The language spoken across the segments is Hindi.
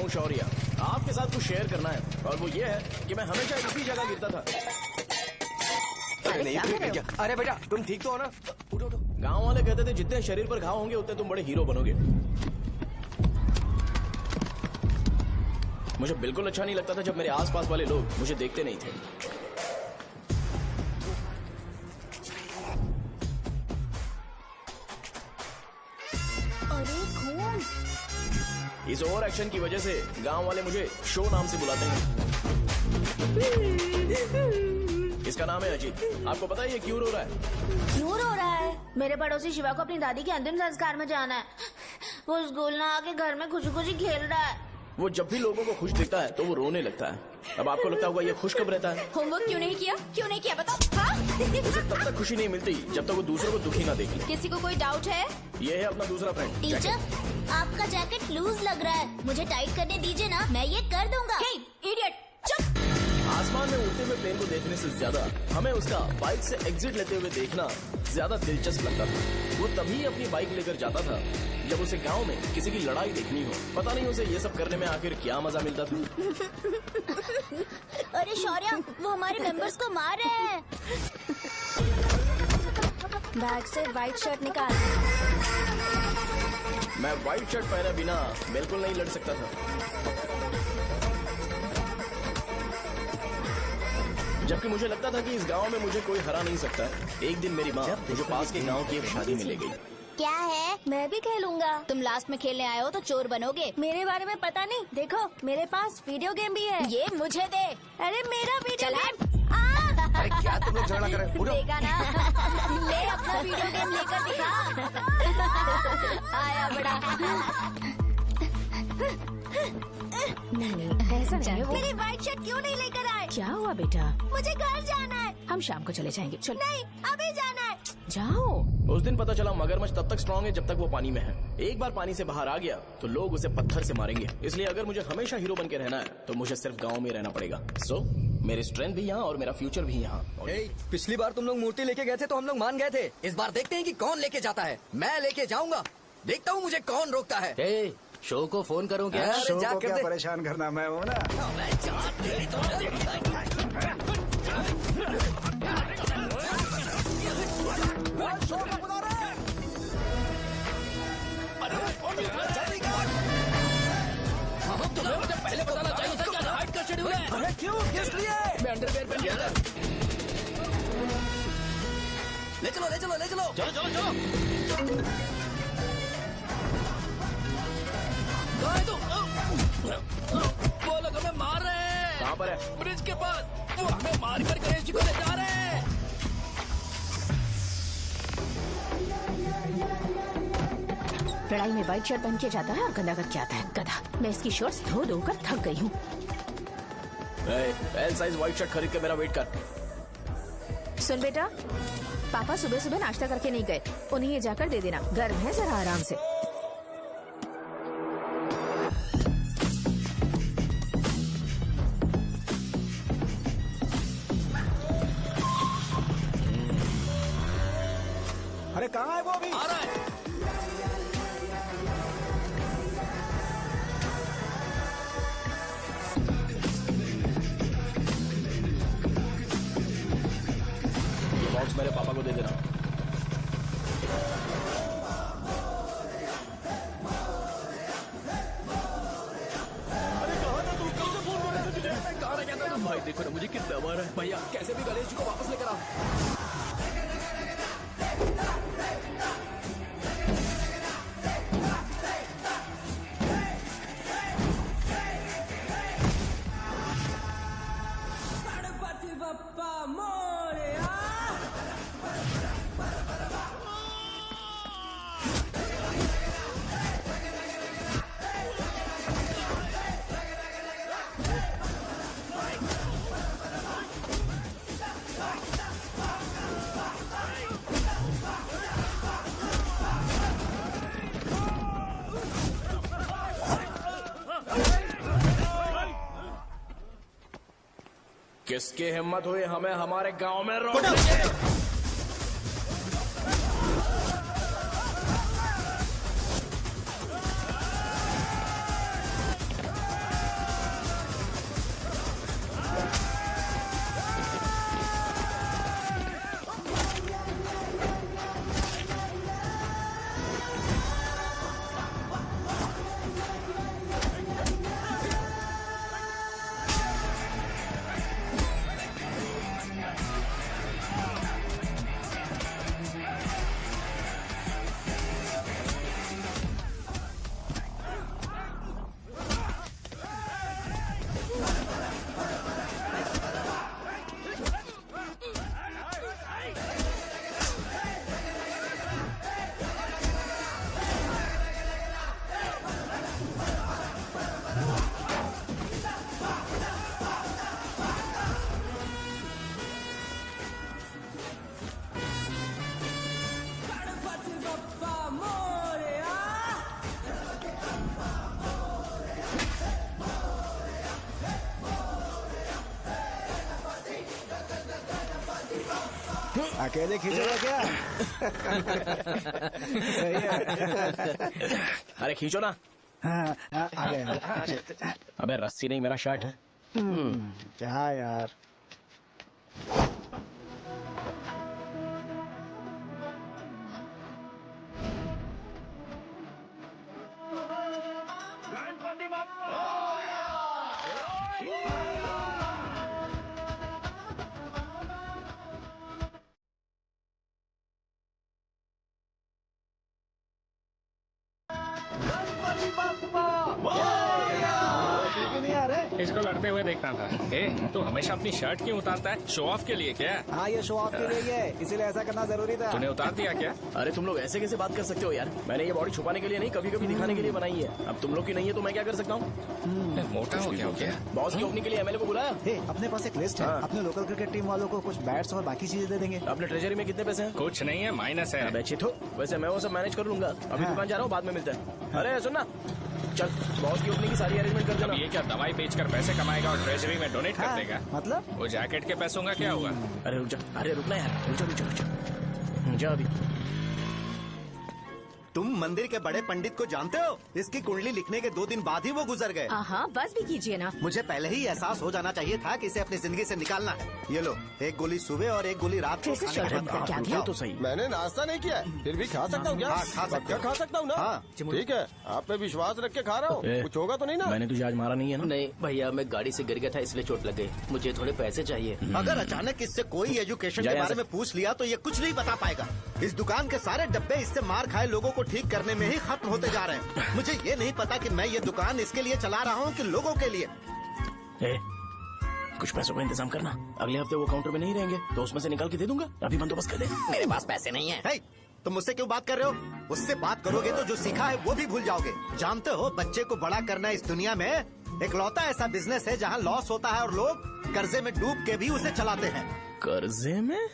हूँ शौर्य, आपके साथ कुछ शेयर करना है और वो ये है कि मैं हमेशा इसी जगह गिरता था। अरे नहीं क्या? अरे बेटा तुम ठीक तो हो ना? उठो उठो। गाँव वाले कहते थे जितने शरीर पर घाव होंगे उतने तुम बड़े हीरो बनोगे। मुझे बिल्कुल अच्छा नहीं लगता था जब मेरे आसपास वाले लोग मुझे देखते नहीं थे। अरे खून! इस ओवर एक्शन की वजह से गांव वाले मुझे शो नाम से बुलाते हैं। इसका नाम है अजीत। आपको पता है ये क्यों रो रहा है? क्यों रो रहा है? मेरे पड़ोसी शिवा को अपनी दादी के अंतिम संस्कार में जाना है। वो स्कूल ना आके घर में खुशी खुशी खेल रहा है। वो जब भी लोगों को खुश देखता है तो वो रोने लगता है। अब आपको लगता होगा ये खुश कब रहता है? होमवर्क क्यों नहीं किया? क्यों नहीं किया बताओ? हाँ? उसे तब तक खुशी नहीं मिलती जब तक वो दूसरों को दुखी ना देख ले। किसी को कोई डाउट है? ये है अपना दूसरा फ्रेंड। टीचर, आपका जैकेट लूज लग रहा है, मुझे टाइट करने दीजिए ना, मैं ये कर दूंगा। हे, इडियट, चुप! आसमान में उड़ते हुए प्लेन को देखने से ज्यादा हमें उसका बाइक से एग्जिट लेते हुए देखना ज्यादा दिलचस्प लगता था। वो तभी अपनी बाइक लेकर जाता था जब उसे गांव में किसी की लड़ाई देखनी हो। पता नहीं उसे ये सब करने में आखिर क्या मजा मिलता था। अरे शौर्य, वो हमारे मेंबर्स को मार रहे हैं। बैग से व्हाइट शर्ट निकाल। मैं व्हाइट शर्ट पहने बिना बिल्कुल नहीं लड़ सकता था, जबकि मुझे लगता था कि इस गांव में मुझे कोई हरा नहीं सकता। एक दिन मेरी माँ मुझे पास के गांव की एक शादी में ले गई। क्या है? मैं भी खेलूंगा। तुम लास्ट में खेलने आए हो तो चोर बनोगे। मेरे बारे में पता नहीं। देखो मेरे पास वीडियो गेम भी है। ये मुझे दे। अरे मेरा वीडियो चला। गेम। अरे क्या तुम लोग झगड़ा कर रहे हो? उठो। देगा ना? ले अपना वीडियो गेम लेकर दिखा। आया बड़ा। ऐसा नहीं है वो। मेरी व्हाइट शर्ट क्यों नहीं लेकर आए? क्या हुआ बेटा? मुझे घर जाना है। हम शाम को चले जाएंगे। चलो। नहीं, अभी जाना है। जाओ। उस दिन पता चला मगरमच्छ तब तक स्ट्रांग है जब तक वो पानी में है। एक बार पानी से बाहर आ गया तो लोग उसे पत्थर से मारेंगे। इसलिए अगर मुझे हमेशा हीरो बन के रहना है तो मुझे सिर्फ गाँव में रहना पड़ेगा। सो मेरी स्ट्रेंथ भी यहाँ और मेरा फ्यूचर भी यहाँ। पिछली बार तुम लोग मूर्ति लेके गए थे तो हम लोग मान गए थे। इस बार देखते हैं कि कौन लेके जाता है। मैं लेके जाऊंगा, देखता हूँ मुझे कौन रोकता है। शो को फोन करूं क्या? शो को क्या परेशान करना, मैं हूँ ना। मुझे पहले बताना चाहिए था क्या हाइट का शेड्यूल है। अरे क्यों, किस लिए? मैं अंडरवेयर पहन गया था। ले चलो ले चलो ले चलो। चलो चलो चलो। वो लोग हमें मार रहे हैं। कहाँ पर है? ब्रिज के पास। वो हमें मार कर गणेश जी को ले जा रहे हैं। लड़ाई में व्हाइट शर्ट पहन के जाता है और गंदा करके आता है। गधा। मैं इसकी शर्ट्स धो धो कर थक गई हूँ। एल साइज व्हाइट शर्ट खरीद के मेरा वेट कर। सुन बेटा, पापा सुबह सुबह नाश्ता करके नहीं गए, उन्हें ये जाकर दे देना। गर्म है, जरा आराम से। अरे कहाँ है वो अभी? आ रहा है। ये बॉक्स मेरे पापा को दे देना। भाई देखो ना मुझे कितना मारा है। भैया कैसे भी गणेश जी को वापस लेकर आओ। किसकी हिम्मत हुई हमें हमारे गांव में रोक? अकेले खींचोगा क्या? सही है। अरे खींचो ना। हाँ, आ गया। अबे रस्सी नहीं, मेरा शर्ट है। क्या यार? इसको लड़ते हुए देखना था। ए, तू हमेशा अपनी शर्ट क्यों उतारता है? शो ऑफ के लिए क्या? हाँ, ये शो ऑफ के लिए है, इसीलिए ऐसा करना जरूरी था। तूने उतार दिया क्या? अरे तुम लोग ऐसे कैसे बात कर सकते हो यार? मैंने ये बॉडी छुपाने के लिए नहीं, कभी कभी दिखाने के लिए बनाई है। अब तुम लोग की नहीं है तो मैं क्या कर सकता हूँ? मोटा हो गया? बॉस की ओपनिंग के लिए एमएलए को बुलाया। हे, अपने पास एक लिस्ट है। हाँ। अपने लोकल क्रिकेट टीम वालों को कुछ बैट्स और बाकी चीजें दे देंगे। अपने ट्रेजरी में कितने पैसे हैं? कुछ नहीं है, माइनस है। अबे छिटो, वैसे मैं वो सब मैनेज कर लूंगा। अभी हाँ। दुकान जा रहा हूँ, बाद में मिलते हैं। अरे सुनना, चल बॉस की ओपनिंग की सारी अरेंजमेंट कर अब देना। ये क्या दवाई बेचकर पैसे कमाएगा और ट्रेजरी में डोनेट कर हाँ, देगा? मतलब? वो जैकेट के पैसों का क्या होगा? अरे रुक जा, अरे रुकना यार, रुक जा। जा अभी। तुम मंदिर के बड़े पंडित को जानते हो? इसकी कुंडली लिखने के 2 दिन बाद ही वो गुजर गए। हाँ, बस भी कीजिए ना। मुझे पहले ही एहसास हो जाना चाहिए था कि इसे अपनी जिंदगी से निकालना है। ये लो, एक गोली सुबह और एक गोली रात को कैसे खाने शर्ट के बाद निकल के आ खाओ। गया? तो सही। मैंने नाश्ता नहीं किया है, फिर भी खा सकता हूँ क्या? हाँ, खा सकते पक्का हो। खा सकता हूँ ना? हाँ। ठीक है, आप पे विश्वास रख के खा रहा हूँ। ए, कुछ होगा तो नहीं ना? मैंने तुझे आज मारा नहीं है ना? नहीं भैया, मैं गाड़ी से गिर गया था इसलिए चोट लग गई। मुझे थोड़े पैसे चाहिए। अगर अचानक इससे कोई एजुकेशन जा के यहाँ बारे से। में पूछ लिया तो ये कुछ नहीं बता पाएगा। इस दुकान के सारे डब्बे इससे मार खाए लोगों को ठीक करने में ही खत्म होते जा रहे हैं। मुझे ये नहीं पता कि मैं ये दुकान इसके लिए चला रहा हूँ कि लोगों के लिए। ए, कुछ पैसों का इंतजाम करना। अगले हफ्ते वो काउंटर में नहीं रहेंगे तो उसमें से निकाल के दे दूंगा। अभी बंदोबस्त कर दे। मेरे पास पैसे नहीं है। हे, तुम मुझसे क्यों बात कर रहे हो? उससे बात करोगे तो जो सीखा है वो भी भूल जाओगे। जानते हो, बच्चे को बड़ा करना इस दुनिया में इकलौता ऐसा बिजनेस है जहाँ लॉस होता है और लोग कर्जे में डूब के भी उसे चलाते हैं। कर्जे में?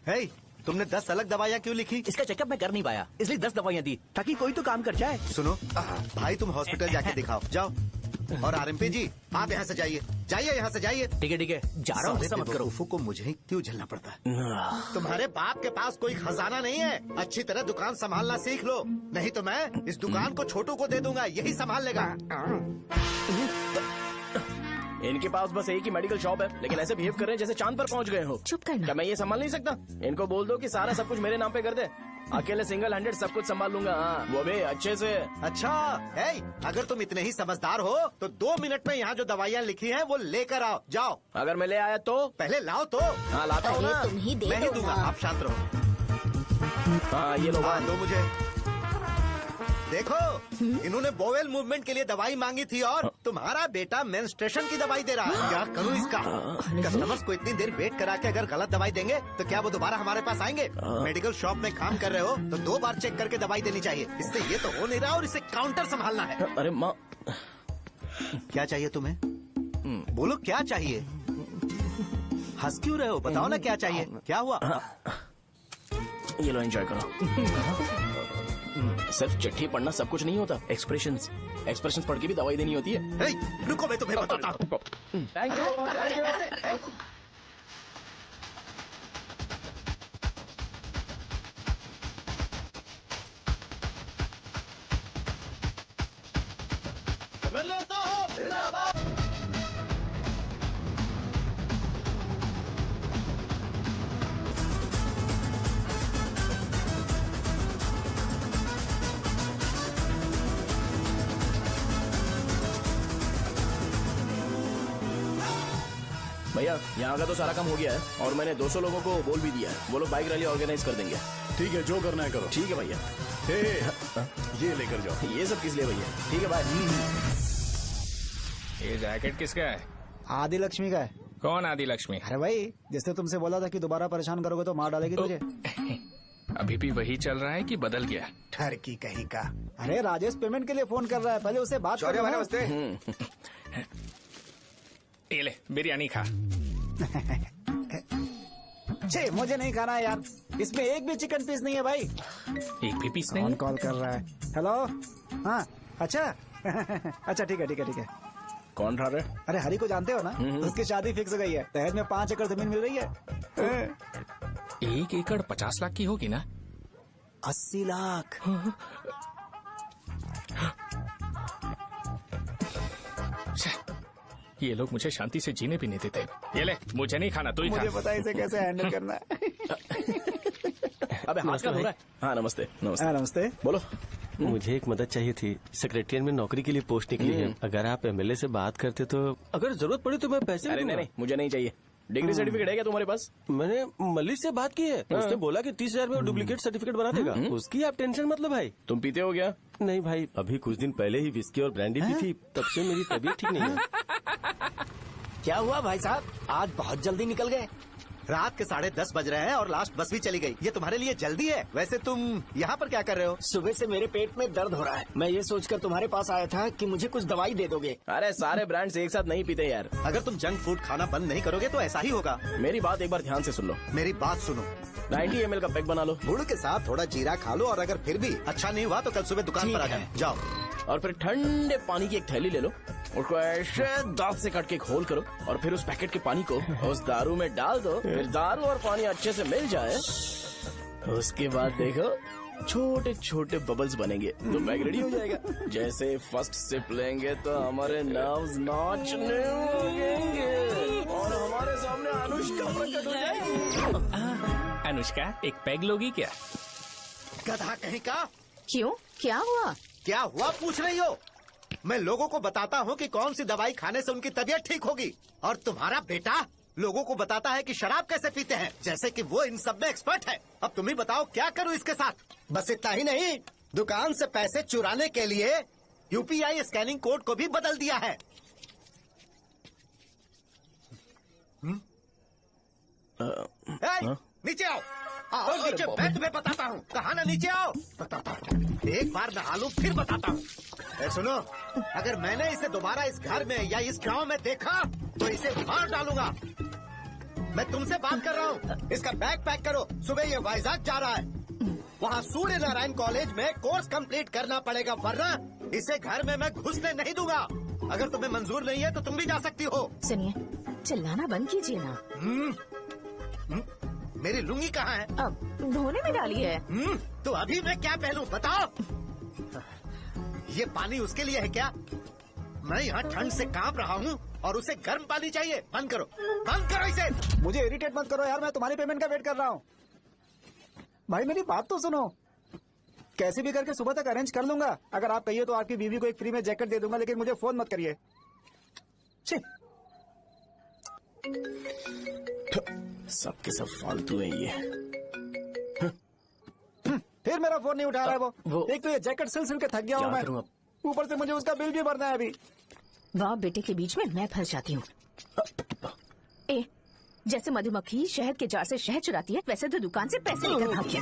हे, तुमने 10 अलग दवाइयाँ क्यों लिखी? इसका चेकअप मैं कर नहीं पाया, इसलिए 10 दवाइयाँ दी ताकि कोई तो काम कर जाए। सुनो भाई, तुम हॉस्पिटल जाके दिखाओ, जाओ। और आरएमपी जी, आप यहाँ से जाइए, जाइए यहाँ से जाइए। ठीक है, जा रहा हूँ, गुस्सा मत करो। बेवकूफों को मुझे ही क्यों झेलना पड़ता है? तुम्हारे बाप के पास कोई खजाना नहीं है। अच्छी तरह दुकान संभालना सीख लो, नहीं तो मैं इस दुकान को छोटू को दे दूंगा, यही संभाल लेगा। इनके पास बस एक ही मेडिकल शॉप है, लेकिन ऐसे बिहेव कर रहे हैं जैसे चांद पर पहुंच गए हो। चुप करना। क्या मैं ये संभाल नहीं सकता? इनको बोल दो कि सारा सब कुछ मेरे नाम पे कर दे। अकेले सिंगल हैंडेड सब कुछ संभाल लूंगा। हाँ, वो भी अच्छे से। अच्छा है, अगर तुम इतने ही समझदार हो तो 2 मिनट में यहाँ जो दवाइयाँ लिखी हैं वो लेकर आओ, जाओ। अगर मैं ले आया तो? पहले लाओ तो। हाँ लाता हूँ ना। तुम ही दे मैं ही दो दूंगा, ना। आप शांत रहो। हाँ ये लो। हाँ, दो मुझे। देखो, इन्होंने बोवेल मूवमेंट के लिए दवाई मांगी थी और तुम्हारा बेटा मेंस्ट्रुएशन की दवाई दे रहा है। क्या करूँ इसका? कस्टमर्स को इतनी देर वेट करा के अगर गलत दवाई देंगे तो क्या वो दोबारा हमारे पास आएंगे? मेडिकल शॉप में काम कर रहे हो तो 2 बार चेक करके दवाई देनी चाहिए। इससे ये तो हो नहीं रहा और इसे काउंटर संभालना है। अरे माँ, क्या चाहिए तुम्हें? बोलो क्या चाहिए? हंस क्यों रहे हो? बताओ ना क्या चाहिए? क्या हुआ? ये लो एंजॉय करो। सिर्फ चिट्ठी पढ़ना सब कुछ नहीं होता। एक्सप्रेशंस पढ़ के भी दवाई देनी होती है। हे, रुको, मैं तुम्हें बताता हूँ। Thank you. भैया यहाँ का तो सारा काम हो गया है और मैंने 200 लोगों को बोल भी दिया है। वो लोग बाइक रैली ऑर्गेनाइज कर देंगे। ठीक है, जो करना है करो। ठीक है भैया। ये लेकर जाओ। ये सब किस लिए भैया? ठीक है बाय। ये जैकेट किसका है? आदि लक्ष्मी का है। कौन आदि लक्ष्मी? अरे भाई, जिसने तुमसे बोला था कि दोबारा परेशान करोगे तो मार डालेगी तुझे। अभी भी वही चल रहा है कि बदल गया? ठरकी कहीं का। अरे राजेश पेमेंट के लिए फोन कर रहा है, पहले उससे बात करो। नमस्ते। ये ले बिरयानी खा। छे, मुझे नहीं खाना है यार, इसमें एक भी चिकन पीस नहीं है भाई। एक भी पीस कौन नहीं? कॉल कर रहा है? हेलो, हाँ अच्छा। अच्छा ठीक है। कौन रहा रे? अरे हरी को जानते हो ना? उसकी शादी फिक्स हो गई है। दहेज में 5 एकड़ जमीन मिल रही है। 1 एकड़ 50 लाख की होगी ना? 80 लाख। ये लोग मुझे शांति से जीने भी नहीं देते। ये ले, मुझे नहीं खाना, तू ही खा। मुझे पता है इसे कैसे हैंडल करना है। अबे हाथ का हो रहा है। हाँ नमस्ते नमस्ते। हाँ, नमस्ते। बोलो। मुझे एक मदद चाहिए थी। सेक्रेटरिएट में नौकरी के लिए पोस्ट निकली है। अगर आप एमएलए से बात करते तो अगर जरूरत पड़ी तो मैं पैसे अरे नहीं, मुझे नहीं चाहिए। डिग्री सर्टिफिकेट है क्या तुम्हारे पास? मैंने मलिक से बात की है। उसने बोला कि 30,000 में डुप्लीकेट सर्टिफिकेट बना देगा। उसकी आप टेंशन मत लो भाई। तुम पीते हो क्या? नहीं भाई, अभी कुछ दिन पहले ही विस्की और ब्रांडी पी थी, तब से मेरी तबीयत ठीक नहीं है। क्या हुआ भाई साहब, आज बहुत जल्दी निकल गए? रात के 10:30 बज रहे हैं और लास्ट बस भी चली गई। ये तुम्हारे लिए जल्दी है। वैसे तुम यहाँ पर क्या कर रहे हो? सुबह से मेरे पेट में दर्द हो रहा है। मैं ये सोचकर तुम्हारे पास आया था कि मुझे कुछ दवाई दे दोगे। अरे सारे ब्रांड्स एक साथ नहीं पीते यार। अगर तुम जंक फूड खाना बंद नहीं करोगे तो ऐसा ही होगा। मेरी बात एक बार ध्यान से सुन लो। मेरी बात सुनो। 90 ml का पैक बना लो। गुड़ के साथ थोड़ा जीरा खा लो और अगर फिर भी अच्छा नहीं हुआ तो कल सुबह दुकान पर आ जाओ। और फिर ठंडे पानी की एक थैली ले लो, उसको ऐसे दांत से काट के घोल करो और फिर उस पैकेट के पानी को उस दारू में डाल दो। फिर दारू और पानी अच्छे से मिल जाए, उसके बाद देखो छोटे छोटे बबल्स बनेंगे तो पैक रेडी हो जाएगा। जैसे फर्स्ट सिप लेंगे तो हमारे नर्व्स नाचने लगेंगे और हमारे सामने अनुष्का प्रकट हो जाएगी। अनुष्का, एक पैग लोगी क्या? गधा कहीं का। क्यों, क्या हुआ? क्या हुआ पूछ रही हो? मैं लोगों को बताता हूँ कि कौन सी दवाई खाने से उनकी तबीयत ठीक होगी, और तुम्हारा बेटा लोगों को बताता है कि शराब कैसे पीते हैं, जैसे कि वो इन सब में एक्सपर्ट है। अब तुम ही बताओ क्या करूँ इसके साथ? बस इतना ही नहीं, दुकान से पैसे चुराने के लिए यूपीआई स्कैनिंग कोड को भी बदल दिया है। नीचे आओ, आओ नीचे, मैं तुम्हें बताता हूँ। कहा ना नीचे आओ, बताता हूँ। एक बार नहा लूं फिर बताता हूँ। सुनो, अगर मैंने इसे दोबारा इस घर में या इस गांव में देखा तो इसे मार डालूंगा। मैं तुमसे बात कर रहा हूँ। इसका बैग पैक करो, सुबह ये वाइजाग जा रहा है। वहाँ सूर्य नारायण कॉलेज में कोर्स कंप्लीट करना पड़ेगा, वरना इसे घर में मैं घुसने नहीं दूंगा। अगर तुम्हें मंजूर नहीं है तो तुम भी जा सकती हो। सुनिए, चिल्लाना बंद कीजिए ना। मेरी लुंगी कहाँ है? अब धोने में डाली है। तो अभी मैं क्या पहनूं बताओ? ये पानी उसके लिए है क्या? मैं यहाँ ठंड से कांप रहा हूँ और उसे गर्म पानी चाहिए। बंद करो, बंद करो इसे। मुझे इरिटेट मत करो यार, मैं तुम्हारी पेमेंट का वेट कर रहा हूँ। भाई मेरी बात तो सुनो, कैसे भी करके सुबह तक अरेंज कर लूंगा। अगर आप कहिए तो आपकी बीवी को एक फ्री में जैकेट दे दूंगा, लेकिन मुझे फोन मत करिए। सबके सब फालतू है ये। फिर मेरा फोन नहीं उठा रहा है वो। एक तो ये जैकेट सिल सिल के थक गया हूँ मैं, ऊपर से मुझे उसका बिल भी भरना है अभी। बाप बेटे के बीच में मैं फंस जाती हूँ। ए, जैसे मधुमक्खी शहद के जार से शहद चुराती है, वैसे तो दुकान से पैसे लेकर भाग गया।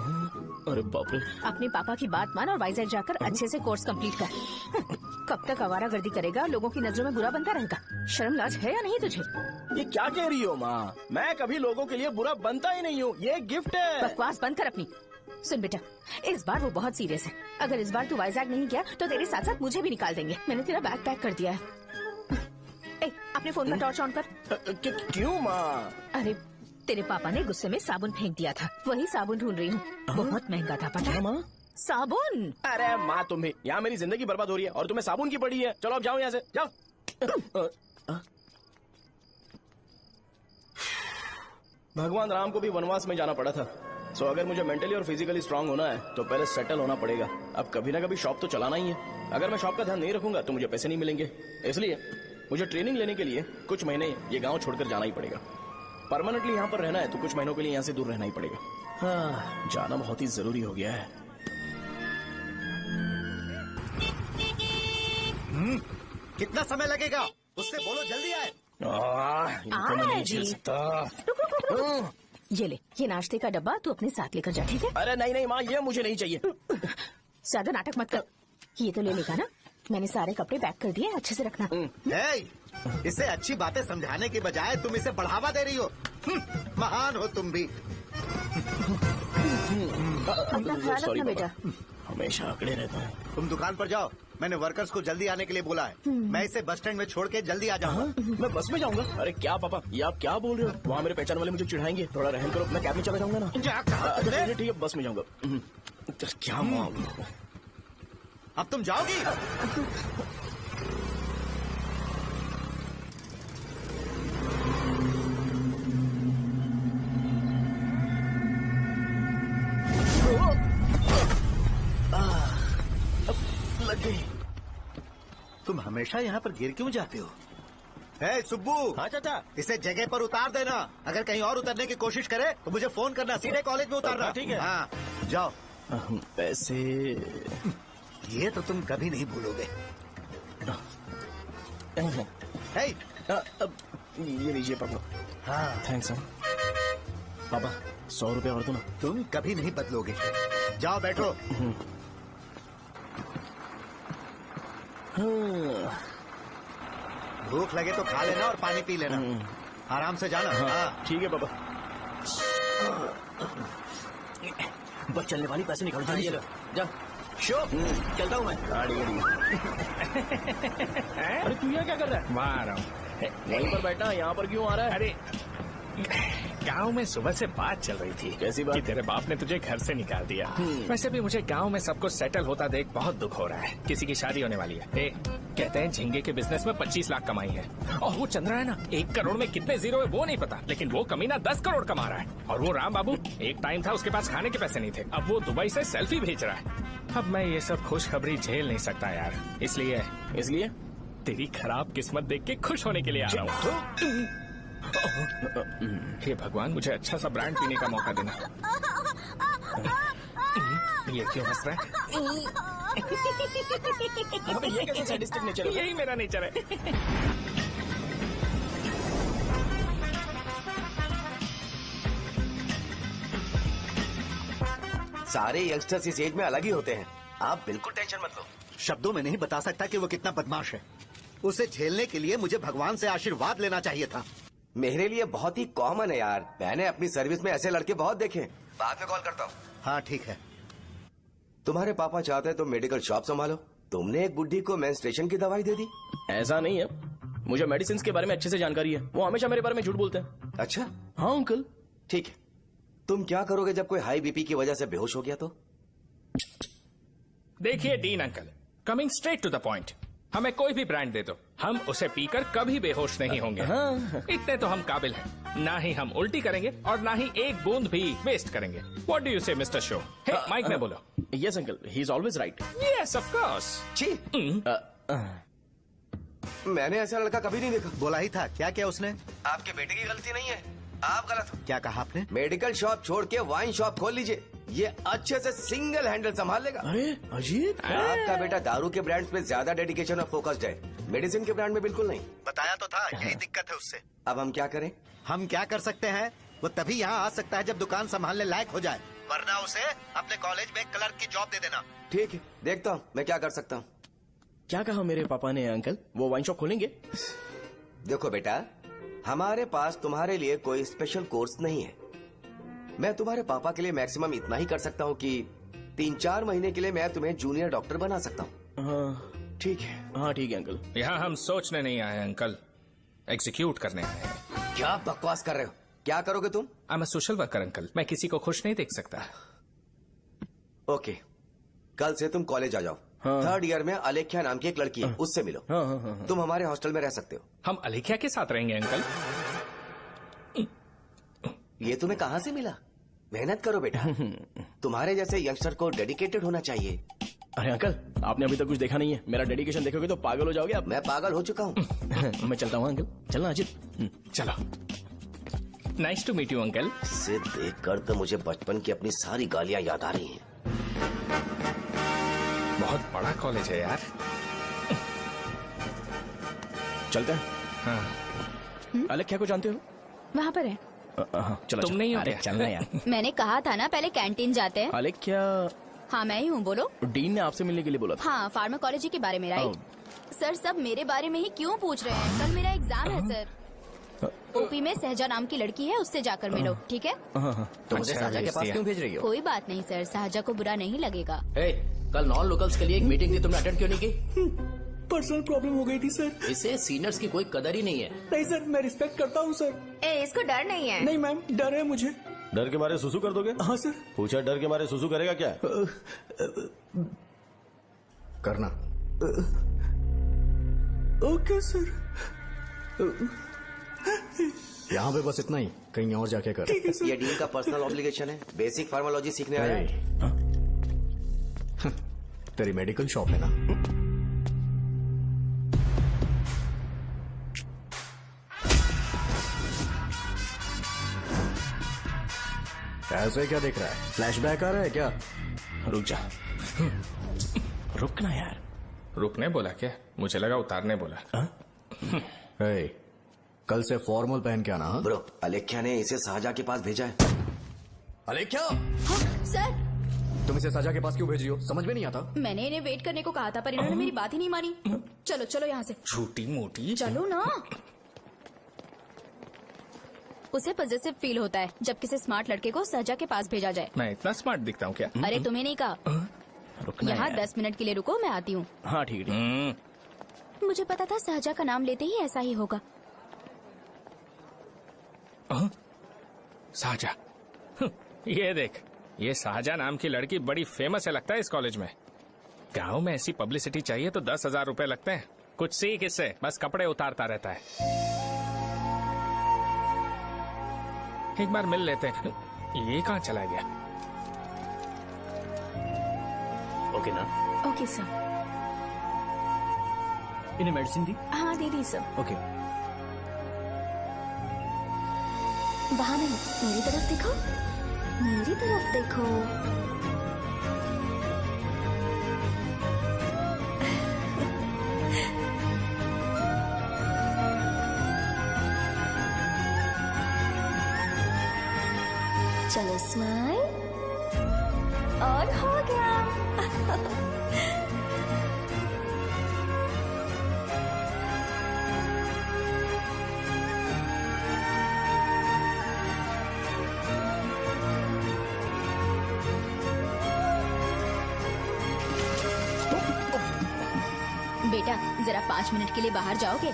अरे बाप रे। अपने पापा की बात मान और वाइजैक जाकर अच्छे से कोर्स कंप्लीट कर। कब तक आवारागर्दी करेगा, लोगों की नजरों में बुरा बनता रहेगा। शर्म लाज है या नहीं तुझे? ये क्या कह रही हो माँ? मैं कभी लोगों के लिए बुरा बनता ही नहीं हूँ, ये गिफ्ट है। बकवास बंद कर अपनी। सुन बेटा, इस बार वो बहुत सीरियस है। अगर इस बार तू वाइजैक नहीं गया तो तेरे साथ साथ मुझे भी निकाल देंगे। मैंने तेरा बैग पैक कर दिया है। ए, अपने फोन का टॉर्च ऑन कर। क्यों माँ? अरे तेरे पापा ने गुस्से में साबुन फेंक दिया था, वही साबुन ढूंढ रही हूँ। बहुत महंगा था, पता है माँ? साबुन। अरे माँ, तुम भी यहाँ मेरी जिंदगी बर्बाद हो रही है और तुम्हें साबुन की पड़ी है। चलो अब जाओ यहाँ से, जाओ। भगवान राम को भी वनवास में जाना पड़ा था। सो अगर मुझे मेंटली और फिजिकली स्ट्रांग होना है तो पहले सेटल होना पड़ेगा। अब कभी ना कभी शॉप तो चलाना ही है। अगर मैं शॉप का ध्यान नहीं रखूंगा तो मुझे पैसे नहीं मिलेंगे। इसलिए मुझे ट्रेनिंग लेने के लिए कुछ महीने ये गांव छोड़कर जाना ही पड़ेगा। परमानेंटली यहाँ पर रहना है तो कुछ महीनों के लिए यहाँ से दूर रहना ही पड़ेगा। हाँ, जाना बहुत ही जरूरी हो गया है। कितना समय लगेगा? उससे बोलो जल्दी आए। इनको मैं नहीं झेल सकता। ये ले, ये नाश्ते का डब्बा तू अपने साथ लेकर जा, ठीक है? अरे नहीं नहीं माँ, ये मुझे नहीं चाहिए। ज्यादा नाटक मत कर। ये तो ले लेगा ना? मैंने सारे कपड़े पैक कर दिए, अच्छे से रखना। इसे अच्छी बातें समझाने के बजाय तुम इसे बढ़ावा दे रही हो। महान हो तुम भी। अपना ख्याल Sorry, रखना बेटा। हमेशा अकड़े रहता है। तुम दुकान पर जाओ, मैंने वर्कर्स को जल्दी आने के लिए बोला है। मैं इसे बस स्टैंड में छोड़ के जल्दी आ जाऊंगा। मैं बस में जाऊंगा? अरे क्या पापा, ये आप क्या बोल रहे हो? वहाँ मेरे पहचान वाले मुझे चिढ़ाएंगे। थोड़ा रहम करो, मैं कैब में चला जाऊंगा ना। ठीक है, बस में जाऊंगा। क्या मामला? अब तुम जाओगी? लग गई। तुम हमेशा यहाँ पर गिर क्यों जाते हो? ए सुब्बू। हाँ चाचा। इसे जगह पर उतार देना। अगर कहीं और उतरने की कोशिश करे तो मुझे फोन करना, सीधे कॉलेज में उतारना। ठीक है। हाँ जाओ। पैसे ये तो तुम कभी नहीं भूलोगे। हे, अब ये लीजिए पापा। हाँ थैंक्स पापा, 100 रुपए और दो ना। तुम कभी नहीं बदलोगे। जाओ बैठो। भूख लगे तो खा लेना और पानी पी लेना। आराम से जाना। हाँ ठीक है पापा। बस चलने वाली पैसे निकाल दो। जा शो, चलता हूँ मैं। अरे तू यहाँ क्या कर रहा है? वहाँ आ रहा हूँ। वहीं पर बैठा, यहाँ पर क्यों आ रहा है? अरे गांव में सुबह से बात चल रही थी। कैसी बात? कि तेरे बाप ने तुझे घर से निकाल दिया। वैसे भी मुझे गांव में सब कुछ सेटल होता देख बहुत दुख हो रहा है। किसी की शादी होने वाली है। कहते हैं झींगे के बिजनेस में 25 लाख कमाई है। और वो चंद्रा है ना, 1 करोड़ में कितने जीरो है वो नहीं पता, लेकिन वो कमीना 10 करोड़ कमा रहा है। और वो राम बाबू, एक टाइम था उसके पास खाने के पैसे नहीं थे, अब वो दुबई से सेल्फी भेज रहा है। अब मैं ये सब खुशखबरी झेल नहीं सकता यार, इसलिए तेरी खराब किस्मत देख के खुश होने के लिए आ रहा हूँ। हे भगवान, मुझे अच्छा सा ब्रांड पीने का मौका देना। ये क्यों हंस रहा है? ये कैसे सैडिस्टिक नेचर है? यही मेरा नेचर है। सारे यंगस्टर्स इस एज में अलग ही होते हैं। आप बिल्कुल टेंशन मत लो। शब्दों में नहीं बता सकता कि वो कितना बदमाश है। उसे झेलने के लिए मुझे भगवान से आशीर्वाद लेना चाहिए था। मेरे लिए बहुत ही कॉमन है यार, मैंने अपनी सर्विस में ऐसे लड़के बहुत देखे। बाद में कॉल करता हूँ। हाँ ठीक है। तुम्हारे पापा चाहते हैं तुम मेडिकल शॉप संभालो। तुमने एक बुढ़ी को मेंस्ट्रुएशन की दवाई दे दी। ऐसा नहीं है, मुझे मेडिसिन के बारे में अच्छे से जानकारी है। वो हमेशा मेरे बारे में झूठ बोलते हैं। अच्छा हाँ अंकल। ठीक है, तुम क्या करोगे जब कोई हाई बीपी की वजह से बेहोश हो गया तो? देखिए Dean uncle, coming straight to the point, हमें कोई भी ब्रांड दे दो, हम उसे पीकर कभी बेहोश नहीं होंगे। इतने तो हम काबिल हैं। ना ही हम उल्टी करेंगे और ना ही एक बूंद भी वेस्ट करेंगे। व्हाट डू यू से मिस्टर शो? हे माइक में बोलो। Yes uncle, he is always right. Yes of course. छी, मैंने ऐसा लड़का कभी नहीं देखा। बोला ही था। क्या क्या उसने? आपके बेटे की गलती नहीं है, आप गलत हो। क्या कहा आपने? मेडिकल शॉप छोड़ के वाइन शॉप खोल लीजिए, ये अच्छे से सिंगल हैंडल संभाल लेगा। अरे अजीत, आपका बेटा दारू के ब्रांड्स पे ज्यादा डेडिकेशन और फोकस्ड है, मेडिसिन के ब्रांड में बिल्कुल नहीं। बताया तो था, यही दिक्कत है उससे। अब हम क्या करें? हम क्या कर सकते हैं? वो तभी यहाँ आ सकता है जब दुकान संभालने लायक हो जाए, वरना उसे अपने कॉलेज में क्लर्क की जॉब दे देना। ठीक है, देखता हूँ मैं क्या कर सकता हूँ। क्या कहा मेरे पापा ने अंकल? वो वाइन शॉप खोलेंगे? देखो बेटा, हमारे पास तुम्हारे लिए कोई स्पेशल कोर्स नहीं है। मैं तुम्हारे पापा के लिए मैक्सिमम इतना ही कर सकता हूँ कि 3-4 महीने के लिए मैं तुम्हें जूनियर डॉक्टर बना सकता हूँ। हाँ ठीक है। हाँ ठीक है अंकल। यहाँ हम सोचने नहीं आए अंकल, एग्जीक्यूट करने आए हैं। क्या बकवास कर रहे हो? क्या करोगे तुम? I am a social worker uncle, मैं किसी को खुश नहीं देख सकता। ओके, कल से तुम कॉलेज आ जाओ। हाँ। 3rd ईयर में अलेख्या नाम की एक लड़की है, उससे मिलो। हाँ, हाँ, हाँ, हाँ। तुम हमारे हॉस्टल में रह सकते हो। हम अलेख्या के साथ रहेंगे अंकल। ये तुम्हें कहाँ से मिला? मेहनत करो बेटा, तुम्हारे जैसे यंगस्टर को डेडिकेटेड होना चाहिए। अरे अंकल, आपने अभी तक कुछ देखा नहीं है। मेरा डेडिकेशन देखोगे तो पागल हो जाओगे आप। मैं पागल हो चुका हूँ। मैं चलता हूँ अंकल। चलना अजीत। चलो, nice to meet you uncle. इसे देखकर तो मुझे बचपन की अपनी सारी गालियाँ याद आ रही हैं। बहुत बड़ा कॉलेज है यार। चलते हैं। हाँ। अलेख्या को जानते हो? वहाँ पर है। चलो, तुम नहीं हो अरे क्या? चलना यार। मैंने कहा था ना पहले कैंटीन जाते हैं। अलेख्या, हाँ मैं ही हूँ, बोलो। डीन ने आपसे मिलने के लिए बोला था। हाँ, फार्माकोलॉजी के बारे में, राइट? सर सब मेरे बारे में ही क्यों पूछ रहे हैं? कल मेरा एग्जाम है सर। ओपी में सहजा नाम की लड़की है, उससे जाकर मिलो, ठीक है? तो मुझे साजा के पास क्यों भेज रही हो? कोई बात नहीं सर, सहजा को बुरा नहीं लगेगा। कल नॉन लोकल्स के लिए एक मीटिंग थी, तुमने अटेंड क्यों नहीं की? पर्सनल प्रॉब्लम हो गई थी सर। इसे सीनियर्स की कोई कदर ही नहीं है। नहीं सर, मैं रिस्पेक्ट करता हूँ सर। इसको डर नहीं है? नहीं मैम, डर है मुझे। डर के मारे सुसु कर दोगे? हाँ सर। पूछा डर के मारे सुसु करेगा क्या? करना। Okay sir. यहाँ पे बस इतना ही, कहीं और जाके कर। ये डील का पर्सनल ऑब्लिगेशन है, बेसिक फार्मोलॉजी सीखने आया है। तेरी मेडिकल शॉप है ना? ऐसे क्या देख रहा है? फ्लैशबैक आ रहा है क्या? रुक जा। रुकना यार। रुकने बोला क्या? मुझे लगा उतारने बोला। कल से फॉर्मल पहन के आना। हाँ? ब्रो, अलेख्या ने इसे साजा के पास भेजा है। अलेख्या! हाँ, सर। तुम इसे साजा के पास क्यों भेज रही हो? समझ में नहीं आता। मैंने इन्हें वेट करने को कहा था, पर इन्होंने मेरी बात ही नहीं मानी। चलो चलो यहाँ से। छोटी मोटी। चलो ना। उसे पॉजिटिव फील होता है जब किसी स्मार्ट लड़के को सहजा के पास भेजा जाए। मैं इतना स्मार्ट दिखता हूँ क्या? अरे तुम्हें नहीं कहा। यहाँ 10 मिनट के लिए रुको, मैं आती हूँ। हाँ ठीक है। मुझे पता था सहजा का नाम लेते ही ऐसा ही होगा। साजा। ये देख, ये साजा नाम की लड़की बड़ी फेमस है लगता है इस कॉलेज में। गांव में ऐसी पब्लिसिटी चाहिए तो 10,000 रुपए लगते हैं। कुछ सीख इससे, बस कपड़े उतारता रहता है। एक बार मिल लेते हैं। ये कहाँ चला गया? ओके ना? Okay sir. इन्हें मेडिसिन दी? हाँ दे दी सर। ओके। वहाँ नहीं, मेरी तरफ देखो, मेरी तरफ देखो। चलो स्माइल, और हो गया। बेटा जरा 5 मिनट के लिए बाहर जाओगे?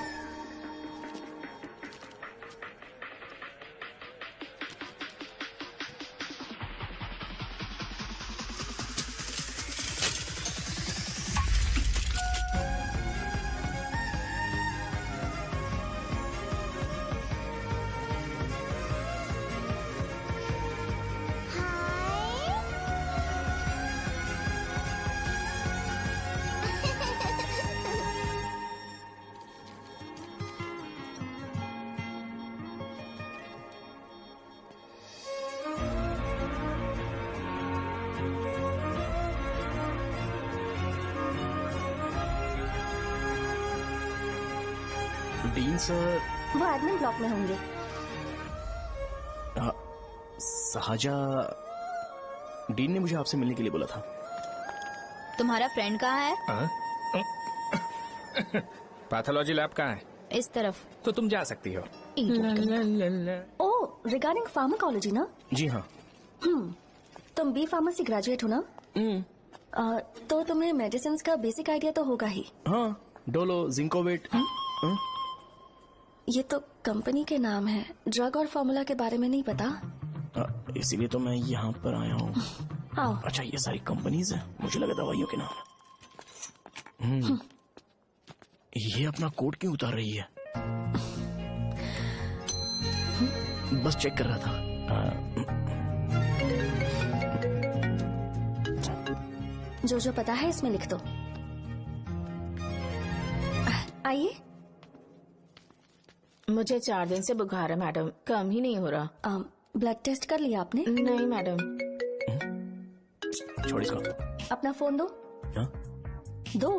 डीन सर वो एडमिन ब्लॉक में होंगे। साजा, डीन ने मुझे आपसे मिलने के लिए बोला था। तुम्हारा फ्रेंड कहाँ है? पैथोलॉजी लैब कहाँ है? इस तरफ। तो तुम जा सकती हो। ओ, रिगार्डिंग फार्माकोलॉजी ना? जी हाँ। तुम बी फार्मेसी ग्रेजुएट हो ना? तो तुम्हें मेडिसिन का बेसिक आइडिया तो होगा ही। हाँ, डोलो, जिंकोवेट। ये तो कंपनी के नाम है, ड्रग और फॉर्मूला के बारे में नहीं पता। इसीलिए तो मैं यहाँ पर आया हूँ। आओ। अच्छा, ये सारी कंपनीज है, मुझे लगा दवाइयों के नाम। ये अपना कोट क्यों उतार रही है? बस चेक कर रहा था। जो जो पता है इसमें लिख दो। आइए। मुझे 4 दिन से बुखार है मैडम, कम ही नहीं हो रहा। ब्लड टेस्ट कर लिया आपने? नहीं मैडम। छोड़ इसको। अपना फोन दो। हाँ? दो।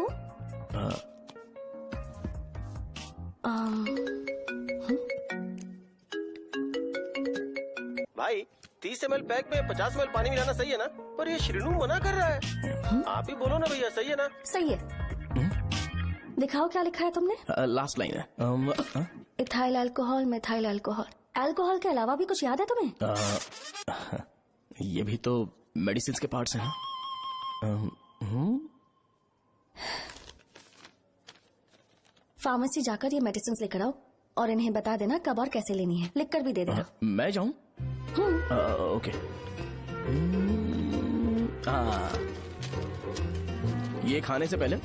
भाई 30 ml पैक में 50 ml पानी मिलाना सही है ना? पर ये श्रीनू मना कर रहा है। आप ही बोलो ना भैया, सही है ना? सही है। दिखाओ क्या लिखा है तुमने? लास्ट लाइन है। Ethyl alcohol, methyl alcohol. Alcohol के अलावा भी कुछ याद है तुम्हें? ये भी तो मेडिसिन के पार्ट्स हैं। फार्मेसी जाकर ये मेडिसिन लेकर आओ और इन्हें बता देना कब और कैसे लेनी है। लिख कर भी दे देना। मैं जाऊं? ओके। ये खाने से पहले,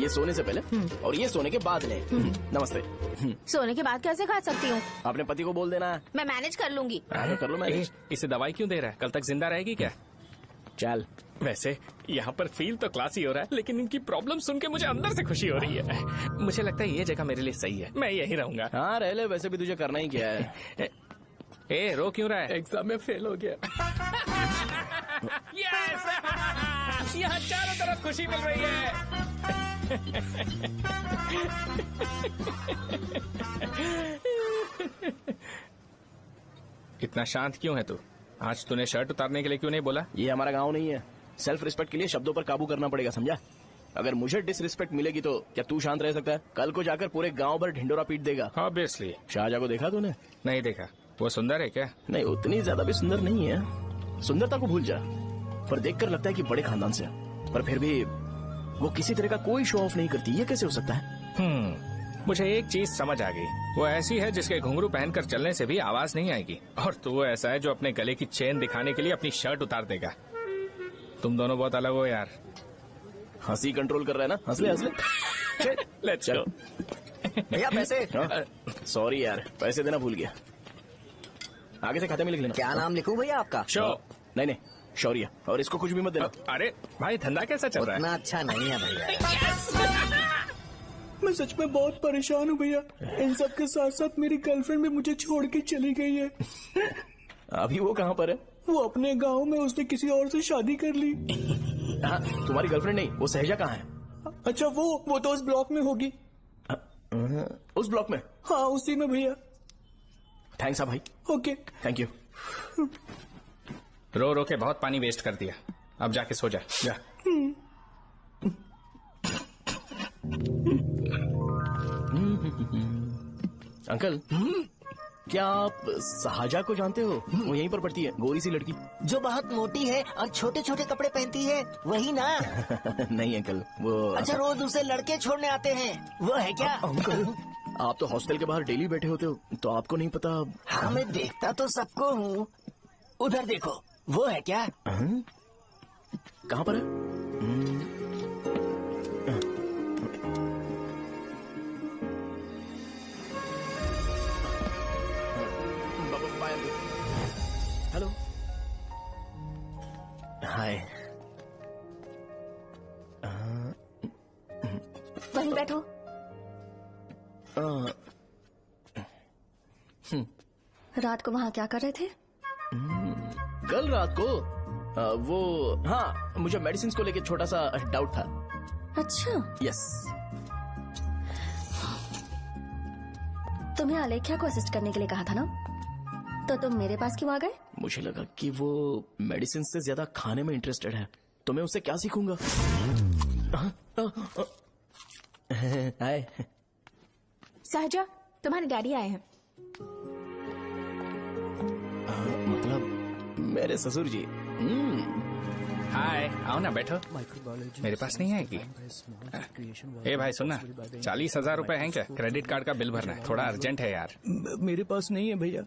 ये सोने से पहले और ये सोने के बाद ले। नमस्ते। सोने के बाद कैसे खा सकती हूँ? अपने पति को बोल देना। मैं मैनेज कर लूंगी। कर लो मैनेज। इसे दवाई क्यों दे रहा है? कल तक जिंदा रहेगी क्या? चल। वैसे यहाँ पर फील तो क्लासी हो रहा है, लेकिन इनकी प्रॉब्लम सुन के मुझे अंदर से खुशी हो रही है। मुझे लगता है ये जगह मेरे लिए सही है, मैं यहीं रहूंगा। हाँ रह ले, वैसे भी तुझे करना ही क्या है। ए रो क्यों रहा है? एग्जाम में फेल हो गया। यस! यहाँ चारों तरफ खुशी मिल रही है। इतना शांत क्यों है तू? आज तूने शर्ट उतारने के लिए क्यों नहीं बोला? ये हमारा गांव नहीं है। सेल्फ रिस्पेक्ट के लिए शब्दों पर काबू करना पड़ेगा, समझा? अगर मुझे डिसरिस्पेक्ट मिलेगी तो क्या तू शांत रह सकता है? कल को जाकर पूरे गांव भर ढिंडोरा पीट देगा। ऑब्वियसली। शाहजहां को देखा तूने? नहीं देखा। वो सुंदर है क्या? नहीं, उतनी ज्यादा भी सुंदर नहीं है। सुंदरता को भूल जा, पर देखकर लगता है कि बड़े खानदान से है। पर फिर भी वो किसी तरह का कोई शो ऑफ नहीं करती। ये कैसे हो सकता है? मुझे एक चीज समझ आ गई। वो ऐसी है जिसके घुंघरू पहनकर चलने से भी आवाज नहीं आएगी, और तू ऐसा है जो अपने गले की चेन दिखाने के लिए अपनी शर्ट उतार देगा। तुम दोनों बहुत अलग हो यार। हंसी कंट्रोल कर रहा है ना? हंस ले हंस ले। Let's go. भैया पैसे। सॉरी यार, पैसे देना भूल गया। आगे से खाते में लिख लेना। क्या नाम लिखूं भैया आपका? शो। नहीं, शौर्य। और इसको कुछ भी मत देना। अरे भाई, धंधा कैसा चल रहा है? उतना अच्छा नहीं है भैया। मैं सच में बहुत परेशान हूँ भैया। इन सब के साथ साथ मेरी गर्लफ्रेंड भी मुझे छोड़ के चली गई है। अभी वो कहाँ पर है? वो अपने गांव में, उसने किसी और से शादी कर ली। हाँ, तुम्हारी गर्लफ्रेंड नहीं, वो सहजा कहाँ है? अच्छा, वो तो उस ब्लॉक में होगी। उस ब्लॉक में? हाँ, उसी में भैया। थैंक्स भाई। Okay, thank you. रो रो के बहुत पानी वेस्ट कर दिया, अब जाके सो जा। जा। अंकल, क्या आप शाहजहा को जानते हो? वो यहीं पर पढ़ती है, गोरी सी लड़की जो बहुत मोटी है और छोटे छोटे कपड़े पहनती है, वही ना? नहीं अंकल, वो अच्छा, रोज उसे लड़के छोड़ने आते हैं, वो है क्या? अंकल, आप तो हॉस्टल के बाहर डेली बैठे होते हो, तो आपको नहीं पता? हाँ, मैं देखता तो सबको हूँ। उधर देखो, वो है क्या? कहाँ पर है? हेलो, हाय। वहीं बैठो। रात को वहाँ क्या कर रहे थे? कल रात को वो, हाँ, मुझे मेडिसिन को लेके छोटा सा डाउट था। अच्छा। यस। तुम्हें आलेख्या को असिस्ट करने के लिए कहा था ना, तो तुम मेरे पास क्यों आ गए? मुझे लगा कि वो मेडिसिन से ज्यादा खाने में इंटरेस्टेड है, तो मैं उससे क्या सीखूंगा। हाय। सहजा, तुम्हारे डैडी आए हैं। मतलब मेरे ससुर जी। हाय, आओ ना, बैठो। मेरे पास नहीं आएगी। ए भाई सुनना, 40,000 रुपए हैं क्या? क्रेडिट कार्ड का बिल भरना है, थोड़ा अर्जेंट है यार। मेरे पास नहीं है भैया।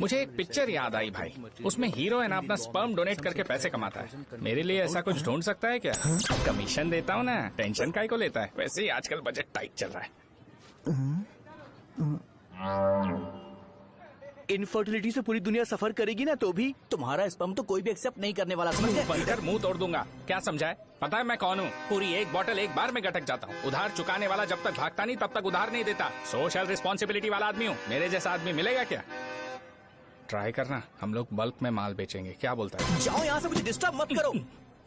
मुझे एक पिक्चर याद आई भाई, उसमें हीरोइन अपना स्पर्म डोनेट करके पैसे कमाता है। मेरे लिए ऐसा कुछ ढूंढ सकता है क्या? कमीशन देता हूँ ना, टेंशन काहे को लेता है? वैसे ही आजकल बजट टाइट चल रहा है। इनफर्टिलिटी से पूरी दुनिया सफर करेगी ना, तो भी तुम्हारा स्पर्म तो कोई भी एक्सेप्ट नहीं करने वाला, समझ गए? बनकर मुंह तोड़ दूंगा। क्या समझा है? पता है मैं कौन हूँ? पूरी एक बोतल एक बार में गटक जाता हूँ। उधार चुकाने वाला जब तक भागता नहीं तब तक उधार नहीं देता। सोशल रिस्पॉन्सिबिलिटी वाला आदमी हूँ। मेरे जैसा आदमी मिलेगा क्या? ट्राई करना, हम लोग बल्क में माल बेचेंगे। क्या बोलता है? जाओ यहाँ से, मुझे डिस्टर्ब मत करो।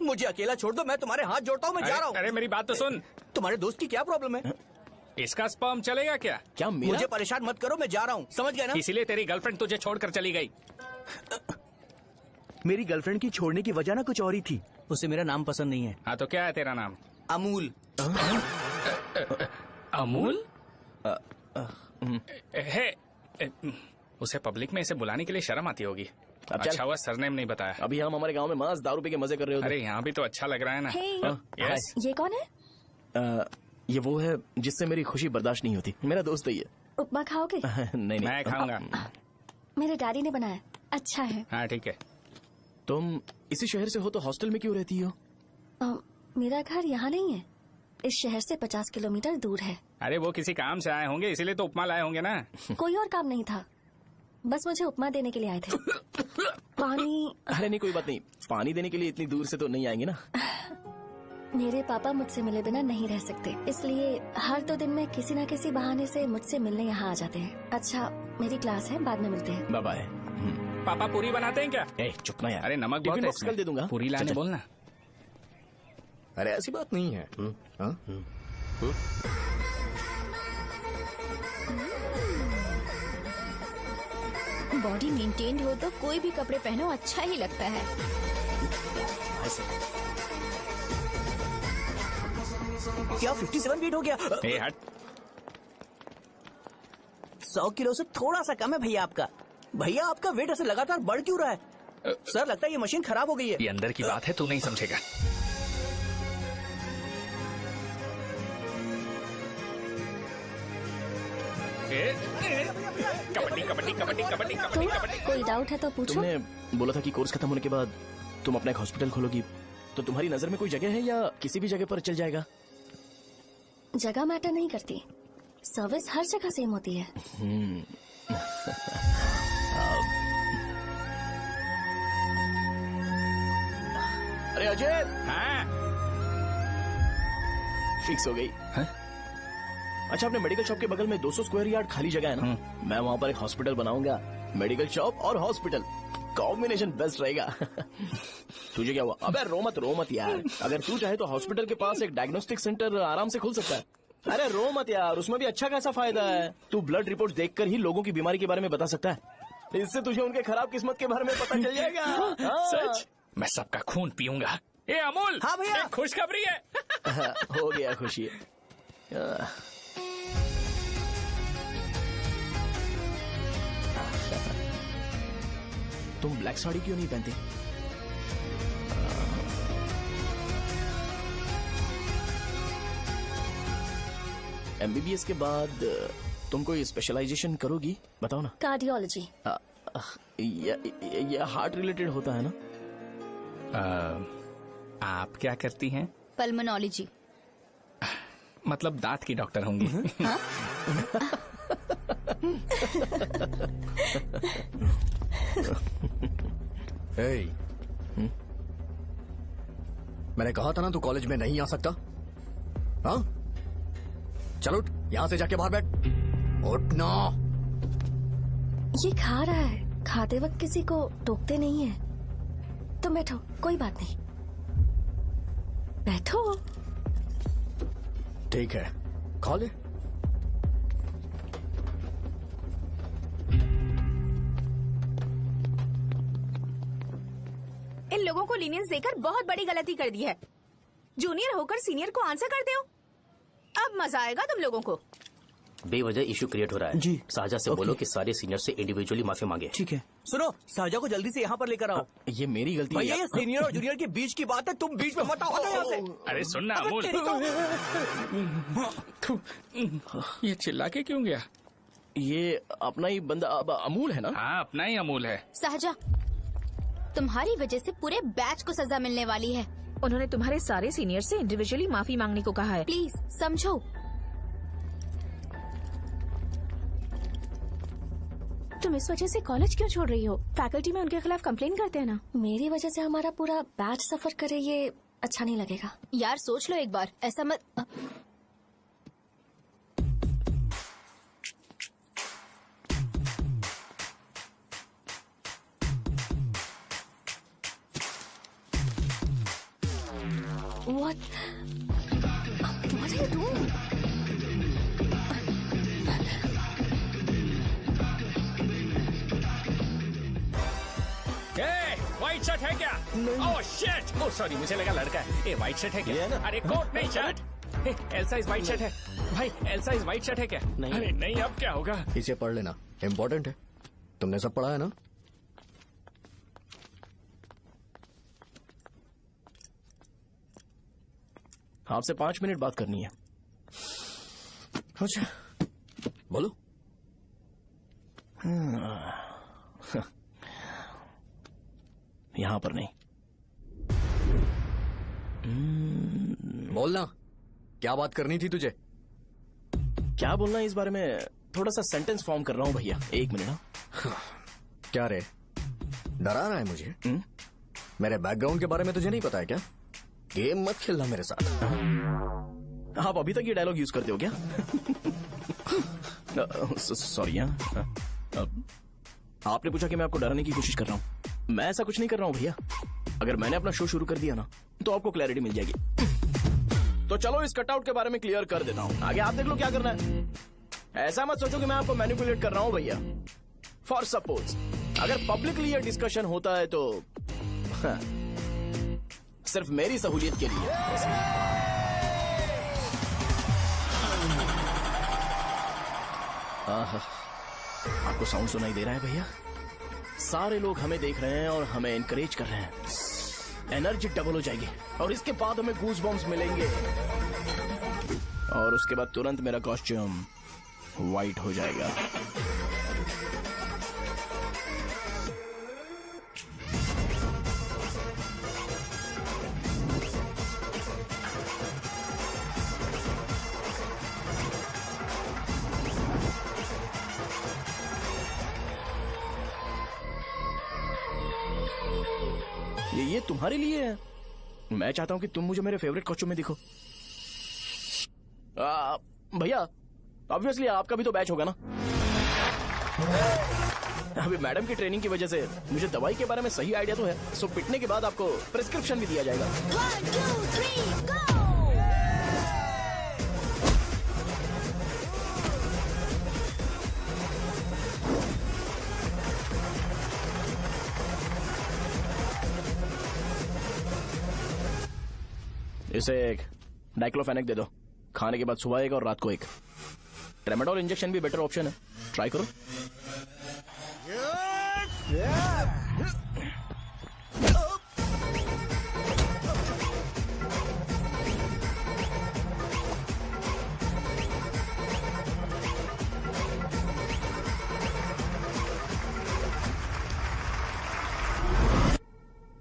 मुझे अकेला छोड़ दो, मैं तुम्हारे हाथ जोड़ता हूँ, मैं जा रहा हूँ। अरे मेरी बात तो सुन। तुम्हारे दोस्त की क्या प्रॉब्लम है? इसका स्पर्म चलेगा क्या? क्या मेरा? मुझे परेशान मत करो, मैं जा रहा हूँ, समझ गए ना? इसीलिए तेरी गर्लफ्रेंड तुझे छोड़कर चली गई। मेरी गर्लफ्रेंड की छोड़ने की वजह ना कुछ और ही थी। उसे मेरा नाम पसंद नहीं है। हाँ तो क्या है तेरा नाम? अमूल। अमूल? है उसे पब्लिक में इसे बुलाने के लिए शर्म आती होगी। अच्छा हुआ सरनेम नहीं बताया। अभी हम हमारे गांव में मस्त दारू पी के मजे कर रहे होते। अरे यहाँ भी तो अच्छा लग रहा है ना। यस। ये कौन है? ये वो है जिससे मेरी खुशी बर्दाश्त नहीं होती। मेरा दोस्त ही है। उपमा खाओगे? नहीं मैं खाऊंगा। मेरे डैडी ने बनाया, अच्छा है। हाँ ठीक है। तुम इसी शहर से हो तो हॉस्टल में क्यों रहती हो? मेरा घर यहाँ नहीं है, इस शहर से 50 किलोमीटर दूर है। अरे वो किसी काम से आए होंगे इसीलिए तो उपमा लाए होंगे ना। कोई और काम नहीं था, बस मुझे उपमा देने के लिए आए थे। पानी? अरे नहीं कोई बात नहीं, पानी देने के लिए इतनी दूर से तो नहीं आएंगे ना। मेरे पापा मुझसे मिले बिना नहीं रह सकते, इसलिए हर 2 दिन में किसी न किसी बहाने से मुझसे मिलने यहाँ आ जाते हैं। अच्छा मेरी क्लास है, बाद में मिलते हैं। Bye bye. पापा पूरी बनाते हैं क्या? चुप ना यार। अरे नमक बहुत है इसमें। कल दे दूंगा। पूरी लाने बोलना। अरे ऐसी बात नहीं है। बॉडी मेंटेन्ड हो तो कोई भी कपड़े पहनो अच्छा ही लगता है। क्या 57 फीट हो गया? ए हट। 100 किलो से थोड़ा सा कम है भैया आपका। भैया आपका वेट ऐसे लगातार बढ़ क्यों रहा है? सर लगता है ये मशीन खराब हो गई है। ये अंदर की बात है, तू नहीं समझेगा। कबड्डी कबड्डी कबड्डी कबड्डी कबड्डी कबड्डी। कोई डाउट है तो पूछो। तुमने बोला था कि कोर्स खत्म होने के बाद तुम अपना एक हॉस्पिटल खोलोगी, तो तुम्हारी नजर में कोई जगह है या किसी भी जगह पर चल जाएगा? जगह मैटर नहीं करती, सर्विस हर जगह सेम होती है। अरे अजय। हाँ? फिक्स हो गई। अच्छा अपने मेडिकल शॉप के बगल में 200 स्क्वायर यार्ड खाली जगह है ना, मैं वहाँ पर एक हॉस्पिटल बनाऊंगा। मेडिकल शॉप और हॉस्पिटल कॉम्बिनेशन बेस्ट रहेगा। तुझे क्या हुआ? अबे रो मत यार। अगर तू चाहे तो हॉस्पिटल के पास एक डायग्नोस्टिक सेंटर आराम से खुल सकता है। अरे रो मत यार, उसमें भी अच्छा खासा फायदा है। तू ब्लड रिपोर्ट देखकर ही लोगों की बीमारी के बारे में बता सकता है। इससे तुझे उनके खराब किस्मत के बारे में पता चल जाएगा। सच? मैं सबका खून पीऊंगा। ए अमूल। हाँ भैया। खुशखबरी है। हो गया खुशी। तुम ब्लैक साड़ी क्यों नहीं पहनते? MBBS के बाद तुम कोई स्पेशलाइजेशन करोगी? बताओ ना। कार्डियोलॉजी। ये हार्ट रिलेटेड होता है ना? आप क्या करती हैं? पल्मोनोलॉजी। मतलब दांत की डॉक्टर होंगी। हाँ? मैंने कहा था ना तू कॉलेज में नहीं आ सकता। हाँ चलो यहाँ से जाके बाहर बैठ। उठना। ये खा रहा है, खाते वक्त किसी को टोकते नहीं है। तुम बैठो, कोई बात नहीं, बैठो। ठीक है खा ले। इन लोगों को लीनियंस देकर बहुत बड़ी गलती कर दी है। जूनियर होकर सीनियर को आंसर करते हो। अब मजा आएगा तुम लोगों को। बेवजह इशू क्रिएट हो रहा है। जी साजा से बोलो कि सारे सीनियर से इंडिविजुअली माफी मांगे। ठीक है। सुनो साजा को जल्दी से यहाँ पर लेकर आओ। ये मेरी गलती है। भैया ये सीनियर और जूनियर के बीच की बात है, तुम बीच में मत आओ यहाँ से। अरे सुनना अमूल। ये चिल्ला के क्यों गया? ये अपना ही बंदा अमूल है ना? हाँ अपना ही अमूल है। साजा तुम्हारी वजह से पूरे बैच को सजा मिलने वाली है। उन्होंने तुम्हारे सारे सीनियर से इंडिविजुअली माफी मांगने को कहा है। प्लीज समझो। तुम इस वजह से कॉलेज क्यों छोड़ रही हो? फैकल्टी में उनके खिलाफ कंप्लेन करते हैं ना। मेरी वजह से हमारा पूरा बैच सफर करे, ये अच्छा नहीं लगेगा। यार सोच लो एक बार, ऐसा मत। What are you doing? White shirt shirt है क्या? ओह शिट, ओह सॉरी, मुझे लगा लड़का है। ये व्हाइट शर्ट है क्या? अरे कोट नहीं shirt. L size white shirt है भाई, एल साइज व्हाइट शर्ट है क्या? नहीं। अरे नहीं, अब क्या होगा? इसे पढ़ लेना, इम्पोर्टेंट है। तुमने सब पढ़ा है ना? आपसे 5 मिनट बात करनी है। अच्छा, बोलो। यहां पर नहीं। बोलना, क्या बात करनी थी तुझे? क्या बोलना है इस बारे में? थोड़ा सा सेंटेंस फॉर्म कर रहा हूं भैया, 1 मिनट। क्या रे, डरा रहा है मुझे? मेरे बैकग्राउंड के बारे में तुझे नहीं पता है क्या? गेम मत खेलना मेरे साथ। आप अभी तक ये डायलॉग यूज करते हो क्या? सॉरी। आपने पूछा कि मैं आपको डराने की कोशिश कर रहा हूं। मैं ऐसा कुछ नहीं कर रहा हूं भैया। अगर मैंने अपना शो शुरू कर दिया ना, तो आपको क्लैरिटी मिल जाएगी। तो चलो इस कटआउट के बारे में क्लियर कर देता हूं, आगे आप देख लो क्या करना है। ऐसा मत सोचो कि मैं आपको मैनिपुलेट कर रहा हूं भैया। फॉर सपोज अगर पब्लिकली ये डिस्कशन होता है तो सिर्फ मेरी सहूलियत के लिए। आपको साउंड सुनाई दे रहा है भैया? सारे लोग हमें देख रहे हैं और हमें एनकरेज कर रहे हैं। एनर्जी डबल हो जाएगी और इसके बाद हमें गूज बम्स मिलेंगे और उसके बाद तुरंत मेरा कॉस्ट्यूम वाइट हो जाएगा। ये तुम्हारे लिए है। मैं चाहता हूं कि तुम मुझे मेरे फेवरेट कॉस्ट्यूम में दिखो। भैया ऑब्वियसली आपका भी तो बैच होगा ना। अभी मैडम की ट्रेनिंग की वजह से मुझे दवाई के बारे में सही आइडिया तो है। सो पिटने के बाद आपको प्रिस्क्रिप्शन भी दिया जाएगा। 1 2 3 गो। इसे एक डाइक्लोफेनेक दे दो। खाने के बाद सुबह एक और रात को एक। ट्रेमाडोल इंजेक्शन भी बेटर ऑप्शन है, ट्राई करो।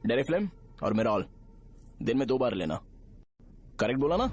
डेरिफ्लेम और मेरॉल दिन में 2 बार लेना। करेक्ट बोला ना?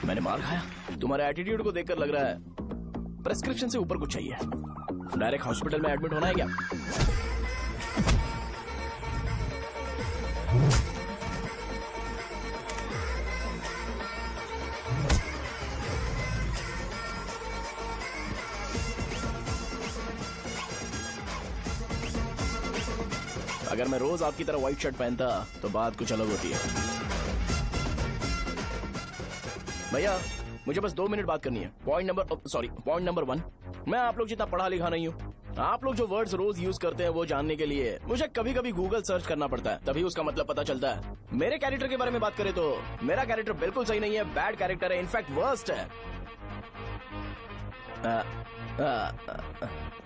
मैंने मार खाया। तुम्हारे एटीट्यूड को देखकर लग रहा है प्रेस्क्रिप्शन से ऊपर कुछ चाहिए। डायरेक्ट हॉस्पिटल में एडमिट होना है क्या? अगर मैं रोज आपकी तरह व्हाइट शर्ट पहनता तो बात कुछ अलग होती है। भैया मुझे बस 2 मिनट बात करनी है। पॉइंट नंबर 1, मैं आप लोग जितना पढ़ा लिखा नहीं हूँ। आप लोग जो वर्ड्स रोज यूज करते हैं वो जानने के लिए मुझे कभी कभी गूगल सर्च करना पड़ता है, तभी उसका मतलब पता चलता है। मेरे कैरेक्टर के बारे में बात करें तो मेरा कैरेक्टर बिल्कुल सही नहीं है, बैड कैरेक्टर है, इनफैक्ट वर्स्ट है।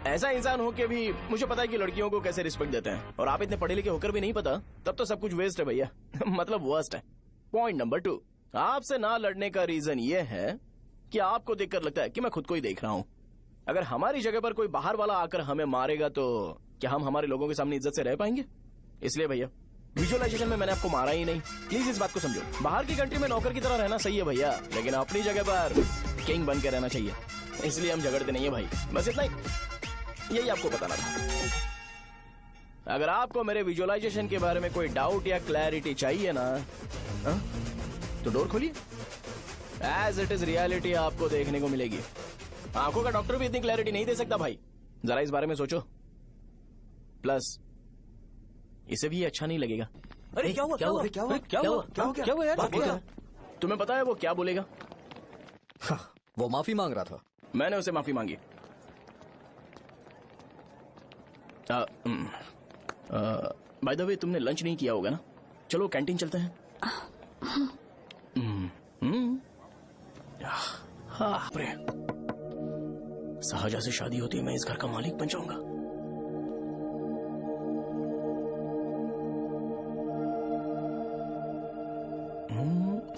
ऐसा इंसान हो के भी मुझे पता है कि लड़कियों को कैसे रिस्पेक्ट देते हैं, और आप इतने पढ़े लिखे होकर भी नहीं पता, तब तो सब कुछ वेस्ट है भैया। मतलब वर्स्ट है। पॉइंट नंबर 2, आपसे ना लड़ने का रीजन ये है कि आपको देखकर लगता है कि मैं खुद को ही देख रहा हूँ। अगर हमारी जगह पर कोई बाहर वाला आकर हमें मारेगा तो क्या हम हमारे लोगों के सामने इज्जत से रह पाएंगे? इसलिए भैया विजुअलाइजेशन में मैंने आपको मारा ही नहीं, प्लीज इस बात को समझो। बाहर की कंट्री में नौकर की तरह रहना सही है भैया, लेकिन अपनी जगह पर किंग बन के रहना चाहिए। इसलिए हम झगड़ते नहीं है भाई, बस इतना ही, यही आपको बताना था। अगर आपको मेरे विजुअलाइजेशन के बारे में कोई डाउट या क्लैरिटी चाहिए ना, तो डोर खोलिए। एज इट इज रियलिटी आपको देखने को मिलेगी। आंखों का डॉक्टर भी इतनी क्लैरिटी नहीं दे सकता भाई, जरा इस बारे में सोचो। प्लस इसे भी अच्छा नहीं लगेगा। अरे क्या हुआ क्या हुआ क्या हुआ क्या हुआ क्या हुआ यार? तुम्हें पता है वो क्या बोलेगा? वो माफी मांग रहा था। मैंने उसे माफी मांगी। बाय द वे तुमने लंच नहीं किया होगा ना? चलो कैंटीन चलते हैं। सहजा से शादी होती है, मैं इस घर का मालिक बन जाऊंगा।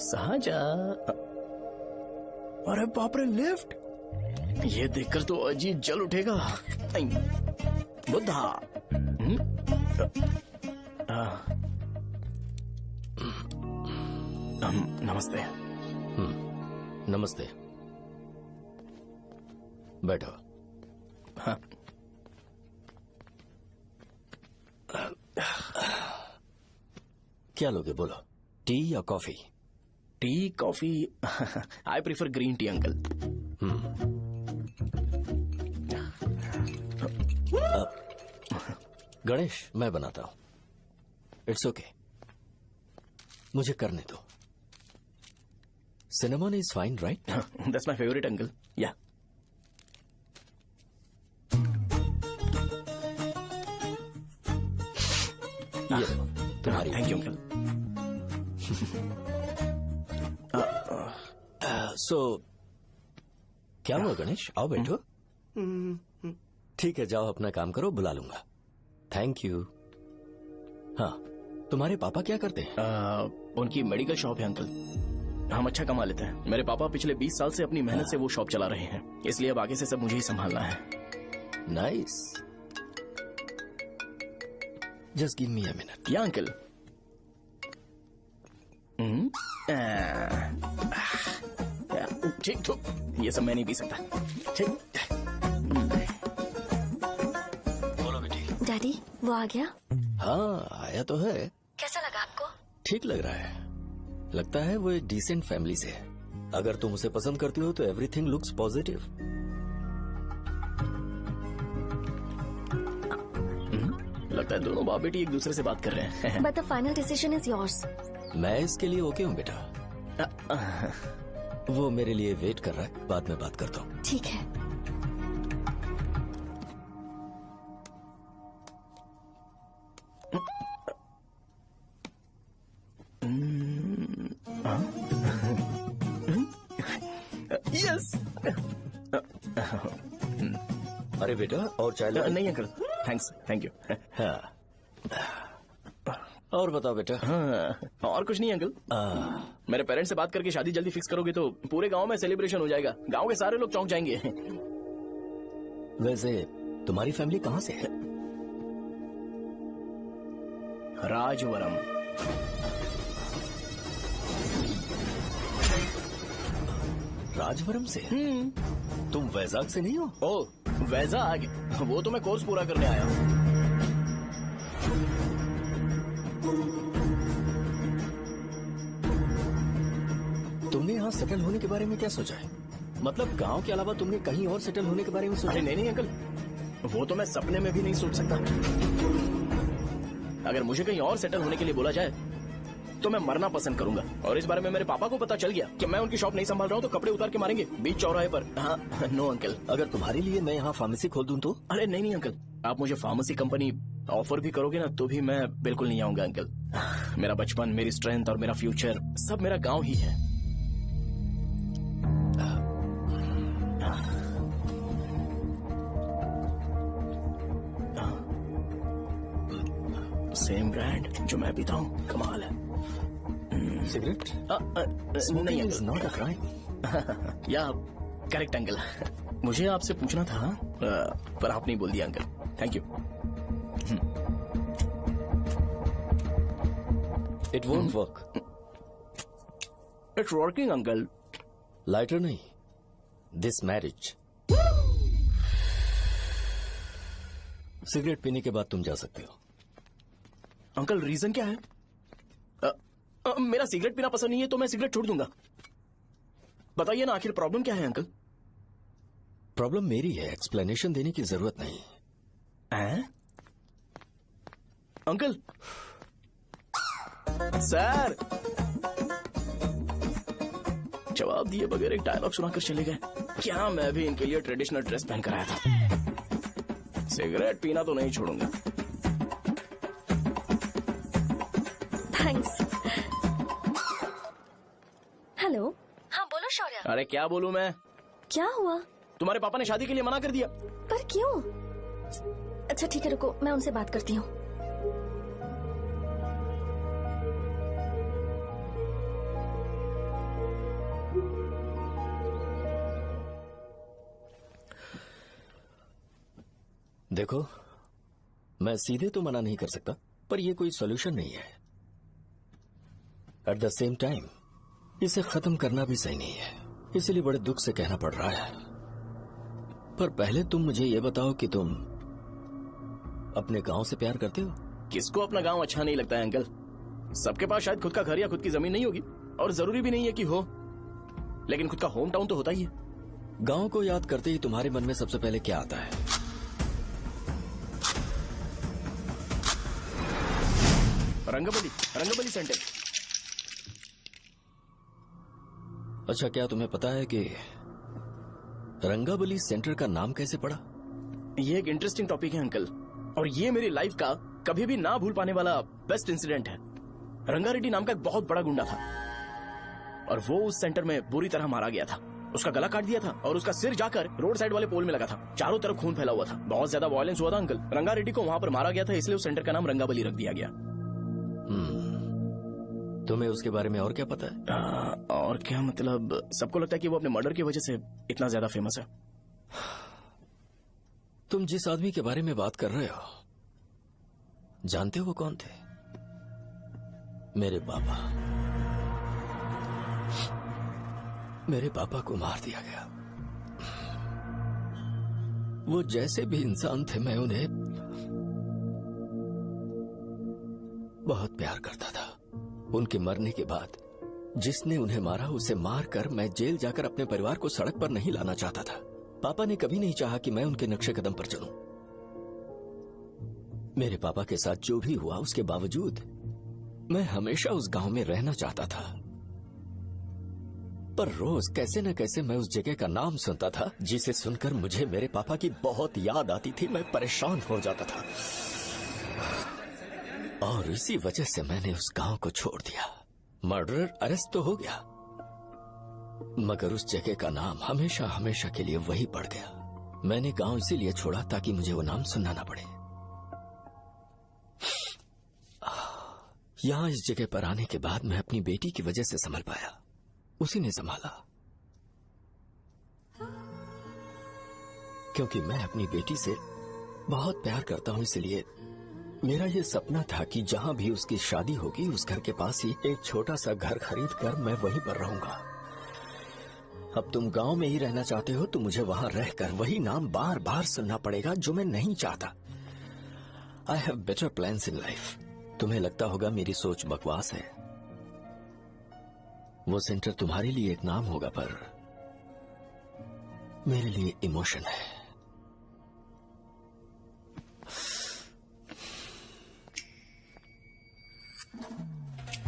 सहजा, अरे बाप रे, लिफ्ट! ये देखकर तो अजीब जल उठेगा। बुद्धा। नमस्ते। नमस्ते, बैठो। हाँ। क्या लोगे बोलो, टी या coffee? Tea coffee? I prefer green tea uncle. Ganesh, मैं बनाता हूं। इट्स ओके, मुझे करने दो। Cinnamon is fine right? That's my favourite uncle. या तुम्हारी। Thank you uncle. सो क्या हुआ गणेश? आओ बैठो। ठीक है, जाओ अपना काम करो, बुला लूंगा। Thank you. हाँ, तुम्हारे पापा क्या करते हैं? उनकी मेडिकल शॉप है अंकल। हम अच्छा कमा लेते हैं। मेरे पापा पिछले 20 साल से अपनी मेहनत से वो शॉप चला रहे हैं, इसलिए अब आगे से सब मुझे ही संभालना है। Nice. Just give me a minute. या अंकल। ठीक तो ये सब मैं नहीं पी सकता। ठीक। बोलो बेटी। डैडी, वो आ गया? हाँ, आया तो है। कैसा लगा आपको? ठीक लग रहा है। लगता है वो एक डिसेंट फैमिली से है। अगर तुम उसे पसंद करती हो तो एवरीथिंग लुक्स पॉजिटिव। लगता है दोनों बाप बेटी एक दूसरे से बात कर रहे हैं। But the final decision is yours. मैं इसके लिए ओके हूँ बेटा। वो मेरे लिए वेट कर रहा है, बाद में बात करता हूँ। ठीक है। यस। अरे बेटा, और चाय लो? नहीं अंकल, थैंक्स, थैंक यू। हाँ। और बताओ बेटा। हाँ, और कुछ नहीं अंकल। मेरे पेरेंट्स से बात करके शादी जल्दी फिक्स करोगे तो पूरे गांव में सेलिब्रेशन हो जाएगा। गांव के सारे लोग चौंक जाएंगे। वैसे तुम्हारी फैमिली कहाँ से है? राजवरम। राजवरम से? तुम वैजाग से नहीं हो? ओ, वैजाग? वो तो मैं कोर्स पूरा करने आया हूँ। तुमने यहाँ सेटल होने के बारे में क्या सोचा है? मतलब गांव के अलावा तुमने कहीं और सेटल होने के बारे में सोचा? अरे नहीं अंकल, वो तो मैं सपने में भी नहीं सोच सकता। अगर मुझे कहीं और सेटल होने के लिए बोला जाए तो मैं मरना पसंद करूंगा। और इस बारे में मेरे पापा को पता चल गया कि मैं उनकी शॉप नहीं संभाल रहा हूँ तो कपड़े उतार के मारेंगे बीच चौराहे पर। हाँ, नो अंकल। अगर तुम्हारे लिए मैं यहाँ फार्मेसी खोल दूं तो? अरे नहीं अंकल, आप मुझे फार्मेसी कंपनी ऑफर भी करोगे ना तो भी मैं बिल्कुल नहीं आऊंगा अंकल। मेरा बचपन, मेरी स्ट्रेंथ और मेरा फ्यूचर सब मेरा गाँव ही है। सेम ब्रांड जो मैं पीता हूँ, कमाल है। सिगरेट? नहीं इज नॉट अ क्राइम। या करेक्ट अंकल। मुझे आपसे पूछना था पर आप नहीं बोल दिया uncle. Thank you. It won't work. It's working uncle. Lighter नहीं, दिस मैरिज। सिगरेट पीने के बाद तुम जा सकते हो। अंकल रीजन क्या है? मेरा सिगरेट पीना पसंद नहीं है तो मैं सिगरेट छोड़ दूंगा। बताइए ना आखिर प्रॉब्लम क्या है अंकल? प्रॉब्लम मेरी है, एक्सप्लेनेशन देने की जरूरत नहीं है। अंकल सर जवाब दिए बगैर एक डायलॉग सुनाकर चले गए। क्या मैं भी इनके लिए ट्रेडिशनल ड्रेस पहन कर आया था। सिगरेट पीना तो नहीं छोड़ूंगा। थैंक्स। हेलो। हाँ बोलो शौर्य। अरे क्या बोलूं मैं? क्या हुआ? तुम्हारे पापा ने शादी के लिए मना कर दिया। पर क्यों? अच्छा ठीक है रुको, मैं उनसे बात करती हूँ। देखो, मैं सीधे तो मना नहीं कर सकता, पर यह कोई सॉल्यूशन नहीं है। एट द सेम टाइम इसे खत्म करना भी सही नहीं है, इसलिए बड़े दुख से कहना पड़ रहा है। पर पहले तुम मुझे ये बताओ कि तुम अपने गांव से प्यार करते हो? किसको अपना गांव अच्छा नहीं लगता है अंकल? सबके पास शायद खुद का घर या खुद की जमीन नहीं होगी, और जरूरी भी नहीं है कि हो, लेकिन खुद का होम टाउन तो होता ही है। गांव को याद करते ही तुम्हारे मन में सबसे पहले क्या आता है? रंगबली सेंटर। अच्छा, क्या तुम्हें पता है कि रंगाबली सेंटर का नाम कैसे पड़ा? ये एक इंटरेस्टिंग टॉपिक है अंकल, और ये मेरी लाइफ का कभी भी ना भूल पाने वाला बेस्ट इंसिडेंट है। रंगारेड्डी नाम का एक बहुत बड़ा गुंडा था, और वो उस सेंटर में बुरी तरह मारा गया था। उसका गला काट दिया था और उसका सिर जाकर रोड साइड वाले पोल में लगा था। चारों तरफ खून फैला हुआ था, बहुत ज्यादा वायलेंस हुआ था अंकल। रंगारेड्डी को वहां पर मारा गया था, इसलिए उस सेंटर का नाम रंगाबली रख दिया गया। तुम्हें उसके बारे में और क्या पता है? और क्या मतलब, सबको लगता है कि वो अपने मर्डर की वजह से इतना ज्यादा फेमस है। तुम जिस आदमी के बारे में बात कर रहे हो, जानते हो वो कौन थे? मेरे पापा। मेरे पापा को मार दिया गया। वो जैसे भी इंसान थे, मैं उन्हें बहुत प्यार करता था। उनके मरने के बाद जिसने उन्हें मारा उसे मारकर मैं जेल जाकर अपने परिवार को सड़क पर नहीं लाना चाहता था। पापा ने कभी नहीं चाहा कि मैं उनके नक्शे कदम पर चलूं। मेरे पापा के साथ जो भी हुआ उसके बावजूद मैं हमेशा उस गांव में रहना चाहता था। पर रोज कैसे न कैसे मैं उस जगह का नाम सुनता था, जिसे सुनकर मुझे मेरे पापा की बहुत याद आती थी। मैं परेशान हो जाता था, और इसी वजह से मैंने उस गांव को छोड़ दिया। मर्डरर अरेस्ट तो हो गया, मगर उस जगह का नाम हमेशा हमेशा के लिए वही पड़ गया। मैंने गांव इसीलिए छोड़ा ताकि मुझे वो नाम सुनना ना पड़े। यहां इस जगह पर आने के बाद मैं अपनी बेटी की वजह से संभल पाया, उसी ने संभाला। क्योंकि मैं अपनी बेटी से बहुत प्यार करता हूं, इसलिए मेरा ये सपना था कि जहां भी उसकी शादी होगी उस घर के पास ही एक छोटा सा घर खरीद कर मैं वहीं पर रहूंगा। अब तुम गांव में ही रहना चाहते हो तो मुझे वहां रहकर वही नाम बार बार सुनना पड़ेगा, जो मैं नहीं चाहता। I have better plans in life. तुम्हें लगता होगा मेरी सोच बकवास है। वो सेंटर तुम्हारे लिए एक नाम होगा, पर मेरे लिए इमोशन है।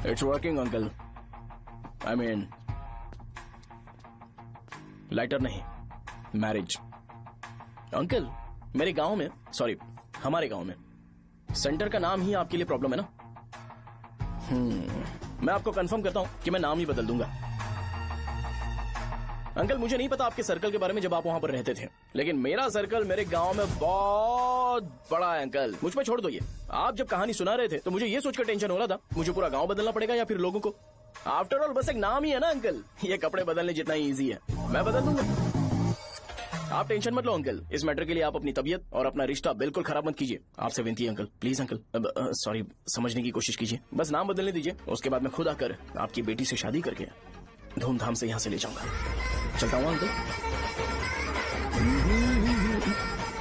It's working uncle. I mean lighter नहीं, मैरिज। अंकल मेरे गांव में, सॉरी हमारे गांव में, सेंटर का नाम ही आपके लिए प्रॉब्लम है ना? मैं आपको कंफर्म करता हूं कि मैं नाम ही बदल दूंगा। अंकल मुझे नहीं पता आपके सर्कल के बारे में जब आप वहां पर रहते थे, लेकिन मेरा सर्कल मेरे गांव में बहुत बड़ा है अंकल। मुझ पर छोड़ दो ये। आप जब कहानी सुना रहे थे तो मुझे ये सोचकर टेंशन हो रहा था मुझे पूरा गांव बदलना पड़ेगा या फिर लोगों को। आफ्टर ऑल बस एक नाम ही है ना अंकल, ये कपड़े बदलने जितना ही ईजी है, मैं बदल दूंगा। आप टेंशन मत लो अंकल, इस मैटर के लिए आप अपनी तबीयत और अपना रिश्ता बिल्कुल खराब मत कीजिए। आपसे विनती है अंकल, प्लीज अंकल, सॉरी, समझने की कोशिश कीजिए। बस नाम बदलने दीजिए, उसके बाद मैं खुद आकर आपकी बेटी से शादी करके धूमधाम से यहाँ से ले जाऊंगा। चलता हूँ अंकल।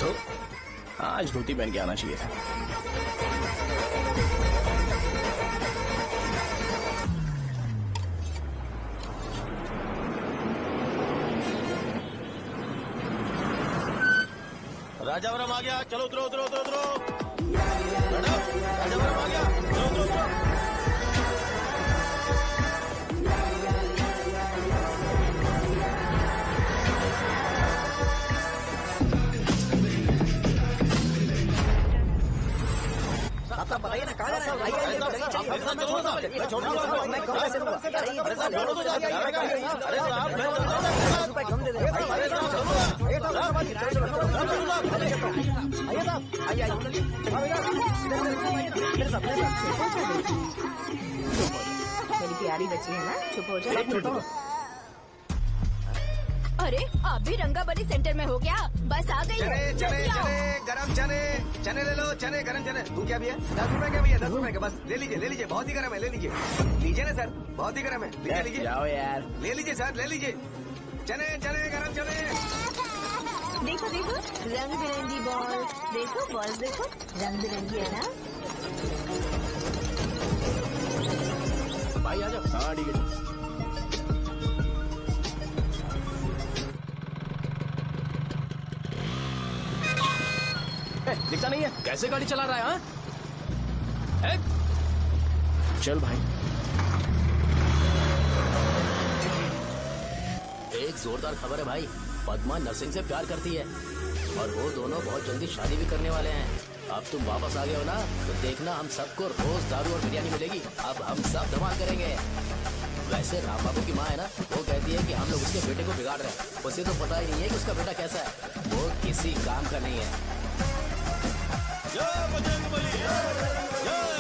तो आज धोती पहन के आना चाहिए था। राजावरम आ गया, चलो उतरो उतरो उतरो उतरो। राजावरम आ गया, चलो उतरो उतरो। आप बताइए ना, कहाँ जा रहे हैं? मेरी प्यारी बच्ची है ना, चुप हो जाओ। अरे आप भी रंगाबली सेंटर में हो क्या? बस आ गई है। चने गरम चने ले लो, चने गरम चने। तू क्या भी है? 10 रुपए का भैया, 10 रुपए का, बस ले लीजिए, बहुत ही गरम है, ले लीजिए ना सर, बहुत ही गरम है, लीजिए जाओ यार, ले लीजिए सर, ले लीजिए। चने गरम चने। देखो देखो रंग बिरंगी बॉल, देखो बॉल देखो रंग बिरंगी है ना। भाई आ जाओ। हाँ ठीक है। दिखता नहीं है, कैसे गाड़ी चला रहा है? हाँ? चल भाई। एक जोरदार खबर है भाई, पद्मा नरसिंह से प्यार करती है और वो दोनों बहुत जल्दी शादी भी करने वाले हैं। अब तुम वापस आ गए हो ना, तो देखना हम सबको रोज दारू और बिरयानी मिलेगी। अब हम सब धमाल करेंगे। वैसे राम बाबू की माँ है ना, वो कहती है कि हम लोग उसके बेटे को बिगाड़ रहे हैं। उसे तो पता ही नहीं है कि उसका बेटा कैसा है, वो किसी काम का नहीं है। जय बजरंगबली, जय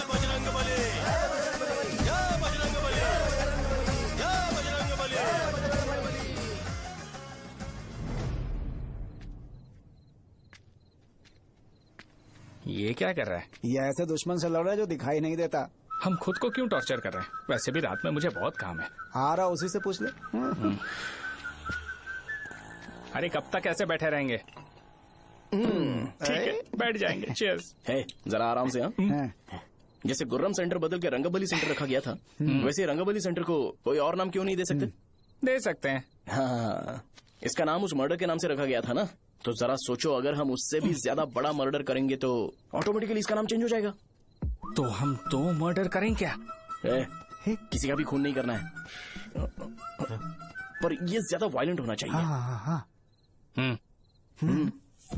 बजरंगबली, जय बजरंगबली, जय बजरंगबली। ये क्या कर रहा है? ये ऐसे दुश्मन से लड़ रहा है जो दिखाई नहीं देता। हम खुद को क्यों टॉर्चर कर रहे हैं? वैसे भी रात में मुझे बहुत काम है। आ रहा उसी से पूछ ले। अरे कब तक ऐसे बैठे रहेंगे? ठीक है, बैठ जाएंगे। चीयर्स। है जरा आराम से। हाँ जैसे गुर्रम सेंटर बदल के रंगाबली सेंटर रखा गया था, वैसे रंगाबली सेंटर को कोई और नाम क्यों नहीं दे सकते? दे सकते हैं। हाँ, इसका नाम उस मर्डर के नाम से रखा गया था ना, तो जरा सोचो अगर हम उससे भी ज्यादा बड़ा मर्डर करेंगे तो ऑटोमेटिकली इसका नाम चेंज हो जाएगा। तो हम 2 मर्डर करें क्या? किसी का भी खून नहीं करना है, पर ये ज्यादा वायलेंट होना चाहिए।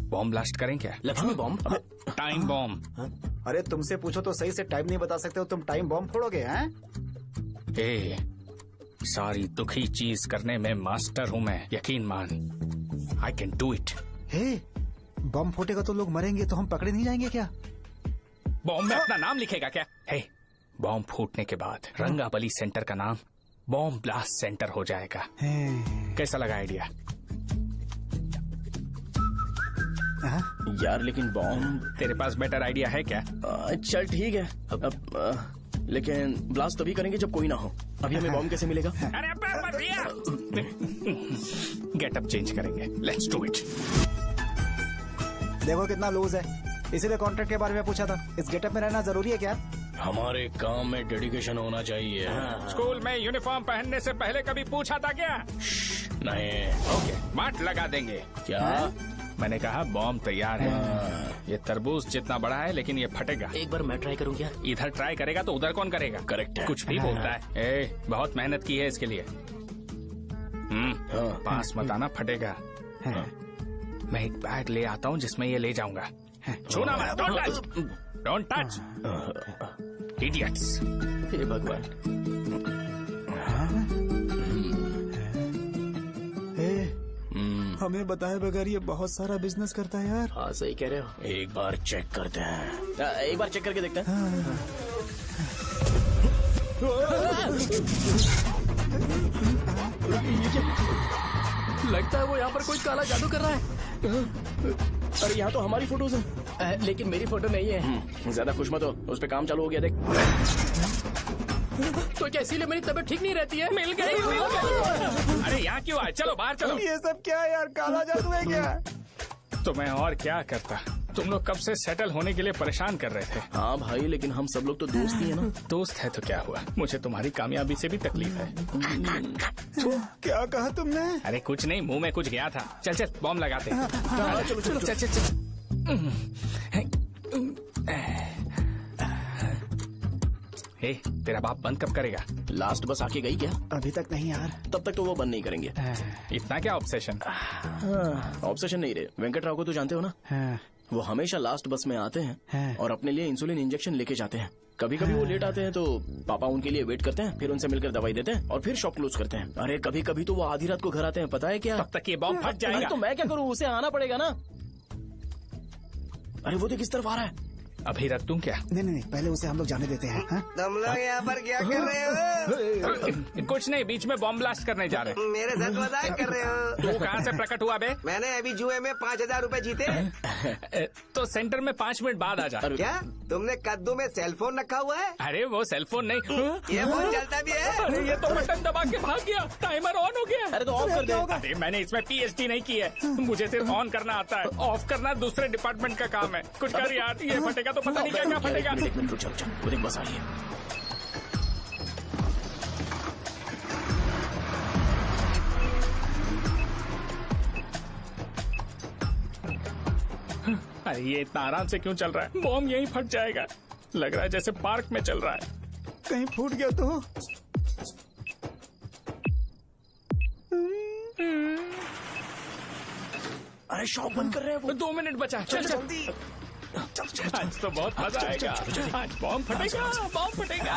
बॉम्ब ब्लास्ट करें क्या? लक्ष्मी बॉम्ब? Time bomb. अरे तुमसे पूछो तो सही से टाइम नहीं बता सकते हो, तुम टाइम बॉम्ब फोड़ोगे? हैं? ए, सारी दुखी चीज करने में मास्टर हूँ मैं, यकीन मान। I can do it. Bomb फूटेगा तो लोग मरेंगे, तो हम पकड़े नहीं जाएंगे क्या? बॉम्ब में अपना नाम लिखेगा क्या? बॉम्ब फूटने के बाद रंगाबली सेंटर का नाम बॉम्ब ब्लास्ट सेंटर हो जाएगा। कैसा लगा आइडिया? यार लेकिन बॉम्ब, तेरे पास बेटर आइडिया है क्या? चल ठीक है, लेकिन ब्लास्ट तभी करेंगे जब कोई ना हो। अभी हमें बॉम्ब कैसे मिलेगा? अरे भैया, गेटअप चेंज करेंगे। Let's do it. देखो कितना लूज है, इसीलिए कॉन्ट्रैक्ट के बारे में पूछा था। इस गेटअप में रहना जरूरी है क्या? हमारे काम में डेडिकेशन होना चाहिए। स्कूल में यूनिफॉर्म पहनने से पहले कभी पूछा था क्या? नहीं। ओके, मार्ट लगा देंगे। क्या? मैंने कहा बॉम्ब तैयार है। ये तरबूज जितना बड़ा है लेकिन ये फटेगा। एक बार मैं ट्राई करूँ क्या? इधर ट्राई करेगा तो उधर कौन करेगा? करेक्ट है। कुछ भी बोलता है। बहुत मेहनत की है इसके लिए। पास मत आना, फटेगा। मैं एक बैग ले आता हूँ जिसमें ये ले जाऊंगा। छूना मत, डोंट टच, इडियट्स। हे भगवान। हमें बताए बगैर ये बहुत सारा बिजनेस करता है यार। हाँ सही कह रहे हो। एक बार चेक करते हैं। एक बार चेक करके देखते हैं। लगता है वो यहाँ पर कोई काला जादू कर रहा है। अरे यहाँ तो हमारी फोटोज हैं, लेकिन मेरी फोटो नहीं है। ज्यादा खुश मत हो, उस पे काम चालू हो गया। देख तो क्या इसीलिए मेरी तबीयत ठीक नहीं रहती है? मिल गई। अरे यहाँ क्यों आए? चलो बाहर चलो। ये सब क्या है यार? काला जादू है क्या? तो मैं और क्या करता? तुम लोग कब से सेटल होने के लिए परेशान कर रहे थे। हाँ भाई, लेकिन हम सब लोग तो दोस्त ही है ना। दोस्त है तो क्या हुआ? मुझे तुम्हारी कामयाबी से भी तकलीफ है। क्या कहा तुमने? अरे कुछ नहीं, मुंह में कुछ गया था। चल चल बॉम्ब लगाते हैं। चलो चलो चल चल चल। तेरा बाप बंद कब करेगा? लास्ट बस आके गई क्या? अभी तक नहीं यार। तब तक तो वो बंद नहीं करेंगे। इतना क्या ऑब्सेशन? ऑब्सेशन नहीं रे। वेंकट राव को तो जानते हो ना? वो हमेशा लास्ट बस में आते हैं और अपने लिए इंसुलिन इंजेक्शन लेके जाते हैं। कभी कभी वो लेट आते हैं तो पापा उनके लिए वेट करते हैं, फिर उनसे मिलकर दवाई देते हैं और फिर शॉप क्लोज करते हैं। अरे कभी कभी तो वो आधी रात को घर आते हैं, पता है क्या? तब तक ये बॉम्ब फट जाएगा। तो मैं क्या करूँ? उसे आना पड़ेगा ना। अरे वो देख किस तरफ आ रहा है। अभी रख दूं क्या? नहीं, पहले उसे हम लोग जाने देते हैं। तुम लोग यहाँ पर क्या कर रहे हो? कुछ नहीं, बीच में बॉम्ब ब्लास्ट करने जा रहे हैं। मेरे साथ मजाक कर रहे हो? तू कहाँ से प्रकट हुआ बे? मैंने अभी जुए में 5,000 रूपए जीते। तो सेंटर में 5 मिनट बाद आ जा। क्या तुमने कद्दू में सेलफोन रखा हुआ है? अरे वो सेलफोन नहीं, ये फोन चलता भी है। अरे ये तो बटन दबा के भाग गया, टाइमर ऑन हो गया। अरे तो ऑफ कर दे। अरे मैंने इसमें PhD नहीं की है, मुझे सिर्फ ऑन करना आता है। ऑफ करना दूसरे डिपार्टमेंट का काम है। कुछ कर यार, ये फटेगा तो पता नहीं क्या क्या फटेगा। एक मिनट रुक जा, वो देख बस आ रही है। अरे ये इतना आराम से क्यों चल रहा है? बॉम्ब यहीं फट जाएगा। लग रहा है जैसे पार्क में चल रहा है। कहीं फूट गया तो? अरे शॉप बंद कर रहे हैं वो। 2 मिनट बचा। चल जल्दी। आज तो बहुत मजा आएगा। आज बॉम्ब फटेगा, बॉम्ब फटेगा।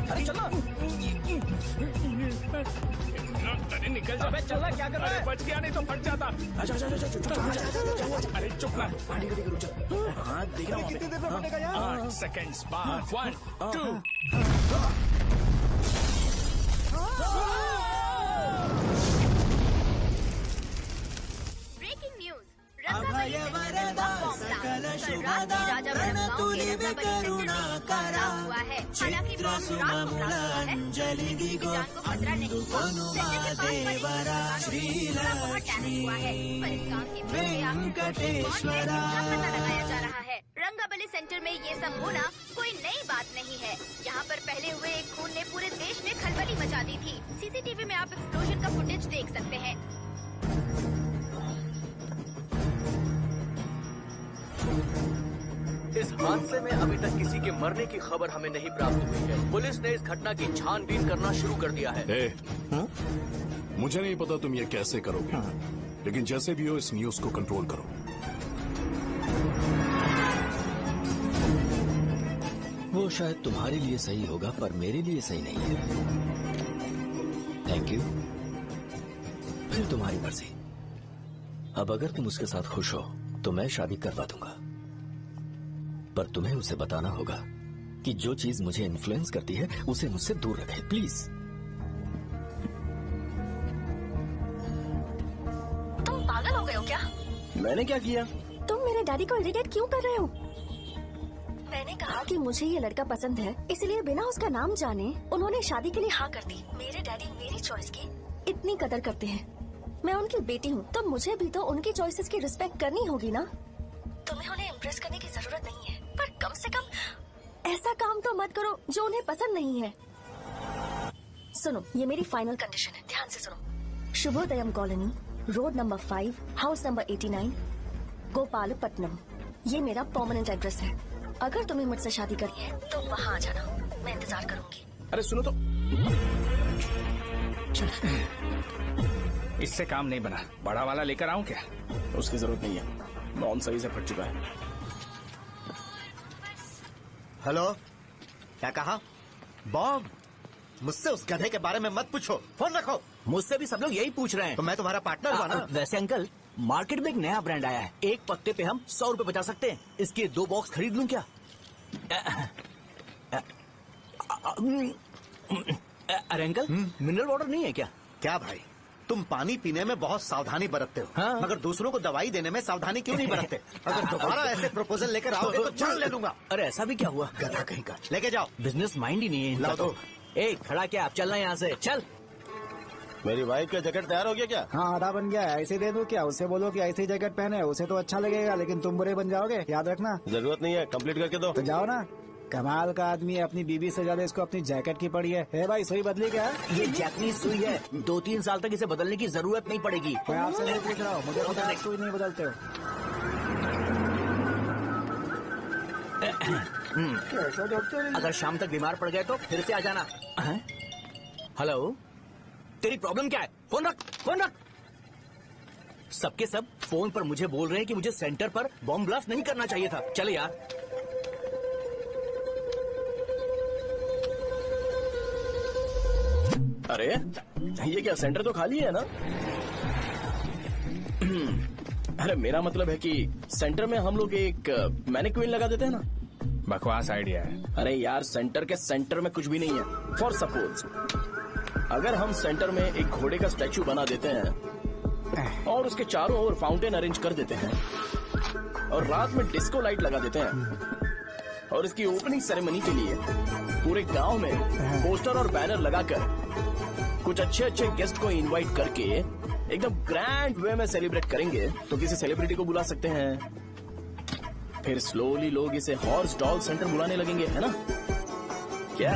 अरे चलो। अरे निकल जा। चलना क्या कर रहा है? बच गया, नहीं तो फट जाता। अरे चुप ना। हाँ देख रहा हूँ। कितनी देर में फटेगा यार? 8 सेकेंड्स बाद। 1 2। Breaking news. रंगाबली सेंटर में बॉम्ब ब्लास्ट। कल रात में राजापुरम गांव के रंगाबली सेंटर में पड़ा हुआ है। हालांकि बॉम्ब रात को ब्लास्ट हुआ है। किसी की जान को खतरा नहीं हुआ। सेंटर के पास बड़ी थोड़ा बहुत डैमेज हुआ है, पर इस काम की वजह आखिर कौन है इसका पता लगाया जा रहा है। रंगाबली सेंटर में ये सब होना कोई नई बात नहीं है। यहाँ पर पहले हुए एक खून ने पूरे देश में खलबली मचा दी थी। CCTV में आप एक्सप्लोजन का फुटेज देख सकते हैं। इस हादसे में अभी तक किसी के मरने की खबर हमें नहीं प्राप्त हुई है। पुलिस ने इस घटना की छानबीन करना शुरू कर दिया है। मुझे नहीं पता तुम ये कैसे करोगे, लेकिन जैसे भी हो इस न्यूज को कंट्रोल करो। वो शायद तुम्हारे लिए सही होगा पर मेरे लिए सही नहीं है। Thank you. फिर तुम्हारी मर्जी। अब अगर तुम उसके साथ खुश हो तो मैं शादी करवा दूंगा, पर तुम्हें उसे बताना होगा कि जो चीज मुझे इन्फ्लुएंस करती है उसे मुझसे दूर रखे, प्लीज। तुम पागल हो गए हो क्या? मैंने क्या किया? तुम मेरे डैडी को इरिटेट क्यों कर रहे हो? मैंने कहा कि मुझे ये लड़का पसंद है, इसलिए बिना उसका नाम जाने उन्होंने शादी के लिए हाँ कर दी। मेरे डैडी मेरी चॉइस की इतनी कदर करते हैं। मैं उनकी बेटी हूँ, तो मुझे भी तो उनकी चॉइसेस की रिस्पेक्ट करनी होगी ना। तुम्हें उन्हें इम्प्रेस करने की जरूरत नहीं है, पर कम से कम ऐसा काम तो मत करो जो उन्हें पसंद नहीं है। सुनो, ये मेरी फाइनल कंडीशन है, ध्यान से सुनो। Shubhodayam colony, road number 5, house number 89, Gopalapatnam. ये मेरा परमानेंट एड्रेस है। अगर तुम्हें मुझसे शादी करनी है तो वहाँ आ जाना, मैं इंतजार करूंगी। अरे सुनो तो, इससे काम नहीं बना। बड़ा वाला लेकर आऊं क्या? उसकी जरूरत नहीं है, नॉन सही से फट चुका है। हेलो, क्या कहा? बॉम्ब? मुझसे उस गधे के बारे में मत पूछो, फोन रखो। मुझसे भी सब लोग यही पूछ रहे हैं। तो मैं तुम्हारा पार्टनर हुआ ना। वैसे अंकल, मार्केट में एक नया ब्रांड आया है, एक पत्ते पे हम 100 रुपए बचा सकते हैं। इसके 2 बॉक्स खरीद लूं क्या? अरे अंकल, मिनरल वाटर नहीं है क्या? क्या भाई, तुम पानी पीने में बहुत सावधानी बरतते हो, हाँ? मगर दूसरों को दवाई देने में सावधानी क्यों नहीं बरतते? अगर दोबारा ऐसे प्रपोजल लेकर आओगे तो जान ले लूंगा। अरे ऐसा भी क्या हुआ? गधा कहीं का, लेके जाओ। बिजनेस माइंड ही नहीं है इनका। लाओ तो ए, खड़ा क्या? आप चलना यहाँ से, चल। मेरी वाइफ का जैकेट तैयार हो गया क्या? हाँ, आधा बन गया है। ऐसे दे दूं क्या? उससे बोलो कि ऐसी जैकेट पहने, उसे तो अच्छा लगेगा, लेकिन तुम बुरे बन जाओगे, याद रखना। जरूरत नहीं है, कंप्लीट करके दो। तो जाओ ना। कमाल का आदमी है, अपनी बीबी से ज्यादा इसको अपनी जैकेट की पड़ी है। हे भाई, सुई बदली क्या? ये जैपनीज सुई है, 2-3 साल तक इसे बदलने की जरूरत नहीं पड़ेगी। मैं आपसे नहीं पूछ रहा हूँ, मुझे पता है सुई नहीं बदलते हो। अगर शाम तक बीमार पड़ गए तो फिर से आ जाना। हेलो, तेरी प्रॉब्लम क्या है? फोन रख, फोन रख। सबके सब फोन पर मुझे बोल रहे हैं कि मुझे सेंटर पर बॉम्ब ब्लास्ट नहीं करना चाहिए था। चले यार। अरे ये क्या, सेंटर तो खाली है ना? अरे मेरा मतलब है कि सेंटर में हम लोग एक मैनिक्विन लगा देते हैं ना। बकवास आइडिया है। अरे यार, सेंटर के सेंटर में कुछ भी नहीं है। फॉर सपोज अगर हम सेंटर में एक घोड़े का स्टैचू बना देते हैं और उसके चारों ओर फाउंटेन अरेंज कर देते हैं और रात में डिस्को लाइट लगा देते हैं और इसकी ओपनिंग सेरेमनी के लिए पूरे गांव में पोस्टर और बैनर लगाकर कुछ अच्छे अच्छे गेस्ट को इनवाइट करके एकदम ग्रैंड वे में सेलिब्रेट करेंगे, तो किसी सेलिब्रिटी को बुला सकते हैं। फिर स्लोली लोग इसे हॉर्स डॉल सेंटर बुलाने लगेंगे, है ना? क्या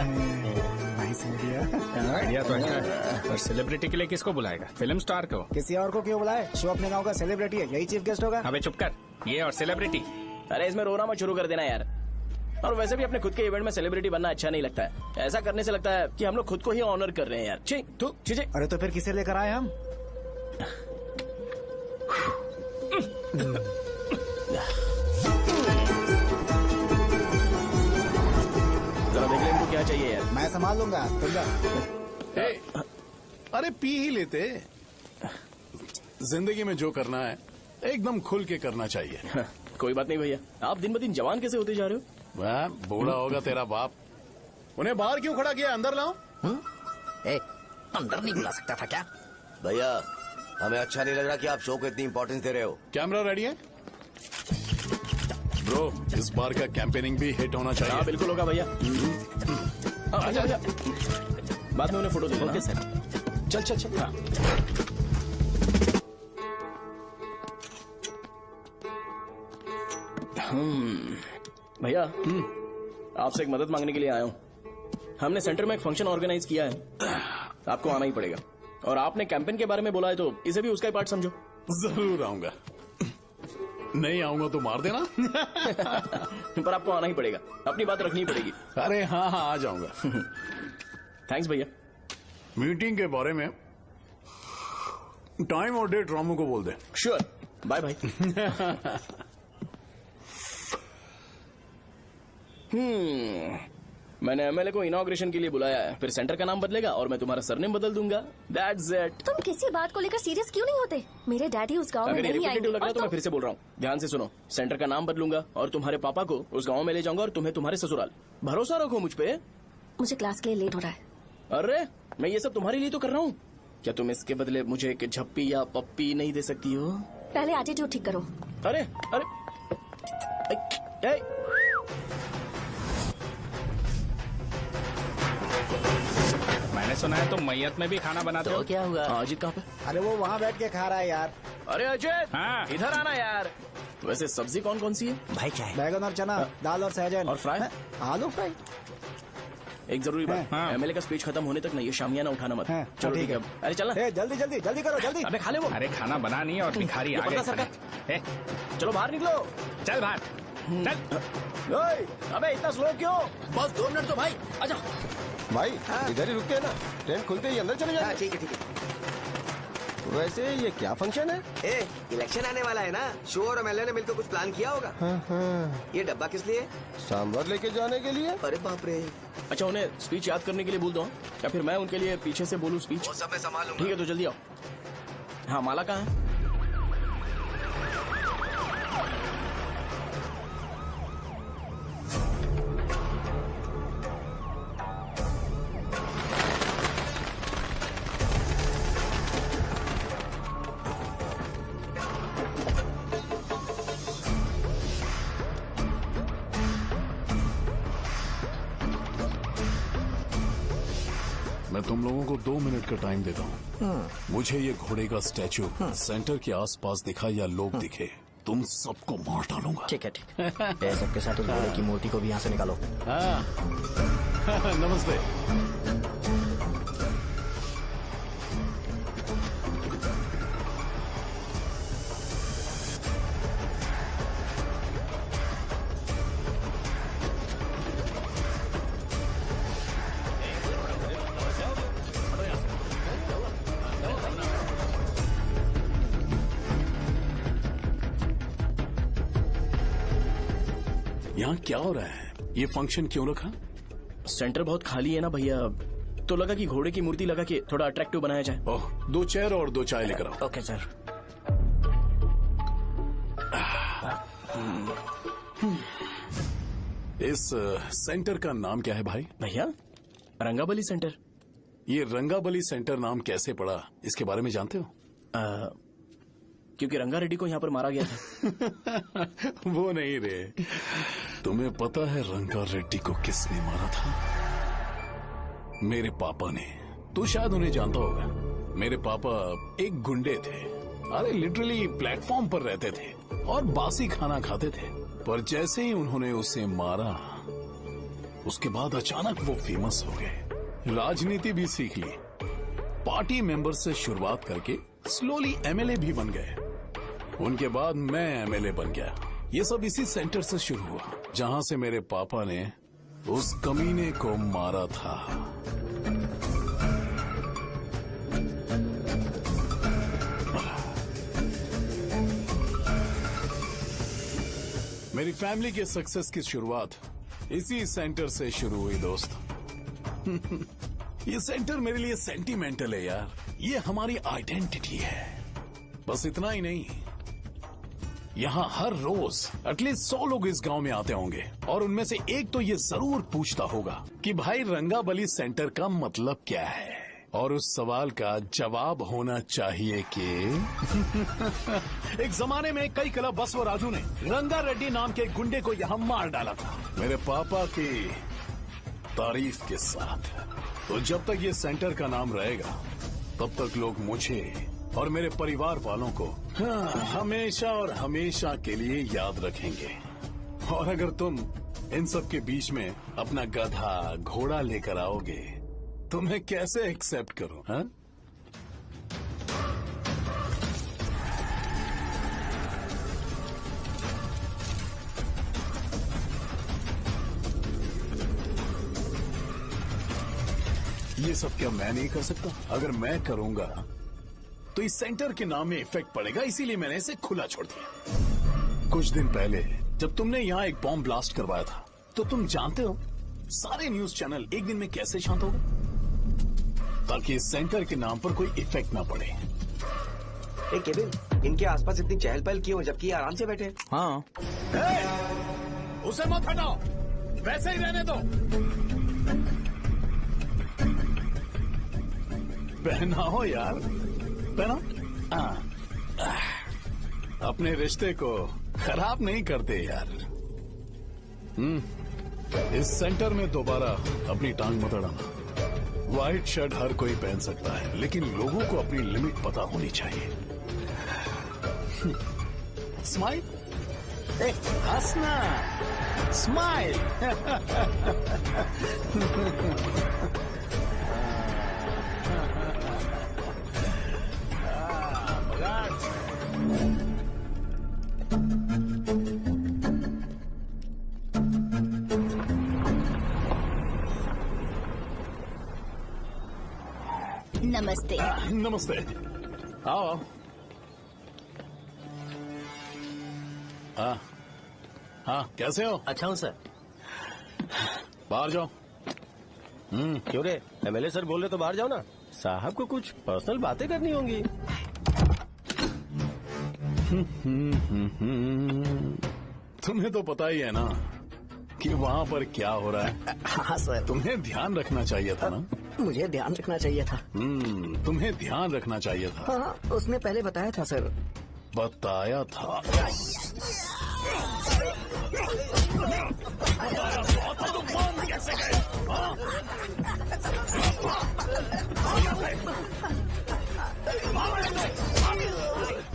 आइडिया तो अच्छा है, पर सेलिब्रिटी के लिए किसको बुलाएगा? फिल्म स्टार को? किसी और को क्यों बुलाए? शो अपने गांव का सेलिब्रिटी है, यही चीफ गेस्ट होगा। अबे चुप कर, ये और सेलिब्रिटी। अरे इसमें रोना मत शुरू कर देना यार। और वैसे भी अपने खुद के इवेंट में सेलिब्रिटी बनना अच्छा नहीं लगता है। ऐसा करने से लगता है कि हम लोग खुद को ही ऑनर कर रहे हैं यार। छी। अरे तो फिर किसे लेकर आए हम? जरा देख ले इनको क्या चाहिए यार। मैं संभाल लूंगा, तुम जा। अरे पी ही लेते। जिंदगी में जो करना है एकदम खुल के करना चाहिए। कोई बात नहीं भैया, आप दिन ब दिन जवान कैसे होते जा रहे हो? वह बूढ़ा होगा तेरा बाप। उन्हें बाहर क्यों खड़ा किया? अंदर लाओ। अंदर नहीं बुला सकता था क्या? भैया, हमें अच्छा नहीं लग रहा कि आप शो को इतनी इंपॉर्टेंस दे रहे हो। कैमरा रेडी है? ब्रो, इस बार का कैंपेनिंग भी हिट होना चाहिए। हाँ बिल्कुल होगा भैया। आजा। बाद में उन्हें फोटो दे देना। Okay sir. चल। हाँ। भैया, आपसे एक मदद मांगने के लिए आया हूँ। हमने सेंटर में एक फंक्शन ऑर्गेनाइज किया है, आपको आना ही पड़ेगा। और आपने कैंपेन के बारे में बोला है तो इसे भी उसका ही पार्ट समझो। जरूर आऊंगा। नहीं आऊंगा तो मार देना। पर आपको आना ही पड़ेगा, अपनी बात रखनी पड़ेगी। अरे हाँ, आ जाऊंगा। थैंक्स भैया। मीटिंग के बारे में टाइम और डेट रामू को बोल दे। Sure, bye bye. मैंने एमएलए को इनॉग्रेशन के लिए बुलाया है, फिर सेंटर का नाम बदलेगा और मैं तुम्हारा सरनेम बदल दूंगा। That's it। तुम किसी बात को लेकर सीरियस क्यों नहीं होते? मेरे डैडी उस गांव में नहीं आएंगे। लग रहा है तो मैं फिर से बोल रहा हूँ, ध्यान से सुनो। सेंटर का नाम बदलूंगा और तुम्हारे पापा को उस गाँव में ले जाऊंगा और तुम्हें तुम्हारे ससुराल। भरोसा रखो मुझ पे। मुझे क्लास के लिए लेट हो रहा है। अरे मैं ये सब तुम्हारे लिए तो कर रहा हूँ, क्या तुम इसके बदले मुझे एक झप्पी या पप्पी नहीं दे सकती हो? पहले एटीट्यूड ठीक करो। अरे मैंने सुना है तुम मैयत में भी खाना बनाते हो। क्या हुआ? अजीत कहाँ पे? अरे वो वहाँ बैठ के खा रहा है यार। अरे अजय, हाँ। इधर आना यार। वैसे सब्जी कौन कौन सी है? भाई क्या है? बैगन और चना, दाल और सहजन और फ्राई? आलू फ्राई। एक जरूरी बात, एमएलए का स्पीच खत्म होने तक ना ये शामियाना उठाना मत। चलो ठीक है। अरे चलना। जल्दी जल्दी जल्दी करो जल्दी। अबे खा ले वो। अरे खाना बना नहीं और भिखारी ये आगे पर्दा सरका। चलो बाहर निकलो। चल बाहर चल। अबे इतना स्लो क्यों? बस 2 मिनट तो भाई, आजा। भाई इधर ही रुकते हैं ना, ट्रेन खुलते ही अंदर चले जाए। ठीक है ठीक है। वैसे ये क्या फंक्शन है? इलेक्शन आने वाला है ना, शो और एमएलए ने मिलकर कुछ प्लान किया होगा। ये डब्बा किस लिए? सांभर लेके जाने के लिए। अरे बाप रे। अच्छा उन्हें स्पीच याद करने के लिए बोल दो या फिर मैं उनके लिए पीछे से बोलूं स्पीच? वो सब मैं संभाल लूंगा। ठीक है तो जल्दी आओ। हाँ माला कहाँ है? मैं तुम लोगों को 2 मिनट का टाइम देता हूँ। मुझे ये घोड़े का स्टैचू सेंटर के आसपास दिखा या लोग दिखे, तुम सबको मार डालूंगा। ठीक है ठीक है। सबके साथ उस घोड़े की मूर्ति को भी यहाँ से निकालो। नमस्ते। यहाँ क्या हो रहा है? ये फंक्शन क्यों रखा? सेंटर बहुत खाली है ना भैया, तो लगा कि घोड़े की मूर्ति लगा के थोड़ा अट्रैक्टिव बनाया जाए। ओह, 2 चेयर और 2 चाय लेकर आओ। Okay sir. इस सेंटर का नाम क्या है भाई? भैया रंगाबली सेंटर। ये रंगाबली सेंटर नाम कैसे पड़ा, इसके बारे में जानते हो? क्योंकि रंगा रेड्डी को यहाँ पर मारा गया था। वो नहीं रे, तुम्हें पता है रंगा रेड्डी को किसने मारा था? मेरे पापा ने। तू शायद उन्हें जानता होगा। मेरे पापा एक गुंडे थे। अरे लिटरली प्लेटफॉर्म पर रहते थे और बासी खाना खाते थे। पर जैसे ही उन्होंने उसे मारा, उसके बाद अचानक वो फेमस हो गए। राजनीति भी सीख ली, पार्टी मेंबर से शुरुआत करके स्लोली एमएलए भी बन गए। उनके बाद मैं एमएलए बन गया। ये सब इसी सेंटर से शुरू हुआ, जहां से मेरे पापा ने उस कमीने को मारा था। मेरी फैमिली के सक्सेस की शुरुआत इसी सेंटर से शुरू हुई दोस्त। ये सेंटर मेरे लिए सेंटिमेंटल है यार। ये हमारी आइडेंटिटी है। बस इतना ही नहीं, यहाँ हर रोज एटलीस्ट 100 लोग इस गांव में आते होंगे और उनमें से एक तो ये जरूर पूछता होगा कि भाई रंगाबली सेंटर का मतलब क्या है, और उस सवाल का जवाब होना चाहिए कि एक जमाने में कई क्लब बसव राजू ने रंगा रेड्डी नाम के गुंडे को यहाँ मार डाला था, मेरे पापा की तारीफ के साथ। तो जब तक ये सेंटर का नाम रहेगा, तब तक लोग मुझे और मेरे परिवार वालों को हमेशा और हमेशा के लिए याद रखेंगे। और अगर तुम इन सब के बीच में अपना गधा घोड़ा लेकर आओगे तो मैं कैसे एक्सेप्ट करूं? हाँ? ये सब क्या मैं नहीं कर सकता? अगर मैं करूंगा तो इस सेंटर के नाम में इफेक्ट पड़ेगा, इसीलिए मैंने इसे खुला छोड़ दिया। कुछ दिन पहले जब तुमने यहाँ एक बॉम्ब ब्लास्ट करवाया था, तो तुम जानते हो सारे न्यूज चैनल एक दिन में कैसे शांत हो गए, ताकि इस सेंटर के नाम पर कोई इफेक्ट ना पड़े। केविन, इनके आसपास इतनी चहल पहल क्यों, जबकि आराम से बैठे? हाँ। उसे मत हटाओ, वैसे ही रहने दो। पहनाओ यार, पहनाओ। अपने रिश्ते को खराब नहीं करते यार। इस सेंटर में दोबारा अपनी टांग मत अड़ाना। व्हाइट शर्ट हर कोई पहन सकता है, लेकिन लोगों को अपनी लिमिट पता होनी चाहिए। स्माइल। हंसना, स्माइल। नमस्ते। नमस्ते। आओ। हाँ हाँ, कैसे हो? अच्छा हूँ सर। बाहर जाओ। क्यों रे, एमएलए सर बोल रहे तो बाहर जाओ ना। साहब को कुछ पर्सनल बातें करनी होंगी। तुम्हें तो पता ही है ना कि वहाँ पर क्या हो रहा है। हाँ सर। तुम्हें ध्यान रखना चाहिए था ना। मुझे ध्यान रखना चाहिए था। तुम्हें ध्यान रखना चाहिए था। हाँ, उसने पहले बताया था सर। बताया था।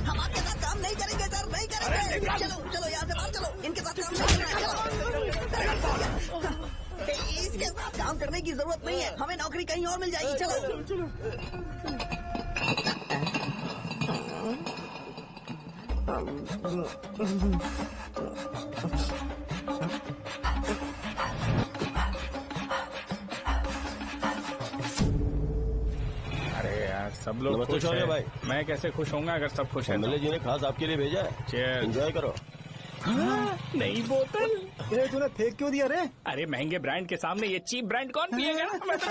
हम आपके साथ काम नहीं करेंगे सर, नहीं करेंगे। चलो चलो यहाँ से बाहर चलो, इनके साथ काम नहीं करेंगे। इसके साथ काम करने की जरूरत नहीं है, हमें नौकरी कहीं और मिल जाएगी। चलो अरे यार, सब लोग नमस्ते खुश शौर्य हैं। भाई। मैं कैसे खुश होऊंगा अगर सब खुश हैं? एमएलए जी ने खास आपके लिए भेजा है। Cheers। एंजॉय करो। नई बोतल। ये तूने फेंक क्यों दिया रे? अरे महंगे ब्रांड के सामने ये चीप ब्रांड कौन पिएगा? मैं तो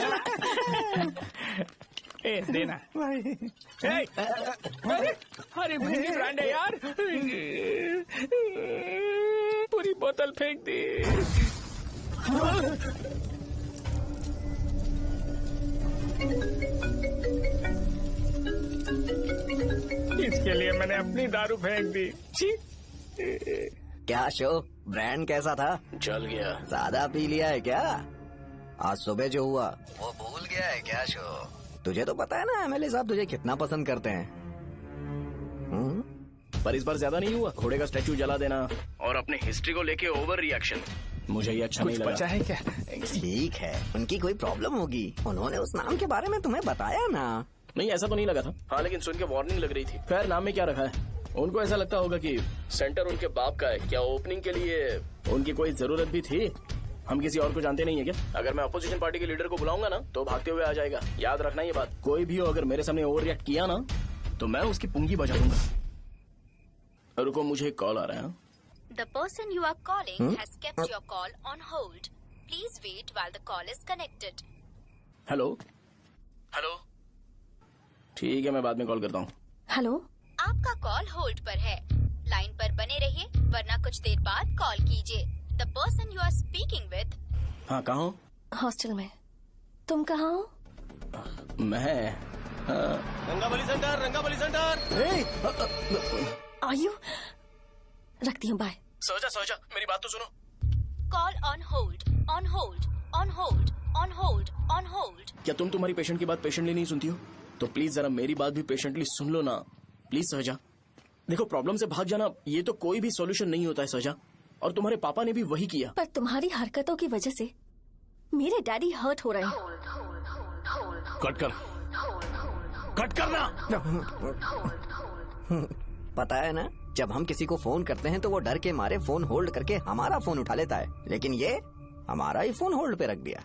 ए देना। ए, अरे महंगी ब्रांड है यार। पूरी बोतल फेंक दी। इसके लिए मैंने अपनी दारू फेंक दी। छी। क्या शो, ब्रांड कैसा था? चल गया। ज्यादा पी लिया है क्या? आज सुबह जो हुआ वो भूल गया है क्या शो? तुझे तो पता है ना एमएलए साहब तुझे कितना पसंद करते हैं। पर इस बार ज्यादा नहीं हुआ। घोड़े का स्टैचू जला देना और अपने हिस्ट्री को लेके ओवर रिएक्शन, मुझे ये अच्छा नहीं लगा। बचा है क्या? ठीक है, उनकी कोई प्रॉब्लम होगी। उन्होंने उस नाम के बारे में तुम्हें बताया ना? नहीं, ऐसा तो नहीं लगा था। हाँ, लेकिन सुन के वार्निंग लग रही थी। खैर, नाम में क्या रखा है? उनको ऐसा लगता होगा कि सेंटर उनके बाप का है। क्या ओपनिंग के लिए उनकी कोई जरूरत भी थी? हम किसी और को जानते नहीं है क्या? अगर मैं अपोजिशन पार्टी के लीडर को बुलाऊंगा ना तो भागते हुए आ जाएगा। याद रखना ये बात। कोई भी हो अगर मेरे सामने ओवर रिएक्ट किया ना तो मैं उसकी पुंगी बजा दूंगा। रुको, मुझे एक कॉल आ रहा है। The person you are calling has kept your call on hold. Please wait while the call is connected. Hello hello, ठीक है, मैं बाद में कॉल करता हूँ। हेलो, आपका कॉल होल्ड पर है। लाइन पर बने रहिए वरना कुछ देर बाद कॉल कीजिए। The person you are speaking with। हाँ, कहाँ हो? हॉस्टल में। तुम कहाँ हो? मैं रंगाबली सेंटर, रंगाबली सेंटर। आयु, रखती हूँ, बाय। सोचा मेरी बात तो सुनो। Call on hold, on hold, on hold, on hold, on hold. क्या तुम तुम्हारी पेशेंट की बात पेशेंटली नहीं सुनती हो? तो प्लीज जरा मेरी बात भी पेशेंटली सुन लो ना। प्लीज सहजा, देखो, प्रॉब्लम से भाग जाना ये तो कोई भी सॉल्यूशन नहीं होता है सहजा, और तुम्हारे पापा ने भी वही किया। पर तुम्हारी हरकतों की वजह से मेरे डैडी हर्ट हो रहे हैं। कट करना। पता है ना, जब हम किसी को फोन करते हैं तो वो डर के मारे फोन होल्ड करके हमारा फोन उठा लेता है, लेकिन ये हमारा ही फोन होल्ड पे रख दिया।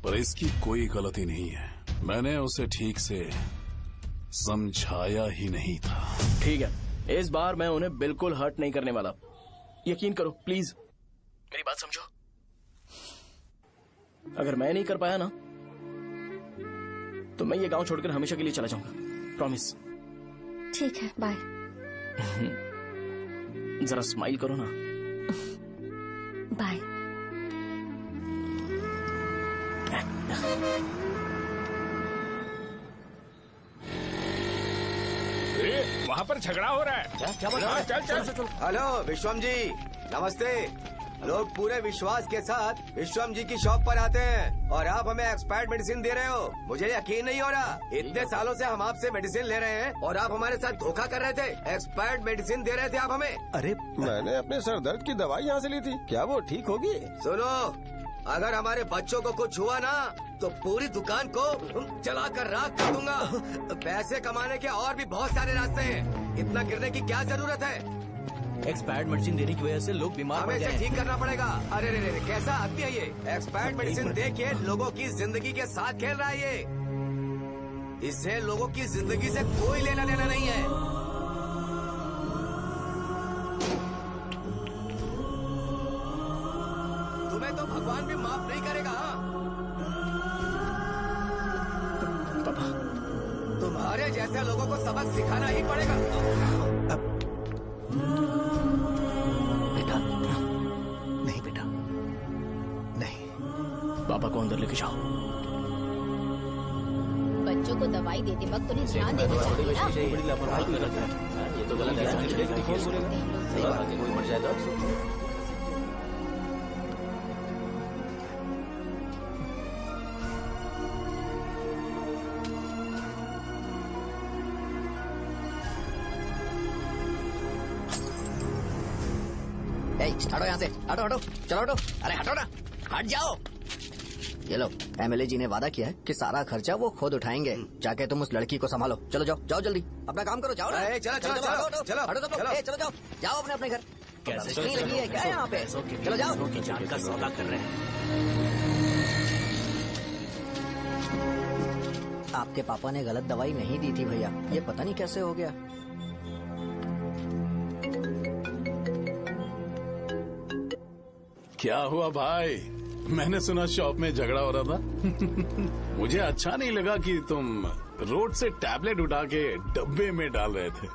पर इसकी कोई गलती नहीं है। मैंने उसे ठीक से समझाया ही नहीं था। ठीक है, इस बार मैं उन्हें बिल्कुल हर्ट नहीं करने वाला। यकीन करो प्लीज, मेरी बात समझो। अगर मैं नहीं कर पाया ना तो मैं ये गांव छोड़कर हमेशा के लिए चला जाऊंगा। प्रॉमिस। ठीक है, बाय। जरा स्माइल करो ना। बाय। वहाँ पर झगड़ा हो रहा है। क्या चल। हेलो विश्वम जी, नमस्ते। लोग पूरे विश्वास के साथ विश्वम जी की शॉप पर आते हैं और आप हमें एक्सपायर्ड मेडिसिन दे रहे हो। मुझे यकीन नहीं हो रहा। इतने सालों से हम आपसे मेडिसिन ले रहे हैं और आप हमारे साथ धोखा कर रहे थे। एक्सपायर्ड मेडिसिन दे रहे थे आप हमें। अरे मैंने अपने सर दर्द की दवाई यहाँ से ली थी, क्या वो ठीक होगी? सुनो, अगर हमारे बच्चों को कुछ हुआ ना तो पूरी दुकान को जला कर राख कर दूंगा। पैसे कमाने के और भी बहुत सारे रास्ते हैं, इतना गिरने की क्या जरूरत है? एक्सपायर्ड मेडिसिन देने की वजह से लोग बीमार पड़ हमें गए इसे हैं। ठीक करना पड़ेगा। अरे रे रे, कैसा आदमी है ये? एक्सपायर्ड मेडिसिन दे के लोगों की जिंदगी के साथ खेल रहा है ये। इससे लोगों की जिंदगी से कोई लेना देना नहीं है। तुम्हें तो भगवान भी माफ नहीं करेगा। पापा, तुम्हारे जैसे लोगों को सबक सिखाना ही पड़ेगा। बेटा, नहीं बेटा, नहीं। पापा को अंदर लेके जाओ। बच्चों को दवाई देते वक्त उन्हें ध्यान देना चाहिए ना। बड़ी लापरवाही गलत है। ये तो गलत है। सही बात है, कोई मर जाए तो हटो यहाँ से, हटो हटो, चलो हटो, अरे हटो ना, हट जाओ। ये लो, एमएलए जी ने वादा किया है कि सारा खर्चा वो खुद उठाएंगे। जाके तुम उस लड़की को संभालो। चलो जाओ, जाओ जल्दी, अपना काम करो, जाओ ना। चलो चलो हटो, चलो हटो, चलो हटो सब लोग, चलो जाओ, जाओ अपने अपने घर। कैसे नहीं लगी है क्या यहाँ पे? चलो जाओ। की जान का सौदा कर रहे हैं। आपके पापा ने गलत दवाई नहीं दी थी भैया, ये पता नहीं कैसे हो गया। क्या हुआ भाई? मैंने सुना शॉप में झगड़ा हो रहा था। मुझे अच्छा नहीं लगा कि तुम रोड से टैबलेट उठा के डब्बे में डाल रहे थे।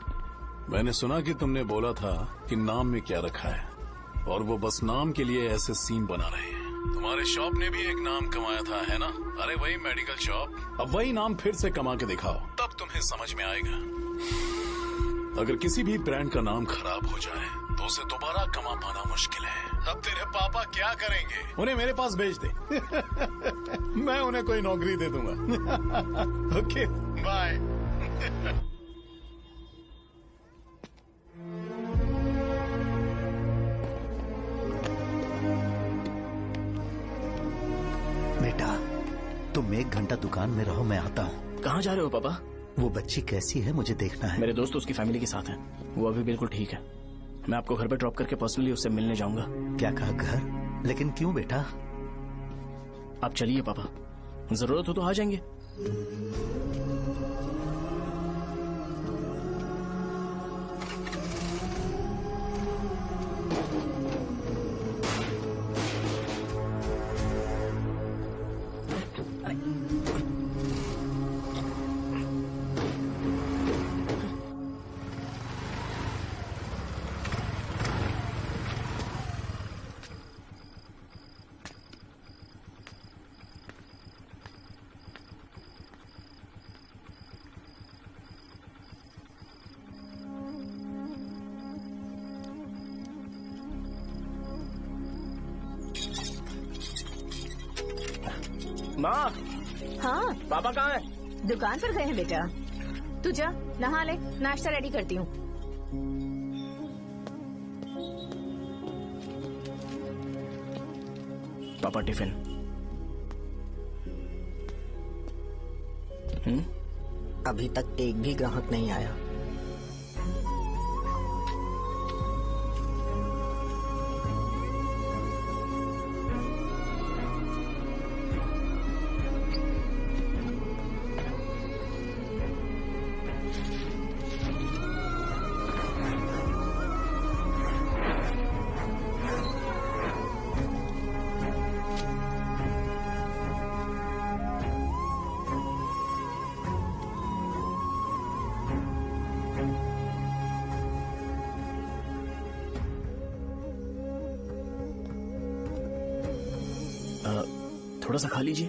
मैंने सुना कि तुमने बोला था कि नाम में क्या रखा है, और वो बस नाम के लिए ऐसे सीन बना रहे हैं। तुम्हारे शॉप ने भी एक नाम कमाया था, है ना? अरे वही मेडिकल शॉप, अब वही नाम फिर से कमा के दिखाओ, तब तुम्हें समझ में आएगा। अगर किसी भी ब्रांड का नाम खराब हो जाए तो उसे दोबारा कमा पाना मुश्किल है। अब तेरे पापा क्या करेंगे? उन्हें मेरे पास भेज दे। मैं उन्हें कोई नौकरी दे दूंगा। Okay, bye. बेटा, तुम 1 घंटा दुकान में रहो, मैं आता हूँ। कहाँ जा रहे हो पापा? वो बच्ची कैसी है मुझे देखना है। मेरे दोस्त उसकी फैमिली के साथ हैं, वो अभी बिल्कुल ठीक है। मैं आपको घर पे ड्रॉप करके पर्सनली उससे मिलने जाऊंगा। क्या कहा घर? लेकिन क्यों बेटा? आप चलिए पापा, जरूरत हो तो आ जाएंगे। माँ, हाँ पापा कहाँ है? दुकान पर गए हैं बेटा। तू जा नहा ले, नाश्ता रेडी करती हूँ। पापा टिफिन। अभी तक एक भी ग्राहक नहीं आया। थोड़ा सा खा लीजिए।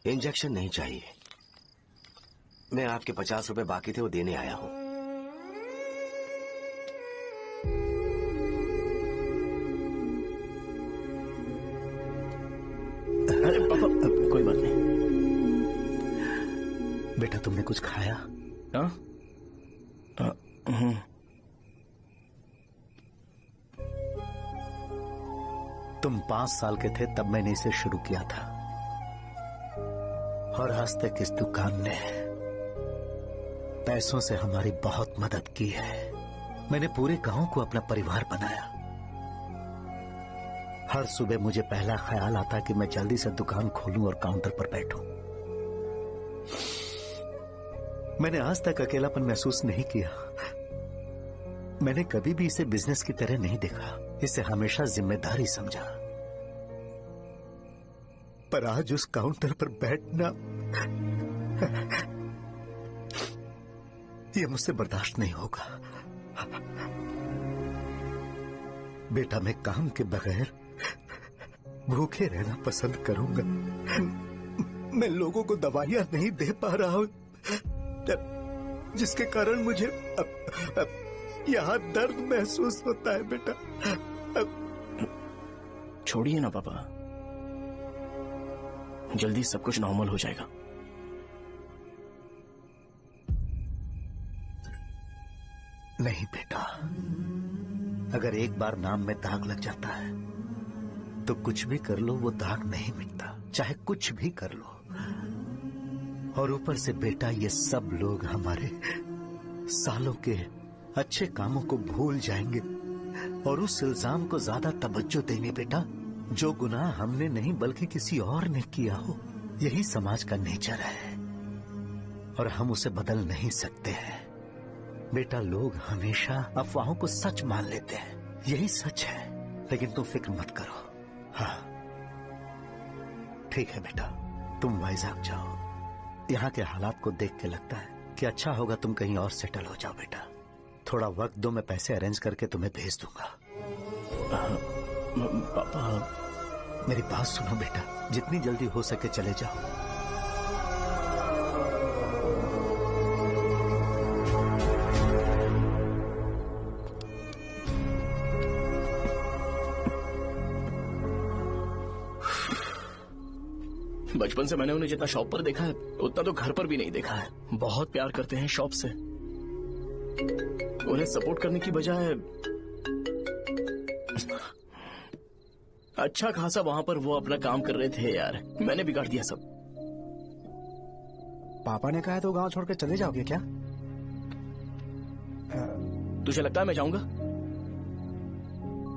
इंजेक्शन नहीं चाहिए। मैं आपके 50 रुपए बाकी थे वो देने आया हूं। अरे पापा कोई बात नहीं। बेटा तुमने कुछ खाया? हाँ? तुम 5 साल के थे तब मैंने इसे शुरू किया था और आज तक इस दुकान ने पैसों से हमारी बहुत मदद की है। मैंने पूरे गांव को अपना परिवार बनाया। हर सुबह मुझे पहला ख्याल आता कि मैं जल्दी से दुकान खोलूं और काउंटर पर बैठूं। मैंने आज तक अकेलापन महसूस नहीं किया। मैंने कभी भी इसे बिजनेस की तरह नहीं देखा, इसे हमेशा जिम्मेदारी समझा। पर आज उस काउंटर पर बैठना यह मुझसे बर्दाश्त नहीं होगा। बेटा मैं काम के बगैर भूखे रहना पसंद करूंगा। मैं लोगों को दवाइयां नहीं दे पा रहा हूं, जिसके कारण मुझे यहां दर्द महसूस होता है। बेटा छोड़िए ना पापा, जल्दी सब कुछ नॉर्मल हो जाएगा। नहीं बेटा, अगर एक बार नाम में दाग लग जाता है तो कुछ भी कर लो वो दाग नहीं मिटता, चाहे कुछ भी कर लो। और ऊपर से बेटा ये सब लोग हमारे सालों के अच्छे कामों को भूल जाएंगे और उस इल्जाम को ज्यादा तवज्जो देंगे बेटा जो गुनाह हमने नहीं बल्कि किसी और ने किया हो। यही समाज का नेचर है और हम उसे बदल नहीं सकते हैं। बेटा लोग हमेशा अफवाहों को सच मान लेते हैं, यही सच है। लेकिन तुम फिक्र मत करो। हाँ ठीक है बेटा, तुम वाइजैक जाओ। यहाँ के हालात को देख के लगता है कि अच्छा होगा तुम कहीं और सेटल हो जाओ। बेटा थोड़ा वक्त दो, मैं पैसे अरेंज करके तुम्हें भेज दूंगा। पापा मेरी बात सुनो बेटा, जितनी जल्दी हो सके चले जाओ। बचपन से मैंने उन्हें जितना शॉप पर देखा है उतना तो घर पर भी नहीं देखा है। बहुत प्यार करते हैं शॉप से। उन्हें सपोर्ट करने की बजाय अच्छा खासा वहां पर वो अपना काम कर रहे थे। यार मैंने बिगाड़ दिया सब। पापा ने कहा तो गांव छोड़कर चले जाओगे क्या? तुझे लगता है मैं जाऊंगा?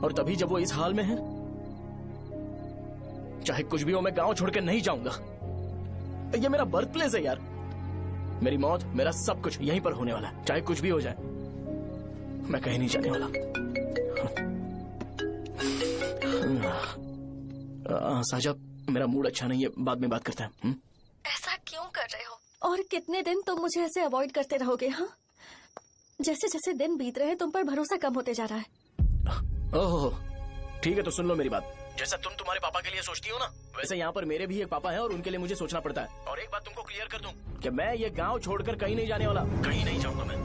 और तभी जब वो इस हाल में है, चाहे कुछ भी हो मैं गांव छोड़कर नहीं जाऊंगा। ये मेरा बर्थ प्लेस है यार। मेरी मौत, मेरा सब कुछ यहीं पर होने वाला है। चाहे कुछ भी हो जाए मैं कहीं नहीं जाने वाला। साहब मेरा मूड अच्छा नहीं है, बाद में बात करते हैं। ऐसा क्यों कर रहे हो? और कितने दिन तुम मुझे ऐसे अवॉइड करते रहोगे? हाँ, जैसे जैसे दिन बीत रहे हैं तुम पर भरोसा कम होते जा रहा है। ओहो ठीक है, तो सुन लो मेरी बात। जैसा तुम तुम्हारे पापा के लिए सोचती हो ना, वैसे यहाँ पर मेरे भी एक पापा हैं और उनके लिए मुझे सोचना पड़ता है। और एक बात तुमको क्लियर कर दूं कि मैं ये गांव छोड़कर कहीं नहीं जाने वाला, कहीं नहीं जाऊंगा मैं।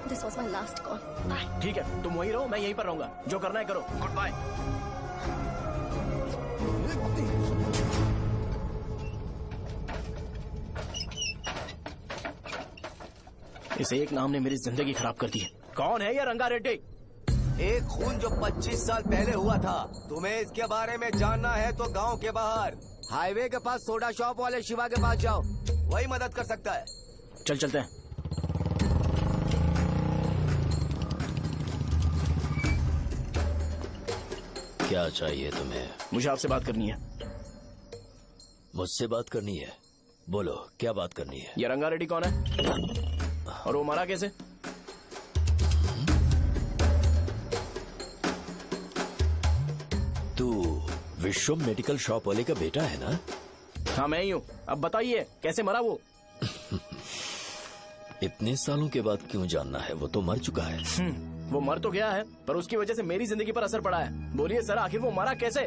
This was my last call. Bye. ठीक है, तुम वहीं रहो, मैं यहीं पर रहूंगा। जो करना है करो। Goodbye. इस एक नाम ने मेरी जिंदगी खराब कर दी है। कौन है ये रंगा रेड्डी? एक खून जो 25 साल पहले हुआ था। तुम्हें इसके बारे में जानना है तो गांव के बाहर हाईवे के पास सोडा शॉप वाले शिवा के पास जाओ, वही मदद कर सकता है। चल चलते हैं। क्या चाहिए तुम्हें? मुझे आपसे बात करनी है। मुझसे बात करनी है? बोलो क्या बात करनी है? ये रंगा रेड्डी कौन है और वो मरा कैसे? तू विश्वम मेडिकल शॉप वाले का बेटा है ना? हाँ मैं ही हूँ। अब बताइए कैसे मरा वो? इतने सालों के बाद क्यों जानना है? वो तो मर चुका है। वो मर तो गया है पर उसकी वजह से मेरी जिंदगी पर असर पड़ा है। बोलिए सर, आखिर वो मरा कैसे?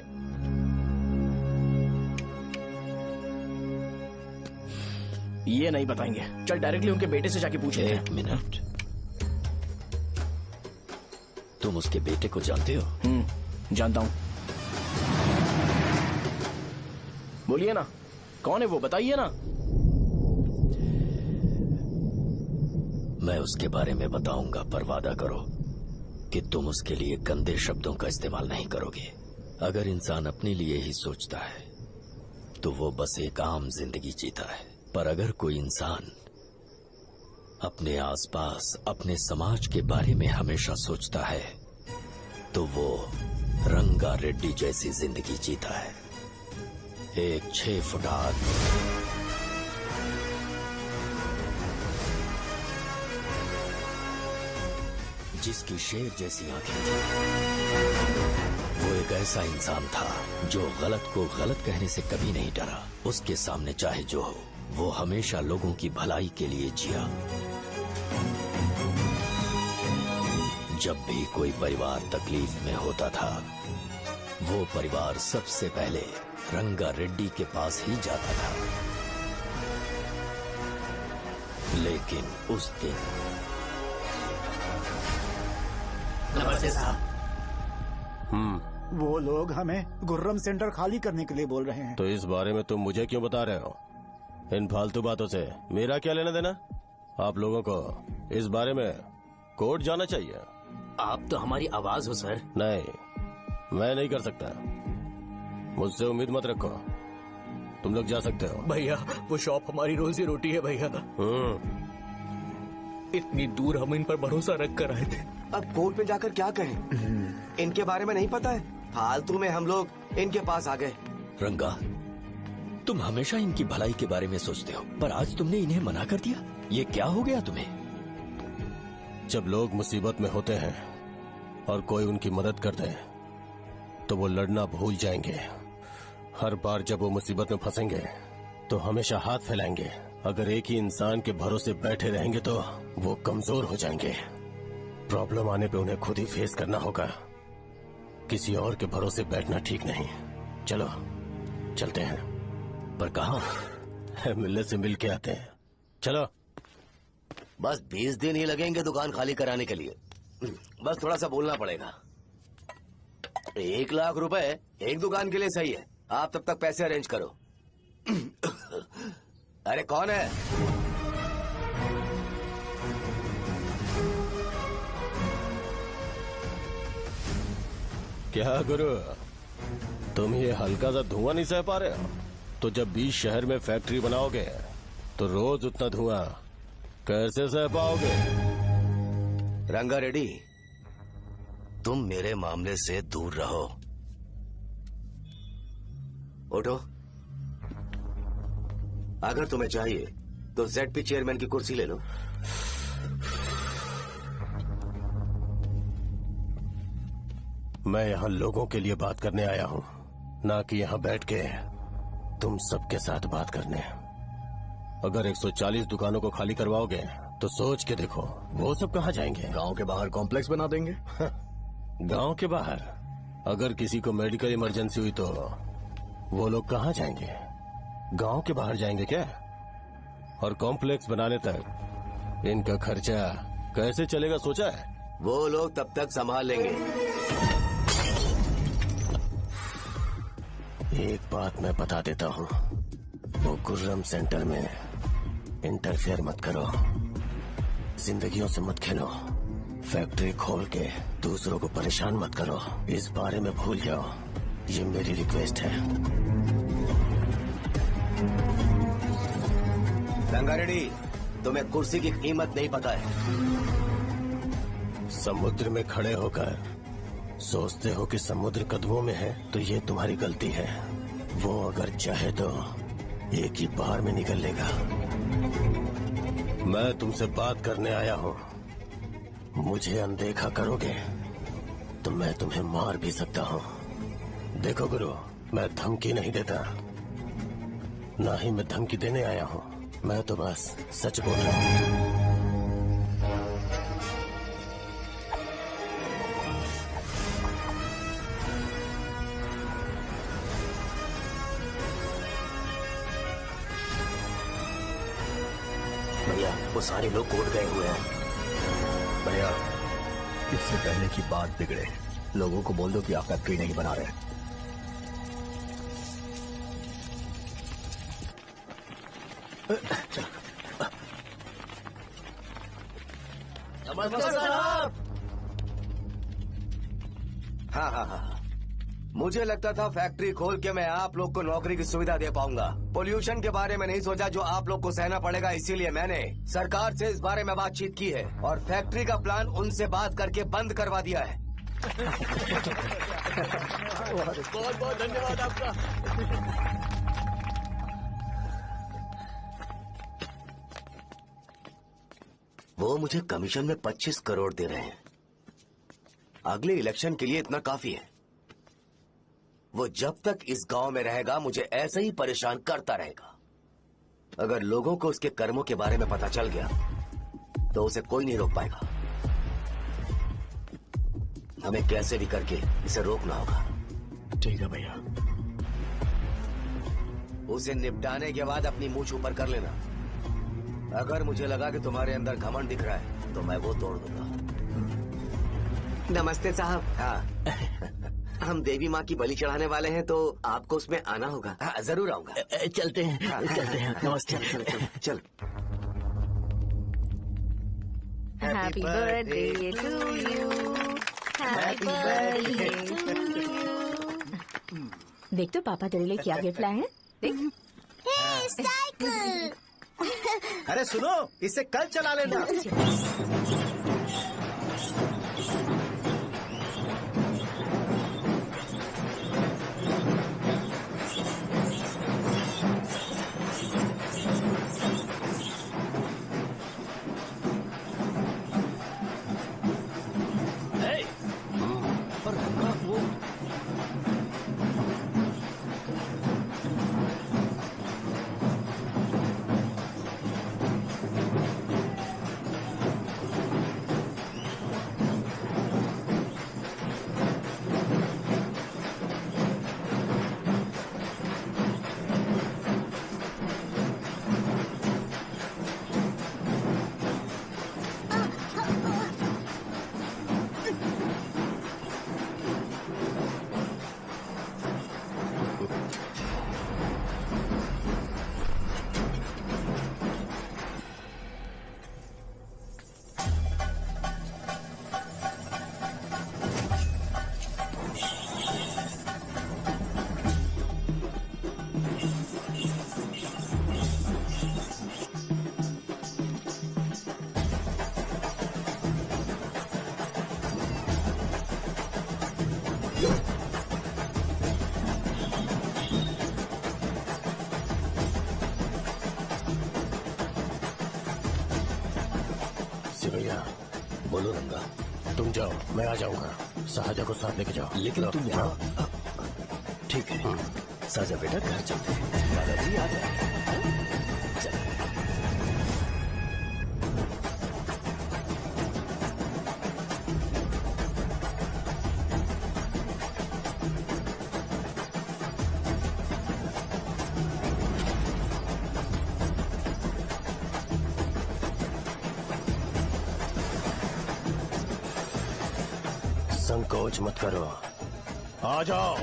ये नहीं बताएंगे। चल डायरेक्टली उनके बेटे से जाके पूछ लेते हैं। एक मिनट, तुम उसके बेटे को जानते हो? जानता हूं। बोलिए ना, कौन है वो, बताइए ना। मैं उसके बारे में बताऊंगा, पर वादा करो कि तुम उसके लिए गंदे शब्दों का इस्तेमाल नहीं करोगे। अगर इंसान अपने लिए ही सोचता है तो वो बस एक आम जिंदगी जीता है, पर अगर कोई इंसान अपने आसपास, अपने समाज के बारे में हमेशा सोचता है तो वो रंगा रेड्डी जैसी जिंदगी जीता है। एक 6 फुट आदमी, जिसकी शेर जैसी आंखें थी। वो एक ऐसा इंसान था जो गलत को गलत कहने से कभी नहीं डरा। उसके सामने चाहे जो हो, वो हमेशा लोगों की भलाई के लिए जिया। जब भी कोई परिवार तकलीफ में होता था, वो परिवार सबसे पहले रंगा रेड्डी के पास ही जाता था। लेकिन उस दिन नमस्ते साहब। वो लोग हमें गुर्रम सेंटर खाली करने के लिए बोल रहे हैं। तो इस बारे में तुम मुझे क्यों बता रहे हो? इन फालतू बातों से मेरा क्या लेना देना? आप लोगों को इस बारे में कोर्ट जाना चाहिए। आप तो हमारी आवाज हो सर। नहीं, मैं नहीं कर सकता। मुझसे उम्मीद मत रखो। तुम लोग जा सकते हो। भैया वो शॉप हमारी रोजी रोटी है भैया। इतनी दूर हम इन पर भरोसा रख कर आए थे। अब कोर्ट में जाकर क्या कहें? इनके बारे में नहीं पता है, फालतू में हम लोग इनके पास आ गए। रंगा, तुम हमेशा इनकी भलाई के बारे में सोचते हो, पर आज तुमने इन्हें मना कर दिया। ये क्या हो गया तुम्हें? जब लोग मुसीबत में होते हैं और कोई उनकी मदद कर दे तो वो लड़ना भूल जाएंगे। हर बार जब वो मुसीबत में फंसेंगे तो हमेशा हाथ फैलाएंगे। अगर एक ही इंसान के भरोसे बैठे रहेंगे तो वो कमजोर हो जाएंगे। प्रॉब्लम आने पे उन्हें खुद ही फेस करना होगा। किसी और के भरोसे बैठना ठीक नहीं। चलो चलते हैं। पर कहाँ? मिलने से मिल के आते हैं। चलो। बस 20 दिन ही लगेंगे दुकान खाली कराने के लिए। बस थोड़ा सा बोलना पड़ेगा। 1 लाख रुपए एक दुकान के लिए सही है। आप तब तक पैसे अरेंज करो। अरे कौन है? क्या गुरु, तुम ये हल्का सा धुआं नहीं सह पा रहे हो? तो जब 20 शहर में फैक्ट्री बनाओगे तो रोज उतना धुआं कैसे सह पाओगे? रंगा रेड्डी, तुम मेरे मामले से दूर रहो। उठो। अगर तुम्हें चाहिए तो ZP चेयरमैन की कुर्सी ले लो। मैं यहाँ लोगों के लिए बात करने आया हूँ, ना कि यहाँ बैठ के तुम सबके साथ बात करने। अगर 140 दुकानों को खाली करवाओगे तो सोच के देखो वो सब कहाँ जाएंगे? गांव के बाहर कॉम्प्लेक्स बना देंगे। गांव के बाहर? अगर किसी को मेडिकल इमरजेंसी हुई तो वो लोग कहाँ जाएंगे? गांव के बाहर जाएंगे क्या? और कॉम्प्लेक्स बनाने तक इनका खर्चा कैसे चलेगा सोचा है? वो लोग तब तक संभाल लेंगे। एक बात मैं बता देता हूँ, वो गुर्रम सेंटर में इंटरफेयर मत करो। जिंदगियों से मत खेलो। फैक्ट्री खोल के दूसरों को परेशान मत करो। इस बारे में भूल जाओ। ये मेरी रिक्वेस्ट है। रंगा रेड्डी, तुम्हें कुर्सी की कीमत नहीं पता है। समुद्र में खड़े होकर सोचते हो कि समुद्र कदमों में है तो ये तुम्हारी गलती है। वो अगर चाहे तो एक ही बार में निकल लेगा। मैं तुमसे बात करने आया हूँ। मुझे अनदेखा करोगे तो मैं तुम्हें मार भी सकता हूँ। देखो गुरु, मैं धमकी नहीं देता, ना ही मैं धमकी देने आया हूँ। मैं तो बस सच बोल रहा हूँ। भैया वो सारे लोग कोर्ट गए हुए हैं। भैया इससे पहले की बात बिगड़े, लोगों को बोल दो कि आप फैक्ट्री नहीं बना रहे। हाँ। मुझे लगता था फैक्ट्री खोल के मैं आप लोग को नौकरी की सुविधा दे पाऊंगा। पोल्यूशन के बारे में नहीं सोचा जो आप लोग को सहना पड़ेगा, इसीलिए मैंने सरकार से इस बारे में बातचीत की है और फैक्ट्री का प्लान उनसे बात करके बंद करवा दिया है। बहुत बहुत धन्यवाद आपका। वो मुझे कमीशन में 25 करोड़ दे रहे हैं। अगले इलेक्शन के लिए इतना काफी है। वो जब तक इस गांव में रहेगा मुझे ऐसे ही परेशान करता रहेगा। अगर लोगों को उसके कर्मों के बारे में पता चल गया तो उसे कोई नहीं रोक पाएगा। हमें कैसे भी करके इसे रोकना होगा। ठीक है भैया। उसे निपटाने के बाद अपनी मूंछ ऊपर कर लेना। अगर मुझे लगा कि तुम्हारे अंदर घमंड दिख रहा है तो मैं वो तोड़ दूंगा। नमस्ते साहब। हाँ हम देवी माँ की बलि चढ़ाने वाले हैं तो आपको उसमें आना होगा। हाँ, जरूर आऊंगा। चलते हैं चलते हैं। नमस्ते। चल। Happy birthday to you, happy birthday to you. देख तो पापा तेरे लिए क्या गिफ्ट लाए हैं। देख। साइकिल। अरे सुनो, इसे कल चला लेना। भैया बोलो रंगा, तुम जाओ मैं आ जाऊंगा। साजा को साथ लेके जाओ। लेकिन तुम यहाँ। ठीक है साजा बेटा, घर चलते हैं। दादाजी आ जाए। संकोच मत करो, आ जाओ।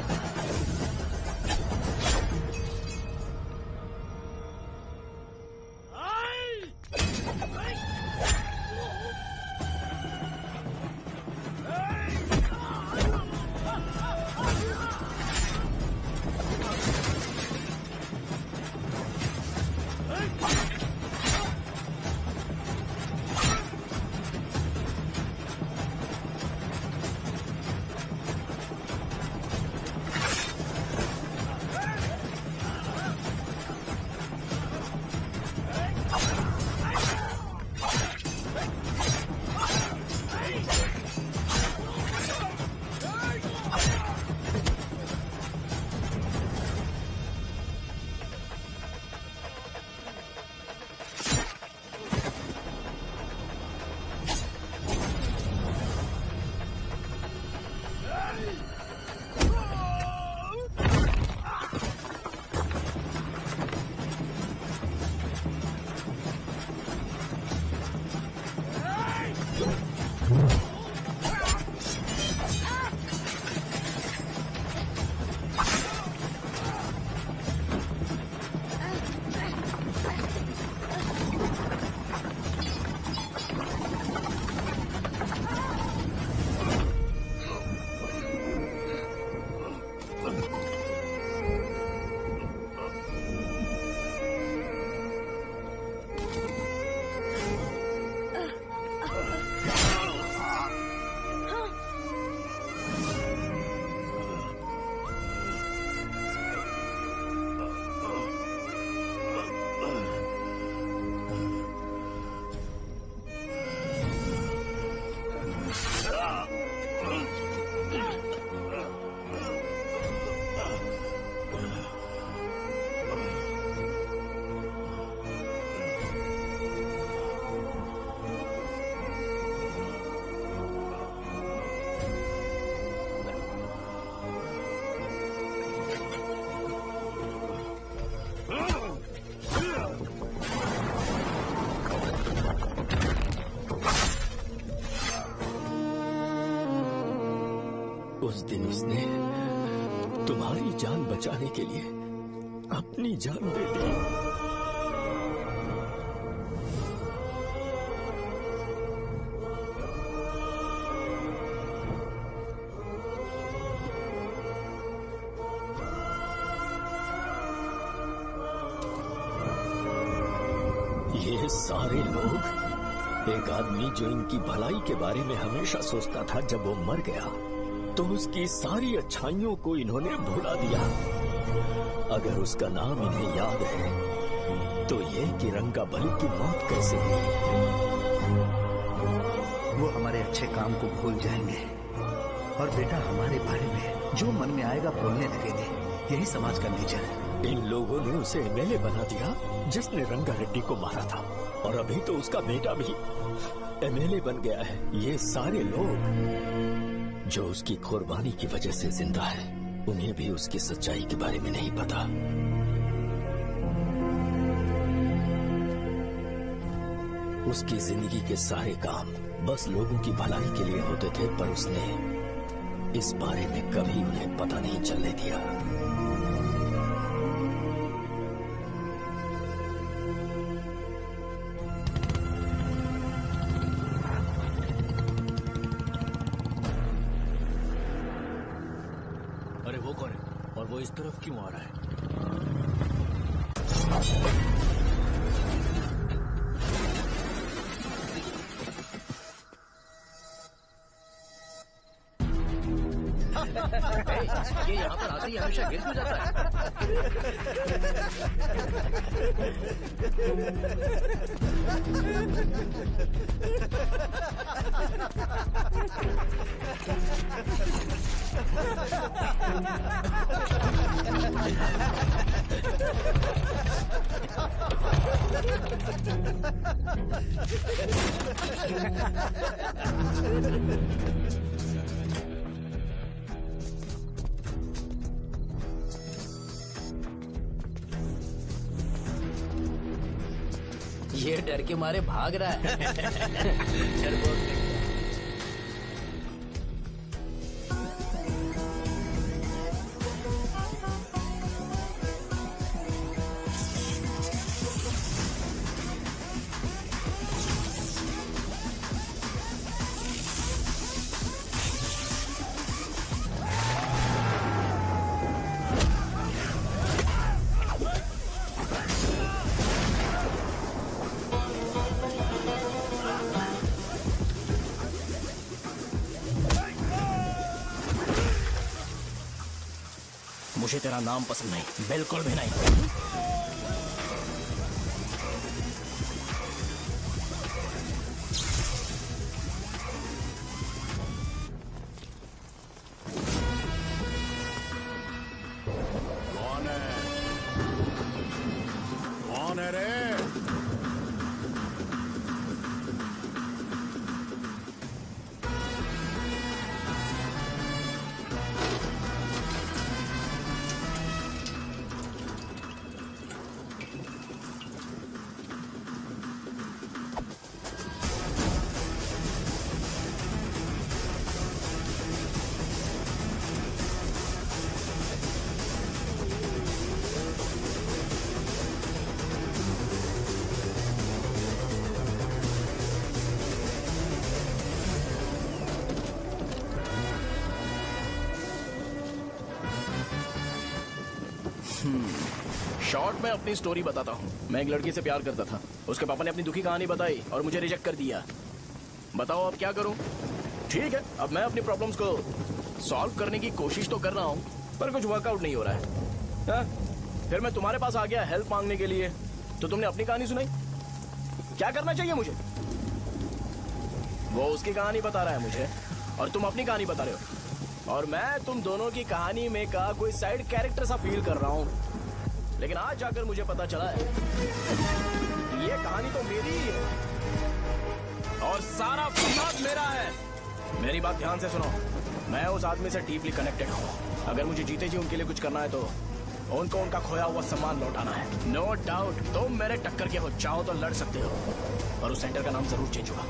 उस दिन उसने तुम्हारी जान बचाने के लिए अपनी जान दे दी। ये सारे लोग, एक आदमी जो इनकी भलाई के बारे में हमेशा सोचता था, जब वो मर गया तो उसकी सारी अच्छाइयों को इन्होंने भुला दिया। अगर उसका नाम इन्हें याद है तो ये कि रंगाबली की मौत कैसे हुई। वो हमारे अच्छे काम को भूल जाएंगे और बेटा हमारे बारे में जो मन में आएगा बोलने लगेंगे। यही समाज का नेचर है। इन लोगों ने उसे एमएलए बना दिया जिसने रंगा रेड्डी को मारा था, और अभी तो उसका बेटा भी एमएलए बन गया है। ये सारे लोग जो उसकी कुर्बानी की वजह से जिंदा है, उन्हें भी उसकी सच्चाई के बारे में नहीं पता। उसकी जिंदगी के सारे काम बस लोगों की भलाई के लिए होते थे, पर उसने इस बारे में कभी उन्हें पता नहीं चलने दिया। अरे वो कौन है और वो इस तरफ क्यों आ रहा है? ये यहाँ पर आते ही हमेशा गिर क्यों जाता ये डर के मारे भाग रहा है। डरपोक नहीं। मुझे तेरा नाम पसंद नहीं, बिल्कुल भी नहीं। कौन है रे? शॉर्ट में अपनी स्टोरी बताता हूँ। मैं एक लड़की से प्यार करता था। उसके पापा ने अपनी दुखी कहानी बताई और मुझे रिजेक्ट कर दिया। बताओ अब क्या करूँ? ठीक है, अब मैं अपनी प्रॉब्लम्स को सॉल्व करने की कोशिश तो कर रहा हूँ, पर कुछ वर्कआउट नहीं हो रहा है। फिर मैं तुम्हारे पास आ गया हेल्प मांगने के लिए, तो तुमने अपनी कहानी सुनाई। क्या करना चाहिए मुझे? वो उसकी कहानी बता रहा है मुझे, और तुम अपनी कहानी बता रहे हो, और मैं तुम दोनों की कहानी में का कोई साइड कैरेक्टर सा फील कर रहा हूँ। लेकिन आज जाकर मुझे पता चला है ये कहानी तो मेरी ही है और सारा फसाद मेरा है। मेरी बात ध्यान से सुनो, मैं उस आदमी से डीपली कनेक्टेड हूँ। अगर मुझे जीते जी उनके लिए कुछ करना है तो उनको उनका खोया हुआ सम्मान लौटाना है। नो डाउट तुम मेरे टक्कर के हो, चाहो तो लड़ सकते हो, पर उस सेंटर का नाम जरूर चेंज होगा।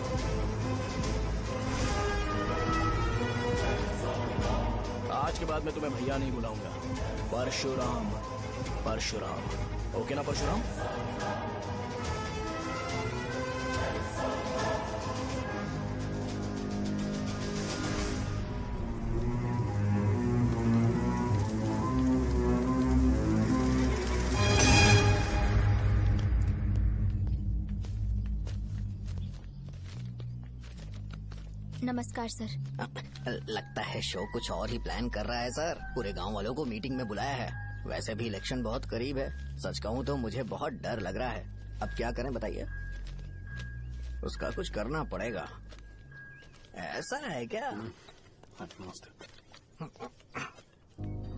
आज के बाद मैं तुम्हें भैया नहीं बुलाऊंगा, परशुराम। परशुराम, ओके ना परशुराम? नमस्कार सर। लगता है शो कुछ और ही प्लान कर रहा है सर। पूरे गांव वालों को मीटिंग में बुलाया है। वैसे भी इलेक्शन बहुत करीब है। सच कहूँ तो मुझे बहुत डर लग रहा है। अब क्या करें बताइए? उसका कुछ करना पड़ेगा। ऐसा है क्या?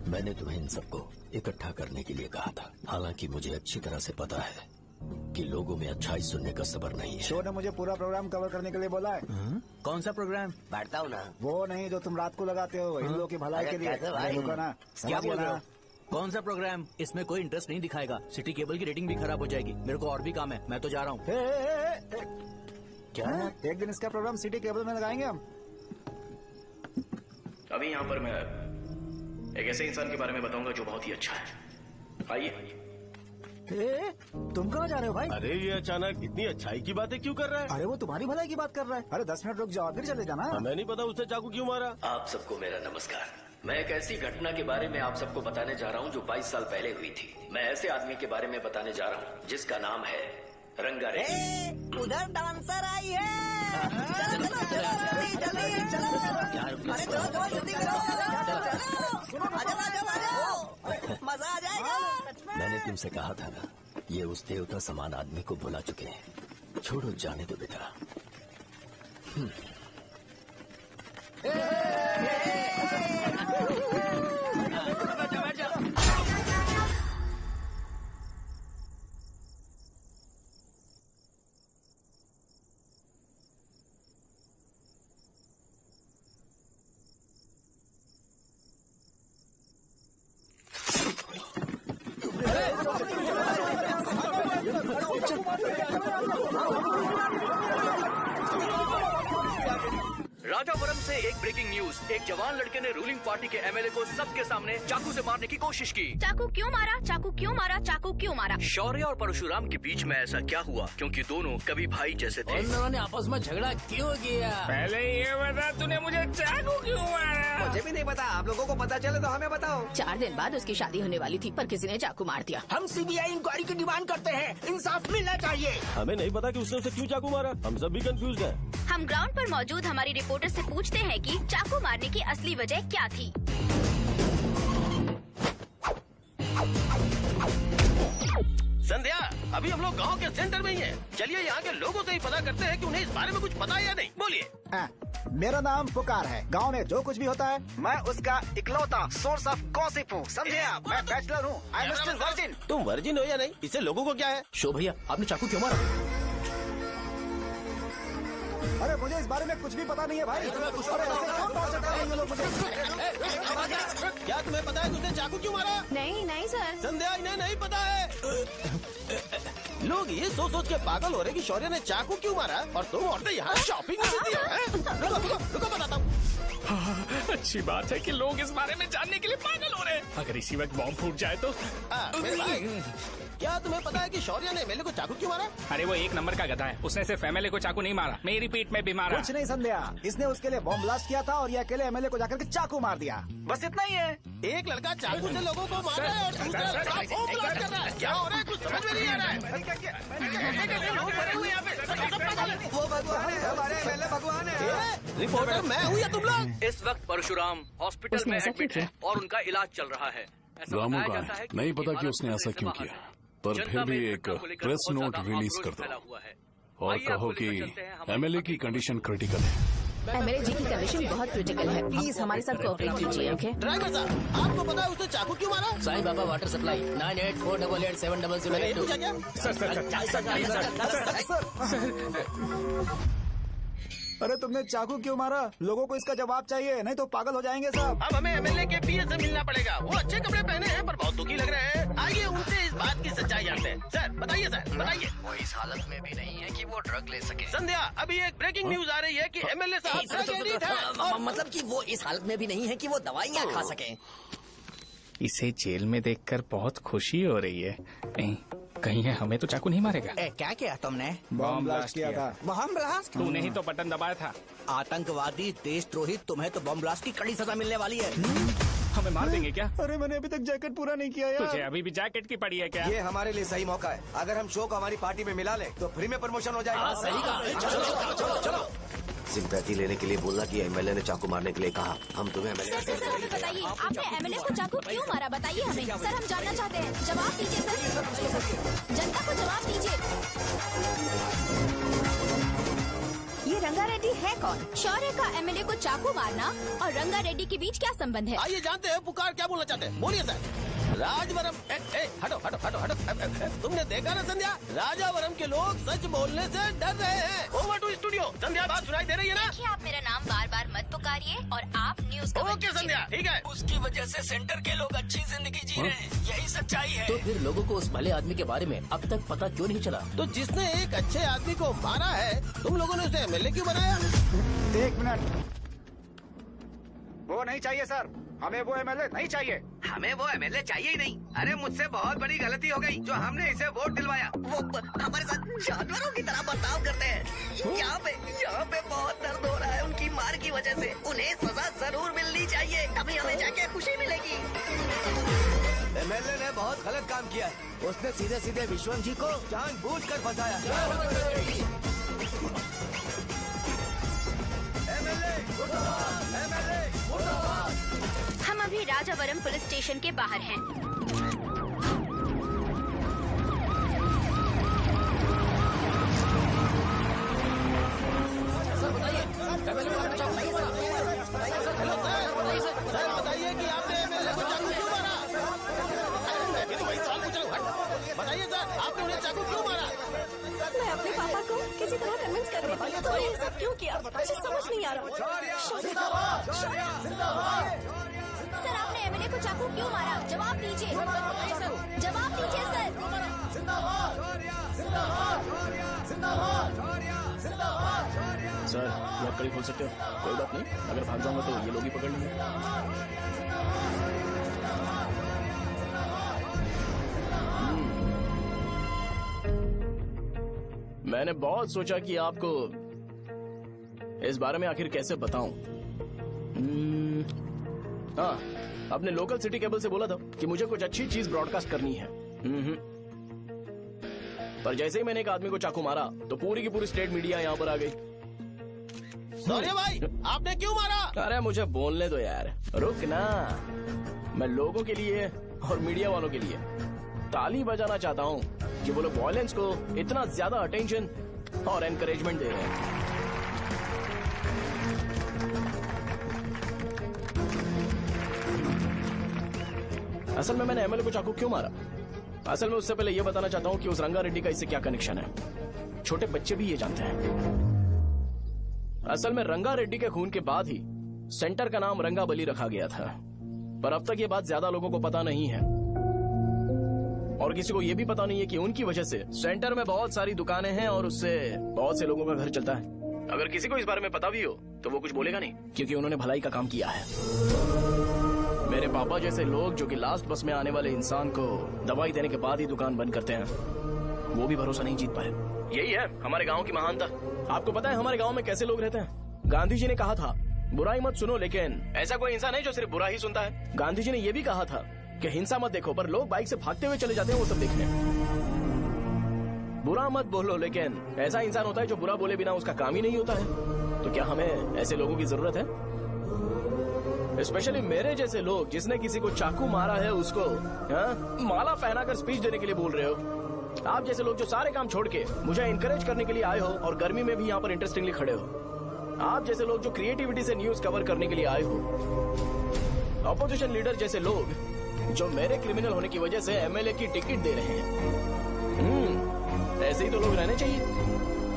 मैंने तुम्हें इन सबको इकट्ठा करने के लिए कहा था। हालांकि मुझे अच्छी तरह से पता है कि लोगों में अच्छाई सुनने का सब्र नहीं है। शो ने मुझे पूरा प्रोग्राम कवर करने के लिए बोला है। कौन सा प्रोग्राम? बैठता हूँ ना। वो नहीं जो तुम रात को लगाते हो इन लोगों की भलाई के लिए। रुको ना, क्या समझ बोल रहे ना। हो? कौन सा प्रोग्राम? इसमें कोई इंटरेस्ट नहीं दिखाएगा। सिटी केबल की रेटिंग भी खराब हो जाएगी। मेरे को और भी काम है, मैं तो जा रहा हूँ। क्या? एक दिन इसका प्रोग्राम सिटी केबल में लगाएंगे हम। अभी यहाँ पर मैं एक ऐसे इंसान के बारे में बताऊंगा जो बहुत ही अच्छा है। आइए। तुम कहाँ जा रहे हो भाई? अरे ये अचानक इतनी अच्छाई की बातें क्यों कर रहा है? अरे वो तुम्हारी भलाई की बात कर रहा है। अरे 10 मिनट रुक जाओ फिर चले जाना। हमें नहीं पता उसने चाकू क्यों मारा। आप सबको मेरा नमस्कार। मैं एक ऐसी घटना के बारे में आप सबको बताने जा रहा हूँ जो 22 साल पहले हुई थी। मैं ऐसे आदमी के बारे में बताने जा रहा हूँ जिसका नाम है रंगारेड्डी। उधर डांसर आई है। चलो जल्दी चलो। अरे चलो जल्दी करो। मजा आ जाएगा। मैंने तुमसे कहा था ना, ये उस देवता समान आदमी को बुला चुके हैं। छोड़ो, जाने दो बेटा। राजापुरम से एक ब्रेकिंग न्यूज। एक जवान लड़के ने रूलिंग पार्टी के एमएलए को सबके सामने चाकू से मारने की कोशिश की। चाकू क्यों मारा? चाकू क्यों मारा? चाकू क्यों मारा? शौर्य और परशुराम के बीच में ऐसा क्या हुआ? क्योंकि दोनों कभी भाई जैसे थे। उन दोनों ने आपस में झगड़ा क्यों किया? पहले ये बता, तूने मुझे चाकू क्यों मारा? मुझे भी नहीं पता। आप लोगों को पता चले तो हमें बताओ। 4 दिन बाद उसकी शादी होने वाली थी पर किसी ने चाकू मार दिया। हम सीबीआई इंक्वायरी की डिमांड करते हैं। इंसाफ मिलना चाहिए। हमें नहीं पता कि उसने उसे क्यों चाकू मारा। हम सब भी कंफ्यूज हैं। हम ग्राउंड पर मौजूद हमारी रिपोर्टर से पूछते हैं कि चाकू मारने की असली वजह क्या थी। संध्या, अभी हम लोग गांव के सेंटर में ही हैं। चलिए यहाँ के लोगों से ही पता करते हैं कि उन्हें इस बारे में कुछ पता है या नहीं। बोलिए। मेरा नाम पुकार है। गांव में जो कुछ भी होता है मैं उसका इकलौता सोर्स ऑफ गॉसिप हूँ। समझे आप? मैं बैचलर हूँ। I am still virgin. तुम वर्जिन हो या नहीं, इससे लोगों को क्या है? शो भैया, आपने चाकू क्यों मारा? अरे मुझे इस बारे में कुछ भी पता नहीं है भाई। अरे ऐसे क्यों टॉर्चर कर रहे हैं ये लोग मुझे? क्या तुम्हें पता है कि उसने चाकू क्यों मारा? नहीं सर। संध्या, इन्हें नहीं पता है। लोग ये सोच के पागल हो रहे कि शौर्य ने चाकू क्यों मारा और तुम औरतें यहाँ शॉपिंग में बिजी हैं। रुको बताता हूँ। अच्छी बात है कि लोग इस बारे में जानने के लिए पागल हो रहे हैं। अगर इसी वक्त बॉम्ब फूट जाए तो। मेरे भाई, क्या तुम्हें पता है कि शौर्य ने एमएलए को चाकू क्यों मारा? अरे वो एक नंबर का गधा है। उसने सिर्फ एमएलए को चाकू नहीं मारा, मेरी पीठ में भी मारा। कुछ नहीं संध्या, इसने उसके लिए बॉम्ब ब्लास्ट किया था और ये अकेले एमएलए को जाकर के चाकू मार दिया। बस इतना ही है। एक लड़का चाकू से लोगों को मार रहा है और दूसरा लड़का बॉम्ब ब्लास्ट कर रहा है। क्या हो रहा है? कुछ समझ में नहीं आ रहा है। लोग मरे हुए यहाँ पे। वो भगवान है, हमारे एमएलए भगवान है। रिपोर्टर मैं हूँ या तुम लोग? इस वक्त परशुराम हॉस्पिटल में एडमिट है और उनका इलाज चल रहा है। ऐसा रामू बताया का जाता है, कि नहीं पता इमारत कि उसने ऐसा खतरे से क्यों बाहर किया, है। पर जनता फिर भी में एक घटना को लेकर प्रेस बहुत नोट ज्यादा रिलीज आक्रोश कर फैला दो हुआ है। और आइए कहो आपको कि लेकर चलते हैं हमारे एमएलए की कंडीशन क्रिटिकल है। एमएलए जी की कंडीशन बहुत क्रिटिकल है। प्लीज हमारे साथ कोऑपरेट कीजिए। ओके ड्राइवर साहब, आपको पता है उसने चाकू क्यों मारा? Sai Baba water supply 9848870082। Sir अरे तुमने चाकू क्यों मारा? लोगों को इसका जवाब चाहिए, नहीं तो पागल हो जाएंगे सब। अब हमें एमएलए के पीए से मिलना पड़ेगा। वो अच्छे कपड़े पहने हैं पर बहुत दुखी लग रहे हैं। आइए उनसे इस बात की सच्चाई जानते हैं। सर बताइए, सर बताइए। वो इस हालत में भी नहीं है कि वो ड्रग ले सके। संध्या, अभी एक ब्रेकिंग न्यूज आ रही है कि एमएलए साहब ड्रग एडिक्ट हैं। मतलब कि वो इस हालत में भी नहीं है कि वो दवाइयाँ खा सके। इसे जेल में देखकर बहुत खुशी हो रही है। कहीं है हमें तो चाकू नहीं मारेगा। क्या किया तुमने? बॉम्ब ब्लास्ट किया था। Bomb blast? तूने ही तो बटन दबाया था। आतंकवादी, देशद्रोही, तुम्हें तो बॉम्ब ब्लास्ट की कड़ी सजा मिलने वाली है। हमें मार देंगे क्या? अरे मैंने अभी तक जैकेट पूरा नहीं किया यार। तुझे अभी भी जैकेट की पड़ी है क्या? ये हमारे लिए सही मौका है। अगर हम शो को हमारी पार्टी में मिला ले तो फ्री में प्रमोशन हो जाएगा। सही कहा। चलो। सिंपैथी लेने के लिए बोला कि एमएलए ने चाकू मारने के लिए कहा। हम तुम्हें एमएलए सर हमें बताइए, आपने एमएलए को चाकू क्यों मारा? बताइए हमें। सर हम जानना चाहते हैं, जवाब दीजिए सर। जनता को जवाब दीजिए। ये रंगा रेड्डी है कौन? शौर्य का एमएलए को चाकू मारना और रंगा रेड्डी के बीच क्या संबंध है? आइए जानते हैं पुकार क्या बोलना चाहते हैं। बोलिए सर। राजवरम हटो हटो हटो हटो। तुमने देखा ना संध्या, राजावरम के लोग सच बोलने से डर रहे हैं। Over to studio. संध्या बात सुनाई दे रही है ना? देखिए आप मेरा नाम बार बार मत पुकारिए और आप न्यूज का ओके संध्या, ठीक है। उसकी वजह से सेंटर के लोग अच्छी जिंदगी जी रहे हैं, यही सच्चाई है। तो फिर लोगों को उस भले आदमी के बारे में अब तक पता क्यों नहीं चला? तो जिसने एक अच्छे आदमी को मारा है, तुम लोगों ने उसे एमएलए क्यों बनाया? 1 मिनट। वो नहीं चाहिए सर, हमें वो एमएलए नहीं चाहिए। हमें वो एमएलए चाहिए ही नहीं। अरे मुझसे बहुत बड़ी गलती हो गई जो हमने इसे वोट दिलवाया। वो हमारे साथ जानवरों की तरह बर्ताव करते हैं। यहाँ पे बहुत दर्द हो रहा है उनकी मार की वजह से। उन्हें सजा जरूर मिलनी चाहिए, तभी हमें जाके खुशी मिलेगी। एमएलए ने बहुत गलत काम किया है। उसने सीधे सीधे विश्वम जी को जानबूझकर फंसाया। हम अभी राजावरम पुलिस स्टेशन के बाहर हैं। सर बताइए कि आपने एमएलए को चाकू क्यों मारा? मैं तो वही सवाल पूछ रहा हूँ। बताइए सर, आपने उन्हें चाकू क्यों मारा? मैं अपने पापा को किसी तरह कन्विंस कर रही थी। तो ये सब क्यों किया मुझे समझ नहीं आ रहा। सर आपने एमएलए को चाकू क्यों मारा? जवाब दीजिए। जवाब दीजिए सर। सर आप कड़ी खोल सकते हो? कोई बात नहीं, अगर भाग जाऊंगा तो ये लोग ही पकड़ लेंगे। मैंने बहुत सोचा कि आपको इस बारे में आखिर कैसे बताऊं। हाँ, अपने लोकल सिटी केबल से बोला था कि मुझे कुछ अच्छी चीज ब्रॉडकास्ट करनी है। पर जैसे ही मैंने एक आदमी को चाकू मारा तो पूरी की पूरी स्टेट मीडिया यहाँ पर आ गई। सॉरी भाई, आपने क्यों मारा? अरे मुझे बोलने दो यार, रुक ना। मैं लोगों के लिए और मीडिया वालों के लिए ताली बजाना चाहता हूँ कि वो लोग वायलेंस को इतना ज्यादा अटेंशन और एनकरेजमेंट दे रहे हैं। असल में मैंने एमएलए को चाकू क्यों मारा? असल में उससे पहले ये बताना चाहता हूँ कि उस रंगा रेड्डी का इससे क्या कनेक्शन है। छोटे बच्चे भी ये जानते हैं। असल में रंगा रेड्डी के खून के बाद ही सेंटर का नाम रंगा बली रखा गया था, पर अब तक ये बात ज्यादा लोगों को पता नहीं है और किसी को ये भी पता नहीं है कि उनकी वजह से सेंटर में बहुत सारी दुकानें हैं और उससे बहुत से लोगों का घर चलता है। अगर किसी को इस बारे में पता भी हो तो वो कुछ बोलेगा नहीं, क्योंकि उन्होंने भलाई का काम किया है। मेरे पापा जैसे लोग जो कि लास्ट बस में आने वाले इंसान को दवाई देने के बाद ही दुकान बंद करते हैं, वो भी भरोसा नहीं जीत पाए। यही है हमारे गांव की महानता। आपको पता है हमारे गांव में कैसे लोग रहते हैं? गांधी जी ने कहा था बुराई मत सुनो, लेकिन ऐसा कोई इंसान है जो सिर्फ बुरा ही सुनता है। गांधी जी ने यह भी कहा था कि हिंसा मत देखो, पर लोग बाइक से भागते हुए चले जाते हैं वो सब देखने। बुरा मत बोलो, लेकिन ऐसा इंसान होता है जो बुरा बोले बिना उसका काम ही नहीं होता है। तो क्या हमें ऐसे लोगों की जरूरत है? स्पेशली मेरे जैसे लोग जिसने किसी को चाकू मारा है उसको माला पहनाकर स्पीच देने के लिए बोल रहे हो। आप जैसे लोग जो सारे काम छोड़ के मुझे इंकरेज करने के लिए आए हो और गर्मी में भी यहाँ पर इंटरेस्टिंगली खड़े हो। आप जैसे लोग जो क्रिएटिविटी से न्यूज कवर करने के लिए आए हो। अपोजिशन लीडर जैसे लोग जो मेरे क्रिमिनल होने की वजह से एमएलए की टिकट दे रहे हैं। ऐसे ही तो लोग रहने चाहिए,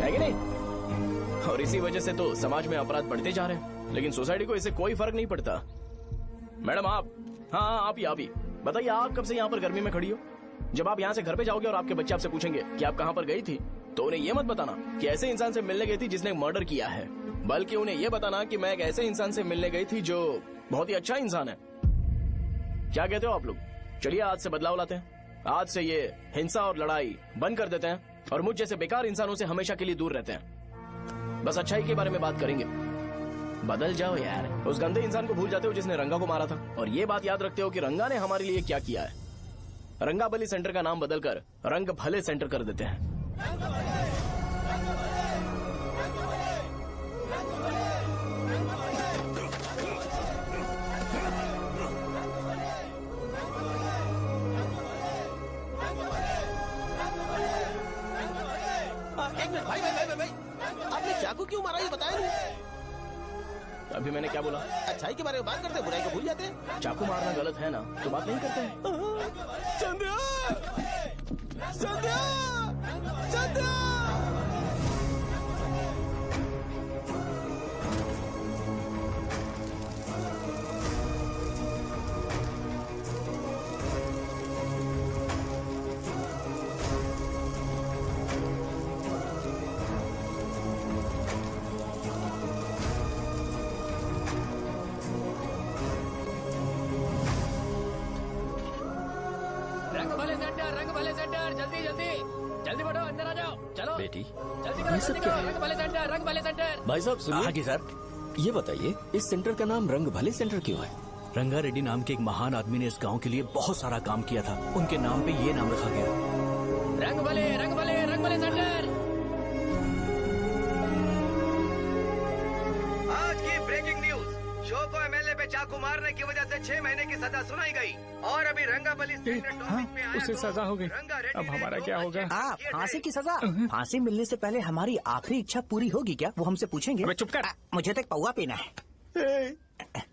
है कि नहीं? और इसी वजह से तो समाज में अपराध बढ़ते जा रहे हैं, लेकिन सोसाइटी को इससे कोई फर्क नहीं पड़ता। मैडम आप, हाँ आप ही बताइए, आप कब से यहाँ पर गर्मी में खड़ी हो? जब आप यहाँ से घर पे जाओगे और आपके बच्चे आपसे पूछेंगे कि आप कहाँ पर गई थी, तो उन्हें ये मत बताना कि ऐसे इंसान से मिलने गई थी जिसने मर्डर किया है, बल्कि उन्हें ये बताना कि मैं एक ऐसे इंसान से मिलने गई थी जो बहुत ही अच्छा इंसान है। क्या कहते हो आप लोग? चलिए आज से बदलाव लाते हैं। आज से ये हिंसा और लड़ाई बंद कर देते हैं और मुझ जैसे बेकार इंसानों से हमेशा के लिए दूर रहते हैं। बस अच्छाई के बारे में बात करेंगे। बदल जाओ यार, उस गंदे इंसान को भूल जाते हो जिसने रंगा को मारा था, और ये बात याद रखते हो कि रंगा ने हमारे लिए क्या किया है। रंगाबली सेंटर का नाम बदलकर रंग भले सेंटर कर देते हैं। एक मिनट भाई, आपने चाकू क्यों मारा ये बताया नहीं? अभी मैंने क्या बोला? अच्छाई के बारे में बात करते हैं, बुराई को भूल जाते हैं। चाकू मारना गलत है ना, तो बात नहीं करते हैं। संध्या! संध्या! संध्या! रंग भले सेंटर, जल्दी बढ़ो, अंदर आ जाओ। चलो बेटी, जल्दी करो, रंग भले सेंटर। भाई साहब सुनिए। हाँ जी सर। ये बताइए, इस सेंटर का नाम रंग भले सेंटर क्यों है? रंगा रेड्डी नाम के एक महान आदमी ने इस गांव के लिए बहुत सारा काम किया था, उनके नाम पे ये नाम रखा गया। रंग भले सेंटर। आज की ब्रेकिंग न्यूज, शो को एमएलए पे चाकू मारने की वजह से 6 महीने की सजा सुनाई गई, और अभी रंगाबली उसे सजा हो गई। अब हमारा क्या होगा? आप फांसी की सजा? फांसी मिलने से पहले हमारी आखिरी इच्छा पूरी होगी क्या, वो हमसे पूछेंगे? चुप कर। मुझे तो एक पौवा पीना है।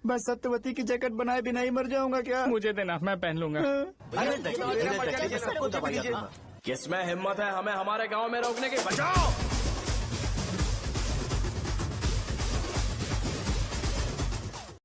बस सत्यवती की जैकेट बनाए बिना ही मर जाऊंगा क्या? मुझे देना, मैं पहन लूंगा। किसमें हिम्मत है हमें हमारे गांव में रोकने की? बचाओ!